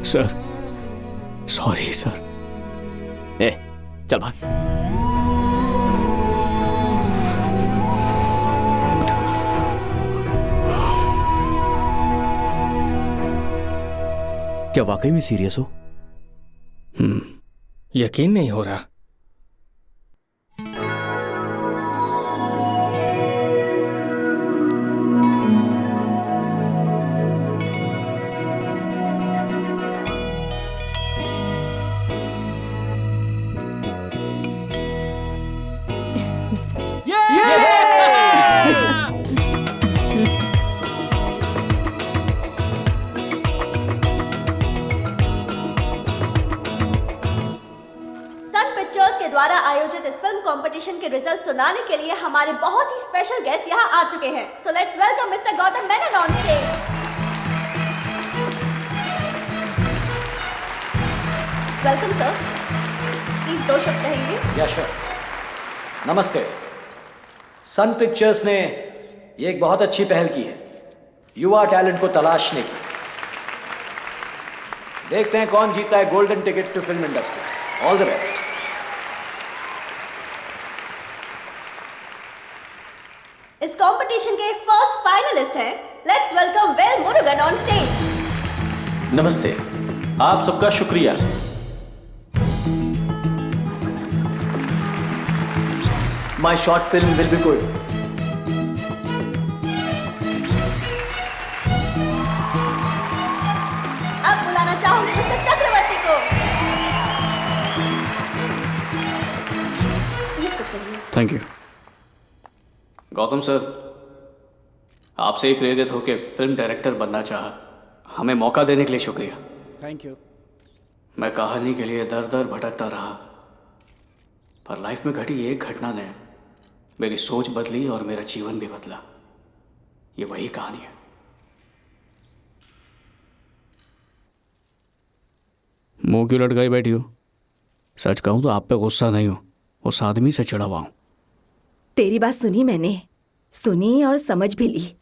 Sir sorry sir. चल भाग। क्या वाकई में सीरियस हो? यकीन नहीं हो रहा। द्वारा आयोजित इस फिल्म कंपटीशन के रिजल्ट सुनाने के लिए हमारे बहुत ही स्पेशल गेस्ट यहाँ आ चुके हैं। So let's welcome mister Gautam Menon on stage. Welcome sir, please 2 शब्द कहेंगे? या श्योर। नमस्ते। सन पिक्चर्स ने ये एक बहुत अच्छी पहल की है, युवा टैलेंट को तलाशने की। देखते हैं कौन जीता है golden ticket to film industry. All the best. इस कंपटीशन के फर्स्ट फाइनलिस्ट हैं, let's welcome Vel Murugan on stage. नमस्ते, आप सबका शुक्रिया। My short film will be good. अब बुलाना चाहूंगी मिस्टर चक्रवर्ती को। प्लीज कुछ कहिए। Thank you. गौतम सर, आपसे ही प्रेरित होकर फिल्म डायरेक्टर बनना चाहा, हमें मौका देने के लिए शुक्रिया। Thank you. मैं कहानी के लिए दर दर भटकता रहा, पर लाइफ में घटी एक घटना ने मेरी सोच बदली और मेरा जीवन भी बदला। ये वही कहानी है। मुंह क्यों लटकाई बैठी हो? सच कहूं तो आप पे गुस्सा नहीं हूं, उस आदमी से चिढ़ा हुआ हूं। तेरी बात सुनी मैंने, सुनी और समझ भी ली।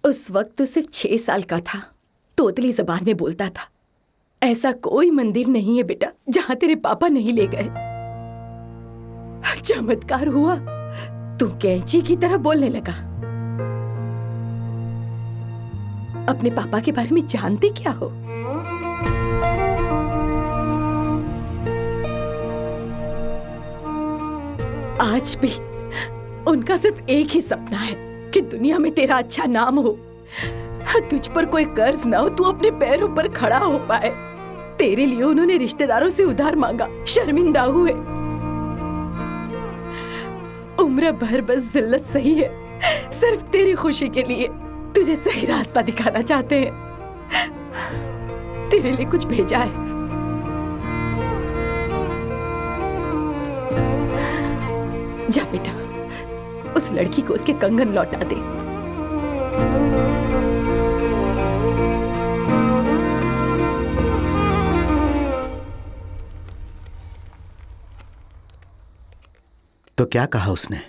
उस वक्त तो सिर्फ 6 साल का था, तोतली जबान में बोलता था। ऐसा कोई मंदिर नहीं है बेटा जहां तेरे पापा नहीं ले गए। चमत्कार हुआ, तू कैंची की तरह बोलने लगा। अपने पापा के बारे में जानते क्या हो? आज भी उनका सिर्फ एक ही सपना है कि दुनिया में तेरा अच्छा नाम हो, तुझ पर कोई कर्ज ना हो, तू अपने पैरों पर खड़ा हो पाए। तेरे लिए उन्होंने रिश्तेदारों से उधार मांगा, शर्मिंदा हुए। उम्र भर बस जिल्लत सही है, सिर्फ तेरी खुशी के लिए तुझे सही रास्ता दिखाना चाहते हैं। तेरे लिए कुछ भेजा है। जा बेटा, उस लड़की को उसके कंगन लौटा दे। तो क्या कहा उसने?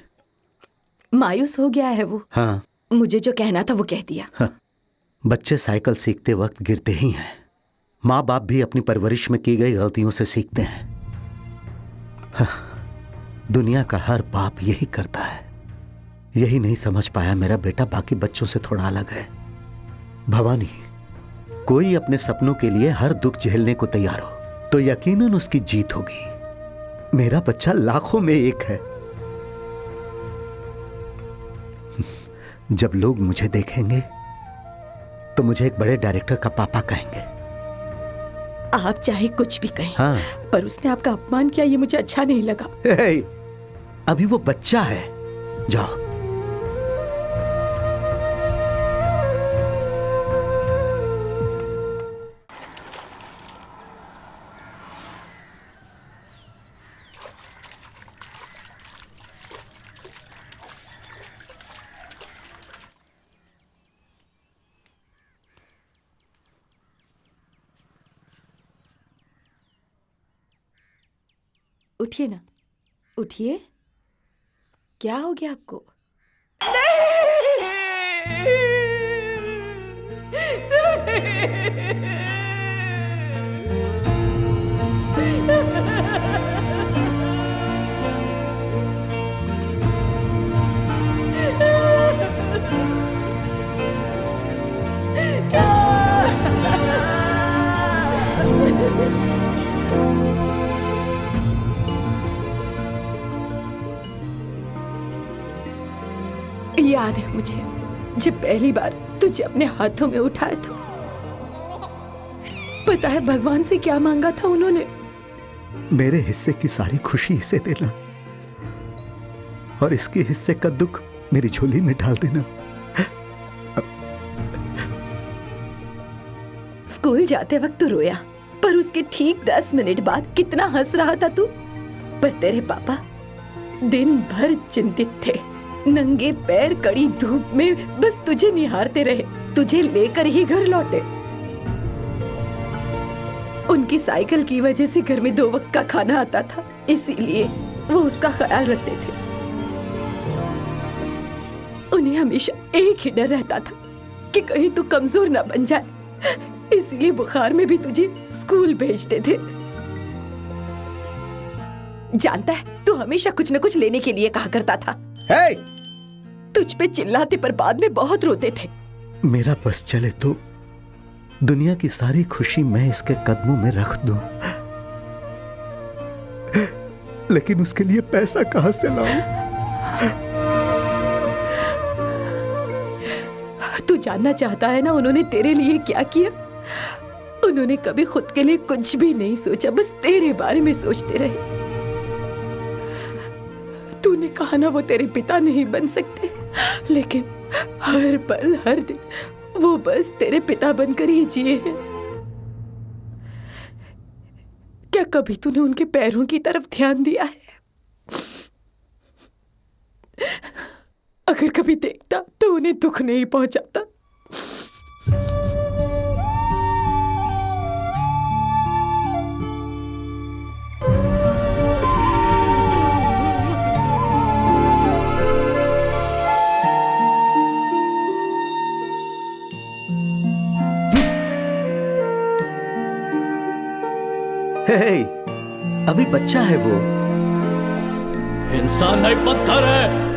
मायूस हो गया है वो। हाँ, मुझे जो कहना था वो कह दिया। हाँ। बच्चे साइकिल सीखते वक्त गिरते ही हैं। माँ बाप भी अपनी परवरिश में की गई गलतियों से सीखते हैं। हाँ, दुनिया का हर बाप यही करता है। यही नहीं समझ पाया मेरा बेटा बाकी बच्चों से थोड़ा अलग है। भवानी, कोई अपने सपनों के लिए हर दुख झेलने को तैयार हो तो यकीनन उसकी जीत होगी। मेरा बच्चा लाखों में एक है। जब लोग मुझे देखेंगे तो मुझे एक बड़े डायरेक्टर का पापा कहेंगे। आप चाहे कुछ भी कहें, हाँ। पर उसने आपका अपमान किया, ये मुझे अच्छा नहीं लगा। अभी वो बच्चा है। जाओ। उठिए ना, उठिए। क्या हो गया आपको? याद है मुझे, जब पहली बार तुझे अपने हाथों में उठाया था। पता है भगवान से क्या मांगा था उन्होंने? मेरे हिस्से की सारी खुशी इसे देना और इसके हिस्से का दुख मेरी झोली में डाल देना। स्कूल जाते वक्त तो रोया, पर उसके ठीक 10 मिनट बाद कितना हंस रहा था तू। पर तेरे पापा दिन भर चिंतित थे, नंगे पैर कड़ी धूप में बस तुझे निहारते रहे, तुझे लेकर ही घर लौटे। उनकी साइकिल की वजह से घर में 2 वक्त का खाना आता था, इसीलिए वो उसका ख्याल रखते थे। उन्हें हमेशा एक ही डर रहता था कि कहीं तू कमजोर ना बन जाए, इसीलिए बुखार में भी तुझे स्कूल भेजते थे। जानता है, तू हमेशा कुछ न कुछ लेने के लिए कहा करता था। hey! तुझ पे चिल्लाते पर बाद में बहुत रोते थे। मेरा बस चले तो दुनिया की सारी खुशी मैं इसके कदमों में रख दूं, लेकिन उसके लिए पैसा कहां से लाऊं? तू जानना चाहता है ना उन्होंने तेरे लिए क्या किया? उन्होंने कभी खुद के लिए कुछ भी नहीं सोचा, बस तेरे बारे में सोचते रहे। तूने कहा ना वो तेरे पिता नहीं बन सकते, लेकिन हर पल हर दिन वो बस तेरे पिता बनकर ही जिए हैं। क्या कभी तूने उनके पैरों की तरफ ध्यान दिया है? अगर कभी देखता तो उन्हें दुख नहीं पहुंचाता। हे, अभी बच्चा है वो। इंसान नहीं, पत्थर है।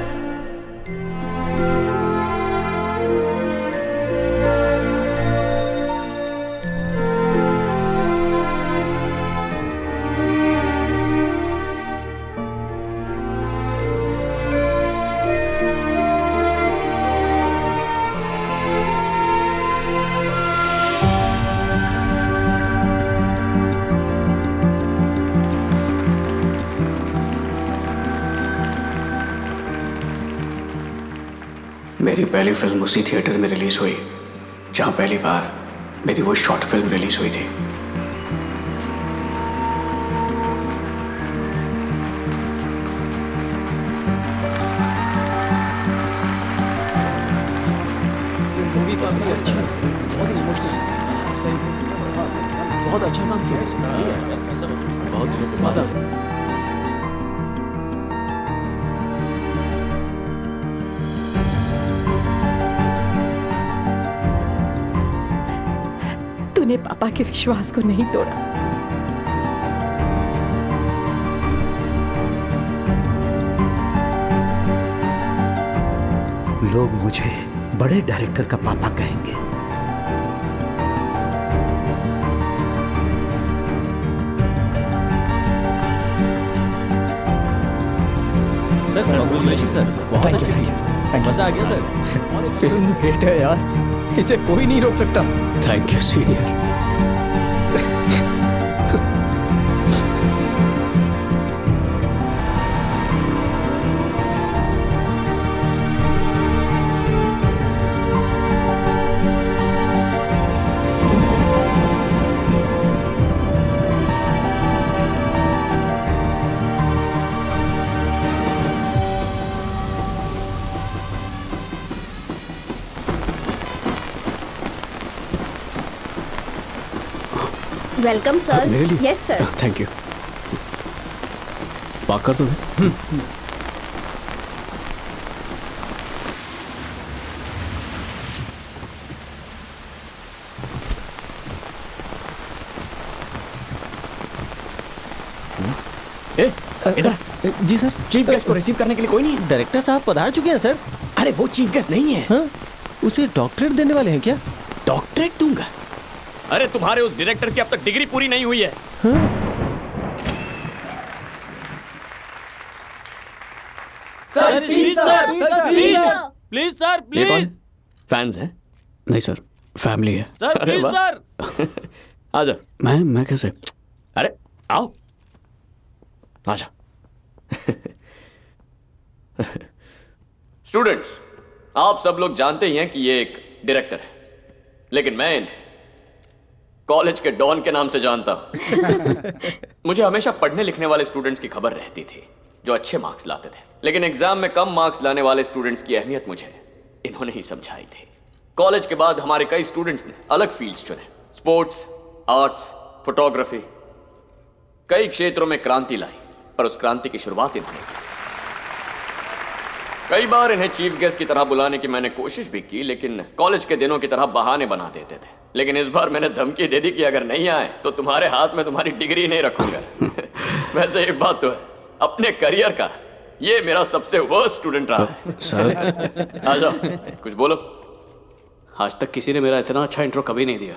पहली फिल्म उसी थिएटर में रिलीज हुई जहां पहली बार मेरी वो शॉर्ट फिल्म रिलीज हुई थी। मूवी काफी अच्छा है, बहुत ही इमोशनल, सही बहुत अच्छा काम किया, बहुत मजा। तूने पापा के विश्वास को नहीं तोड़ा। लोग मुझे बड़े डायरेक्टर का पापा कहेंगे। सर बहुत अच्छा, मजा आ गया सर। फिल्म हिट है यार, इसे कोई नहीं रोक सकता। Thank you senior. Welcome sir. मेरे लिए? Yes sir. Thank you. पाक कर दो। इधर। जी सर। चीफ गेस्ट को रिसीव करने के लिए कोई नहीं है? डायरेक्टर साहब पधार चुके हैं सर। अरे वो चीफ गेस्ट नहीं है। हाँ? उसे डॉक्टरेट देने वाले हैं क्या? डॉक्टरेट दूंगा? अरे तुम्हारे उस डायरेक्टर की अब तक डिग्री पूरी नहीं हुई है। Sir please sir, please sir, ये कौन? प्लीज फैंस हैं? नहीं सर, फैमिली है। सर, अरे प्लीज वाह। सर। आजा। मैं कैसे? अरे आओ, आजा। स्टूडेंट्स, आप सब लोग जानते ही हैं कि ये एक डायरेक्टर है, लेकिन मैं इन्हें कॉलेज के डॉन के नाम से जानता हूं। मुझे हमेशा पढ़ने लिखने वाले स्टूडेंट्स की खबर रहती थी जो अच्छे मार्क्स लाते थे, लेकिन एग्जाम में कम मार्क्स लाने वाले स्टूडेंट्स की अहमियत मुझे इन्होंने ही समझाई थी। कॉलेज के बाद हमारे कई स्टूडेंट्स ने अलग फील्ड्स चुने, स्पोर्ट्स, आर्ट्स, फोटोग्राफी, कई क्षेत्रों में क्रांति लाई, पर उस क्रांति की शुरुआत इन्होंने की। कई बार इन्हें चीफ गेस्ट की तरह बुलाने की मैंने कोशिश भी की, लेकिन कॉलेज के दिनों की तरह बहाने बना देते थे। लेकिन इस बार मैंने धमकी दे दी कि अगर नहीं आए तो तुम्हारे हाथ में तुम्हारी डिग्री नहीं रखूंगा। वैसे एक बात तो है, अपने करियर का ये मेरा सबसे वर्स्ट स्टूडेंट रहा है। सर आ जाओ, कुछ बोलो। आज तक किसी ने मेरा इतना अच्छा इंट्रो कभी नहीं दिया।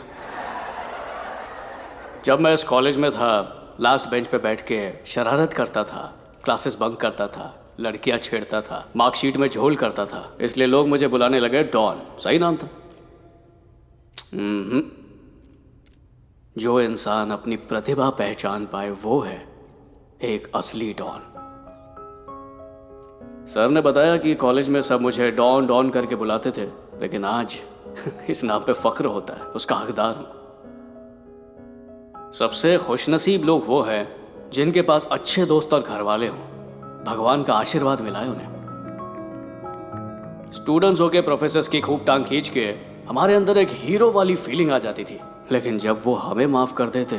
जब मैं इस कॉलेज में था, लास्ट बेंच पे बैठ के शरारत करता था, क्लासेस बंक करता था, लड़कियां छेड़ता था, मार्कशीट में झोल करता था, इसलिए लोग मुझे बुलाने लगे डॉन। सही नाम था। जो इंसान अपनी प्रतिभा पहचान पाए वो है एक असली डॉन। सर ने बताया कि कॉलेज में सब मुझे डॉन डॉन करके बुलाते थे, लेकिन आज इस नाम पे फक्र होता है, उसका हकदार हूं। सबसे खुशनसीब लोग वो हैं जिनके पास अच्छे दोस्त और घर वाले हों, भगवान का आशीर्वाद मिला है उन्हें। स्टूडेंट्स होके प्रोफेसर्स की खूब टांग खींच के हमारे अंदर एक हीरो वाली फीलिंग आ जाती थी, लेकिन जब वो हमें माफ कर देते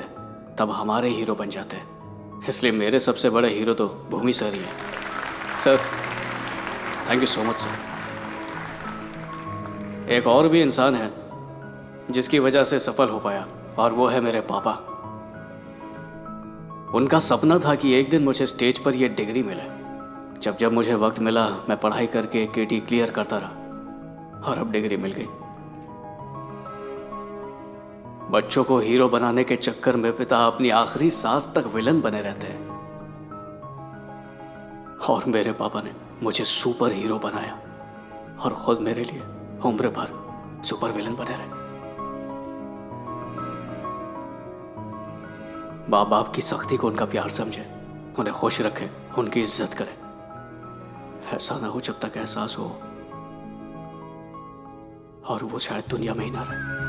तब हमारे हीरो बन जाते। इसलिए मेरे सबसे बड़े हीरो तो भूमि सर ही हैं। Sir thank you so much sir. एक और भी इंसान है जिसकी वजह से सफल हो पाया, और वो है मेरे पापा। उनका सपना था कि एक दिन मुझे स्टेज पर यह डिग्री मिले। जब जब मुझे वक्त मिला मैं पढ़ाई करके केटी क्लियर करता रहा, और अब डिग्री मिल गई। बच्चों को हीरो बनाने के चक्कर में पिता अपनी आखिरी सांस तक विलन बने रहते हैं, और मेरे पापा ने मुझे सुपर हीरो बनाया और खुद मेरे लिए उम्र भर सुपर विलन बने रहे। बाप बाप की सख्ती को उनका प्यार समझे, उन्हें खुश रखे, उनकी इज्जत करे। ऐसा ना हो जब तक एहसास हो और वो शायद दुनिया में ही ना रहे।